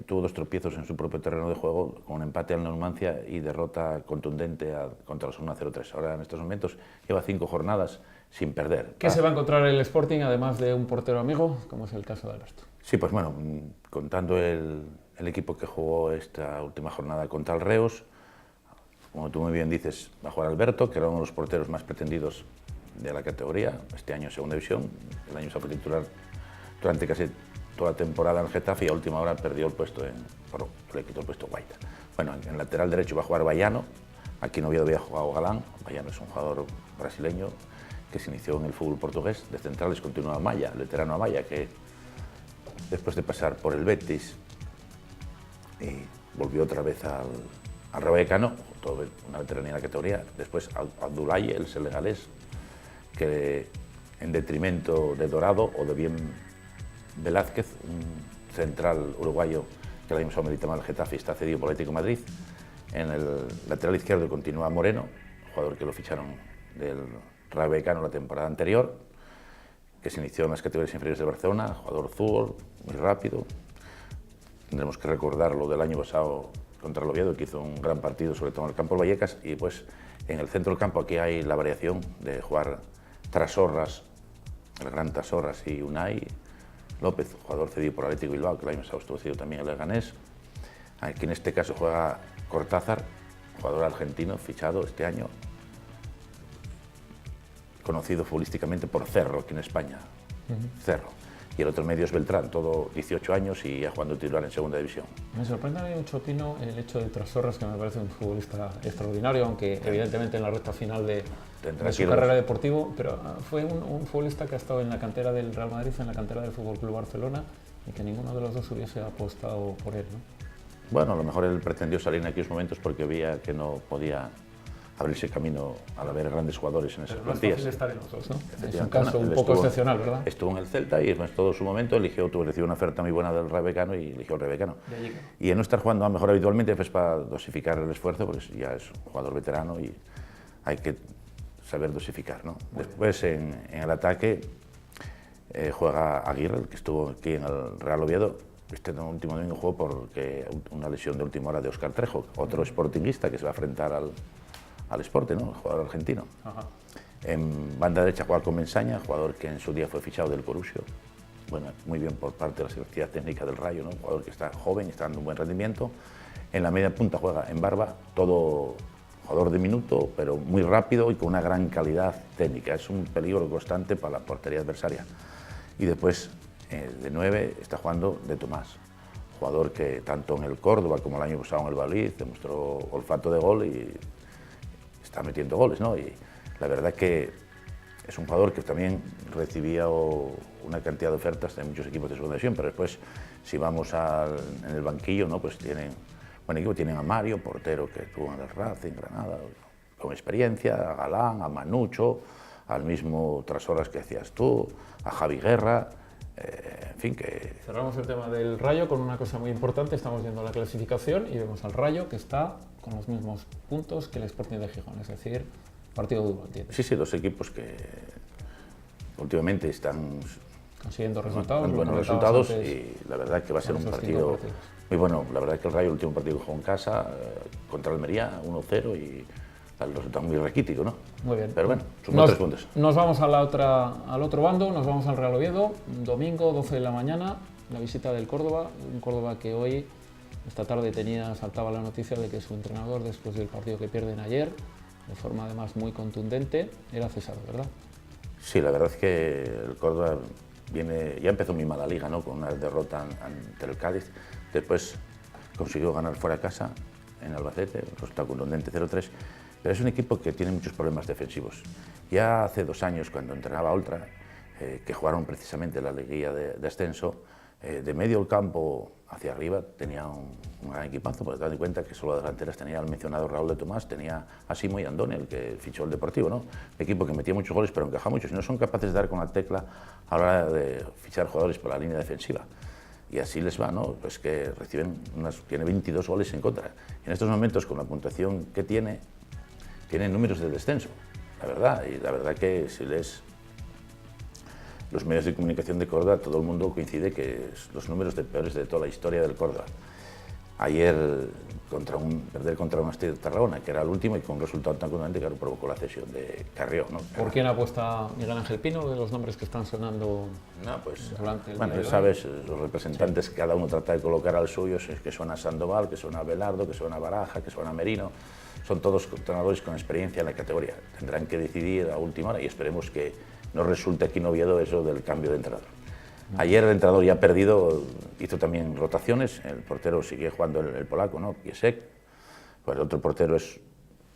tuvo 2 tropiezos en su propio terreno de juego, con un empate al Numancia y derrota contundente contra los 1-0-3. Ahora, en estos momentos, lleva 5 jornadas sin perder. ¿Qué se va a encontrar el Sporting, además de un portero amigo, como es el caso de Alberto? Sí, pues bueno, contando el equipo que jugó esta última jornada contra el Reus, como tú muy bien dices, va a jugar Alberto, que era uno de los porteros más pretendidos de la categoría, este año en segunda división. El año se fue titular durante casi toda la temporada en el Getafe y a última hora perdió el puesto, le quitó el puesto Guaita. Bueno, en lateral derecho va a jugar Bayano, aquí en Oviedo había jugado Galán. Bayano es un jugador brasileño que se inició en el fútbol portugués. De centrales continúa Amaya, el veterano Amaya, que después de pasar por el Betis y volvió otra vez al Rayo Vallecano, todo una veteranía en la categoría. Después Abdoulaye, el senegalés, que en detrimento de Dorado o de Bien Velázquez, un central uruguayo que ahora mismo milita mal el Getafe y está cedido por el Atlético de Madrid. En el lateral izquierdo continúa Moreno, jugador que lo ficharon del Rayo Vallecano la temporada anterior, que se inició en las categorías inferiores de Barcelona, jugador zurdo, muy rápido. Tendremos que recordar lo del año pasado contra el Oviedo, que hizo un gran partido, sobre todo en el campo del Vallecas, y pues en el centro del campo aquí hay la variación de jugar Trasorras, el gran Trasorras, y Unai López, jugador cedido por Atlético Bilbao, que el año pasado estuvo cedido también el Leganés. Aquí en este caso juega Cortázar, jugador argentino, fichado este año, conocido futbolísticamente por Cerro, aquí en España, Cerro. Y el otro medio es Beltrán, todo 18 años y ya jugando titular en segunda división. Me sorprende a mí mucho, Pino, el hecho de Trasorras, que me parece un futbolista extraordinario, aunque evidentemente en la recta final de su carrera deportiva, pero fue un futbolista que ha estado en la cantera del Real Madrid, en la cantera del FC Barcelona, y que ninguno de los dos hubiese apostado por él, ¿no? Bueno, a lo mejor él pretendió salir en aquellos momentos porque veía que no podía abrirse camino al haber grandes jugadores en esas plantillas. Es fácil estar en los dos, ¿no? Es un caso un poco excepcional, ¿verdad? Estuvo en el Celta y en todo su momento recibió una oferta muy buena del Rayo Vallecano y eligió el Rayo Vallecano. Y en no estar jugando a lo mejor habitualmente, pues para dosificar el esfuerzo, porque ya es un jugador veterano y hay que saber dosificar, ¿no? Después en el ataque juega Aguirre, que estuvo aquí en el Real Oviedo. Este último domingo jugó porque una lesión de última hora de Óscar Trejo, otro sportinguista que se va a enfrentar al Sporting, ¿no? El jugador argentino. Ajá. En banda derecha juega con Mensaña, jugador que en su día fue fichado del Corusio. Bueno, muy bien por parte de la Secretaría Técnica del Rayo, ¿no? Un jugador que está joven y está dando un buen rendimiento. En la media punta juega en Barba, todo jugador de minuto, pero muy rápido y con una gran calidad técnica. Es un peligro constante para la portería adversaria. Y después, de 9, está jugando De Tomás, jugador que tanto en el Córdoba como el año pasado en el Valladolid demostró olfato de gol y está metiendo goles, ¿no? Y la verdad que es un jugador que también recibía una cantidad de ofertas de muchos equipos de segunda división, pero después, si vamos en el banquillo, ¿no? Pues tienen buen equipo, tienen a Mario, portero que estuvo en el Racing, Granada, con experiencia, a Galán, a Manucho, al mismo Trasorras que decías tú, a Javi Guerra, en fin, que... Cerramos el tema del Rayo con una cosa muy importante. Estamos viendo la clasificación y vemos al Rayo que está con los mismos puntos que el Sporting de Gijón, es decir, partido duro, ¿entiendes? Sí, dos equipos que últimamente están consiguiendo resultados, buenos resultados y la verdad que va a ser un partido muy bueno. La verdad que el Rayo, el último partido que jugó en casa contra Almería, 1-0 y el resultado muy raquítico, ¿no? Muy bien. Pero bueno, sumó 3 puntos. Nos vamos al otro bando, nos vamos al Real Oviedo, domingo 12 de la mañana, la visita del Córdoba, un Córdoba que hoy, esta tarde saltaba la noticia de que su entrenador, después del partido que pierden ayer, de forma además muy contundente, era cesado, ¿verdad? Sí, la verdad es que el Córdoba ya empezó muy mal la liga, ¿no? Con una derrota ante el Cádiz, después consiguió ganar fuera de casa en Albacete, resultado contundente 0-3. Pero es un equipo que tiene muchos problemas defensivos. Ya hace 2 años, cuando entrenaba Oltra, que jugaron precisamente la liguilla de ascenso, de medio del campo hacia arriba tenía un gran equipazo, porque te das cuenta que solo delanteras tenía el mencionado Raúl de Tomás, tenía a Simo y Andoni, el que fichó el Deportivo, ¿no? Un equipo que metía muchos goles, pero encajaba muchos, y no son capaces de dar con la tecla a la hora de fichar jugadores por la línea defensiva. Y así les va, ¿no? Pues que tiene 22 goles en contra. Y en estos momentos, con la puntuación que tiene números de descenso, la verdad. Y la verdad que si lees los medios de comunicación de Córdoba, todo el mundo coincide que es los números peores de toda la historia del Córdoba. Ayer, perder contra un Estado de Tarragona, que era el último, y con un resultado tan contundente que provocó la cesión de Carrió, ¿no? ¿Por quién apuesta Miguel Ángel Pino, de los nombres que están sonando? No, pues, durante el bueno, ya sabes, los representantes, sí, cada uno trata de colocar al suyo, que suena Sandoval, que suena Belardo, que suena Baraja, que suena Merino. Son todos entrenadores con experiencia en la categoría. Tendrán que decidir a última hora y esperemos que no resulte aquí en Oviedo eso del cambio de entrenador. Ayer el entrenador ya perdido, hizo también rotaciones, el portero sigue jugando el polaco, ¿no? Piesek. Pues el otro portero es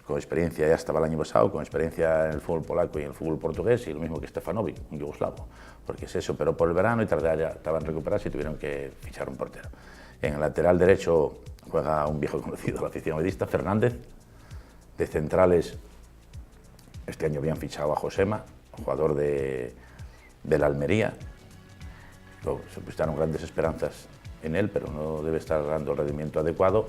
con experiencia, ya estaba el año pasado, con experiencia en el fútbol polaco y en el fútbol portugués, y lo mismo que Stefanovic, un yugoslavo, porque se operó por el verano y estaban recuperados y tuvieron que fichar un portero. En el lateral derecho juega un viejo conocido de la afición ovedista, Fernández, De centrales, este año habían fichado a Josema, jugador de la Almería. Se pusieron grandes esperanzas en él, pero no debe estar dando el rendimiento adecuado.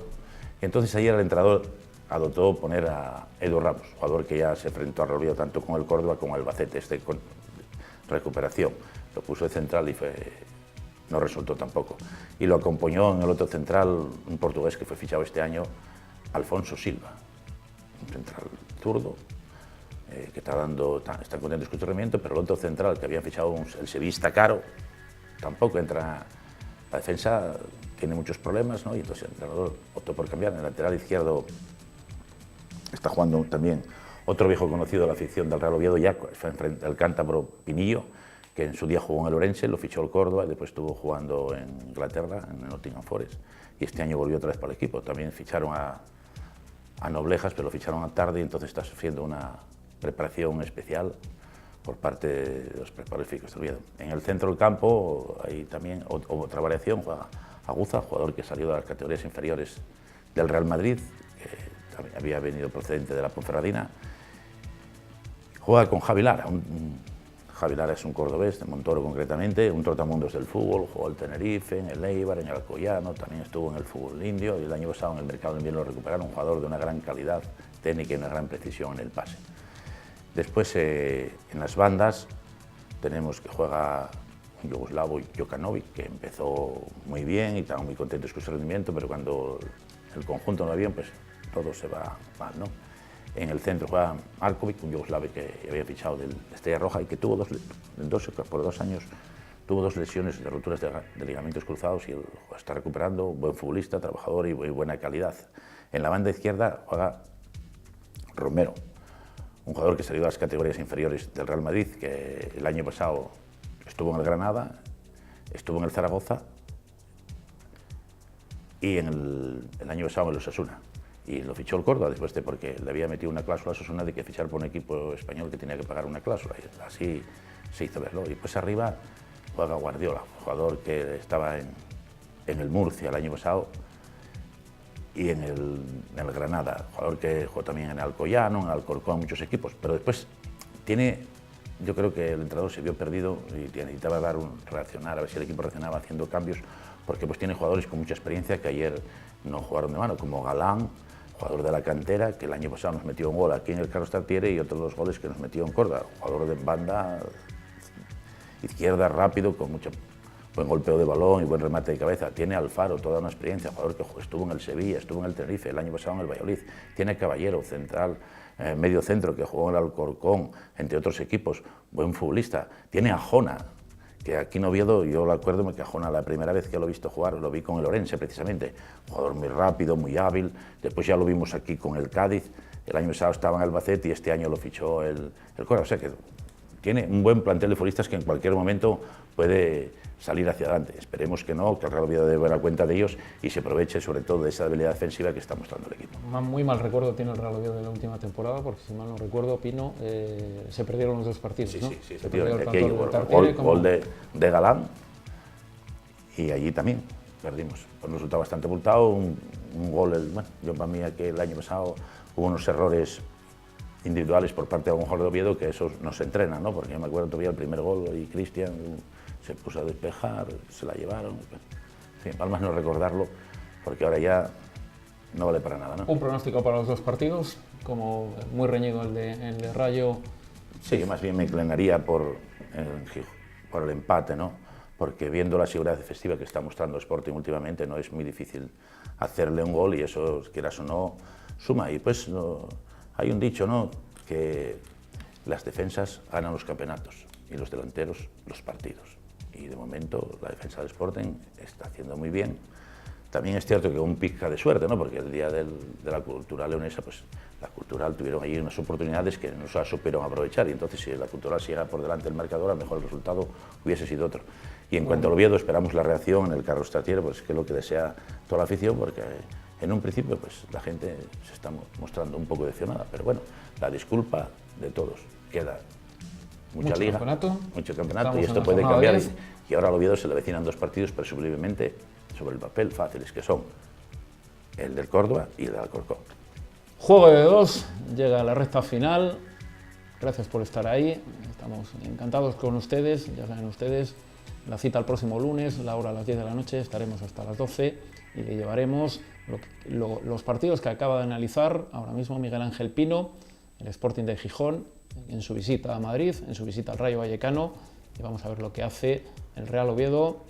Y entonces ayer el entrenador adoptó poner a Edu Ramos, jugador que ya se enfrentó a Rovira tanto con el Córdoba como el Albacete, con recuperación. Lo puso de central y no resultó tampoco. Y lo acompañó en el otro central un portugués que fue fichado este año, Alfonso Silva, un central zurdo, que está contento con su rendimiento, pero el otro central que habían fichado, el sevillista Caro, tampoco entra. La defensa tiene muchos problemas, ¿no? Y entonces el entrenador optó por cambiar. En el lateral izquierdo está jugando también otro viejo conocido de la afición del Real Oviedo, ya frente al cántabro Pinillo, que en su día jugó en el Orense, lo fichó el Córdoba y después estuvo jugando en Inglaterra, en el Nottingham Forest, y este año volvió otra vez para el equipo. También ficharon a Noblejas, pero lo ficharon a tarde y entonces está sufriendo una preparación especial por parte de los preparadores físicos del Oviedo. En el centro del campo hay también otra variación, juega Aguza, jugador que salió de las categorías inferiores del Real Madrid, que también había venido procedente de la Ponferradina. Juega con Javi Lara. Javi Lara es un cordobés, de Montoro concretamente, un trotamundos del fútbol, jugó el Tenerife, en el Eibar, en el Alcoyano, también estuvo en el fútbol indio y el año pasado en el mercado de invierno lo recuperaron, un jugador de una gran calidad técnica y una gran precisión en el pase. Después, en las bandas, tenemos que juega un yugoslavo, Jokanovic, que empezó muy bien y estaban muy contentos con su rendimiento, pero cuando el conjunto no va bien, pues todo se va mal, ¿no? En el centro juega Markovic, un yugoslavo que había fichado de Estrella Roja y que tuvo por 2 años tuvo 2 lesiones de roturas de ligamentos cruzados y él está recuperando, buen futbolista, trabajador y buena calidad. En la banda izquierda juega Romero, un jugador que salió de las categorías inferiores del Real Madrid, que el año pasado estuvo en el Granada, estuvo en el Zaragoza y el año pasado en el Osasuna. Y lo fichó el Córdoba después porque le había metido una cláusula a Osasuna de que fichar por un equipo español que tenía que pagar una cláusula. Y así se hizo verlo. Y pues arriba juega Guardiola, jugador que estaba en el Murcia el año pasado y en el Granada, jugador que jugó también en el Alcoyano, en el Alcorcón, muchos equipos. Pero después yo creo que el entrenador se vio perdido y necesitaba reaccionar, a ver si el equipo reaccionaba haciendo cambios, porque pues tiene jugadores con mucha experiencia que ayer no jugaron de mano, como Galán, jugador de la cantera, que el año pasado nos metió un gol aquí en el Carlos Tartiere y otros 2 goles que nos metió en Córdoba, jugador de banda izquierda, rápido, con mucho buen golpeo de balón y buen remate de cabeza. Tiene Alfaro, toda una experiencia, jugador que estuvo en el Sevilla, estuvo en el Tenerife, el año pasado en el Valladolid. Tiene Caballero, central, medio centro, que jugó en el Alcorcón, entre otros equipos, buen futbolista. Tiene a Jona, que aquí en Oviedo, yo lo acuerdo, que a Jona la primera vez que lo he visto jugar, lo vi con el Orense precisamente, jugador muy rápido, muy hábil. Después ya lo vimos aquí con el Cádiz, el año pasado estaba en Albacete y este año lo fichó el Córdoba. O sea que tiene un buen plantel de futbolistas que en cualquier momento puede salir hacia adelante. Esperemos que no, que el Real Oviedo dé buena cuenta de ellos y se aproveche sobre todo de esa habilidad defensiva que está mostrando el equipo. Muy mal recuerdo tiene el Real Oviedo de la última temporada, porque si mal no recuerdo, Pino, se perdieron los 2 partidos, sí, ¿no? Sí, se perdió aquí hay gol de Galán y allí también perdimos. Por un resultado bastante abultado, un gol, yo para mí que el año pasado hubo unos errores individuales por parte de algún jugador de Oviedo que eso no se entrena, ¿no? Porque yo me acuerdo todavía el primer gol y Cristian se puso a despejar, se la llevaron. En fin, Palmas no recordarlo porque ahora ya no vale para nada, ¿no? Un pronóstico para los 2 partidos, como muy reñido el de Rayo. Sí, yo más bien me inclinaría por el empate, ¿no? Porque viendo la seguridad defensiva que está mostrando Sporting últimamente no es muy difícil hacerle un gol y eso, quieras o no, suma. Y pues hay un dicho, ¿no?, que las defensas ganan los campeonatos y los delanteros los partidos. Y de momento la defensa del Sporting está haciendo muy bien. También es cierto que un pizca de suerte, ¿no?, porque el día de la Cultural leonesa, pues la Cultural tuvieron allí unas oportunidades que no se supieron aprovechar y entonces si la Cultural se llega por delante del marcador, a lo mejor el resultado hubiese sido otro. Y en cuanto al Oviedo, esperamos la reacción en el Carlos Tartiere, pues que es lo que desea toda la afición, porque en un principio pues la gente se está mostrando un poco decepcionada, pero bueno, la disculpa de todos, queda mucha liga, mucho campeonato y esto puede cambiar y ahora al Oviedo se le avecinan 2 partidos presumiblemente sobre el papel fáciles, que son el del Córdoba y el del Alcorcón. Juego de dos, llega a la recta final. Gracias por estar ahí, estamos encantados con ustedes, ya saben ustedes, la cita el próximo lunes, la hora a las 10 de la noche, estaremos hasta las 12 y le llevaremos los partidos que acaba de analizar ahora mismo Miguel Ángel Pino, el Sporting de Gijón, en su visita a Madrid, en su visita al Rayo Vallecano, y vamos a ver lo que hace el Real Oviedo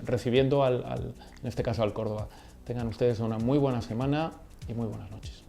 recibiendo en este caso al Córdoba. Tengan ustedes una muy buena semana y muy buenas noches.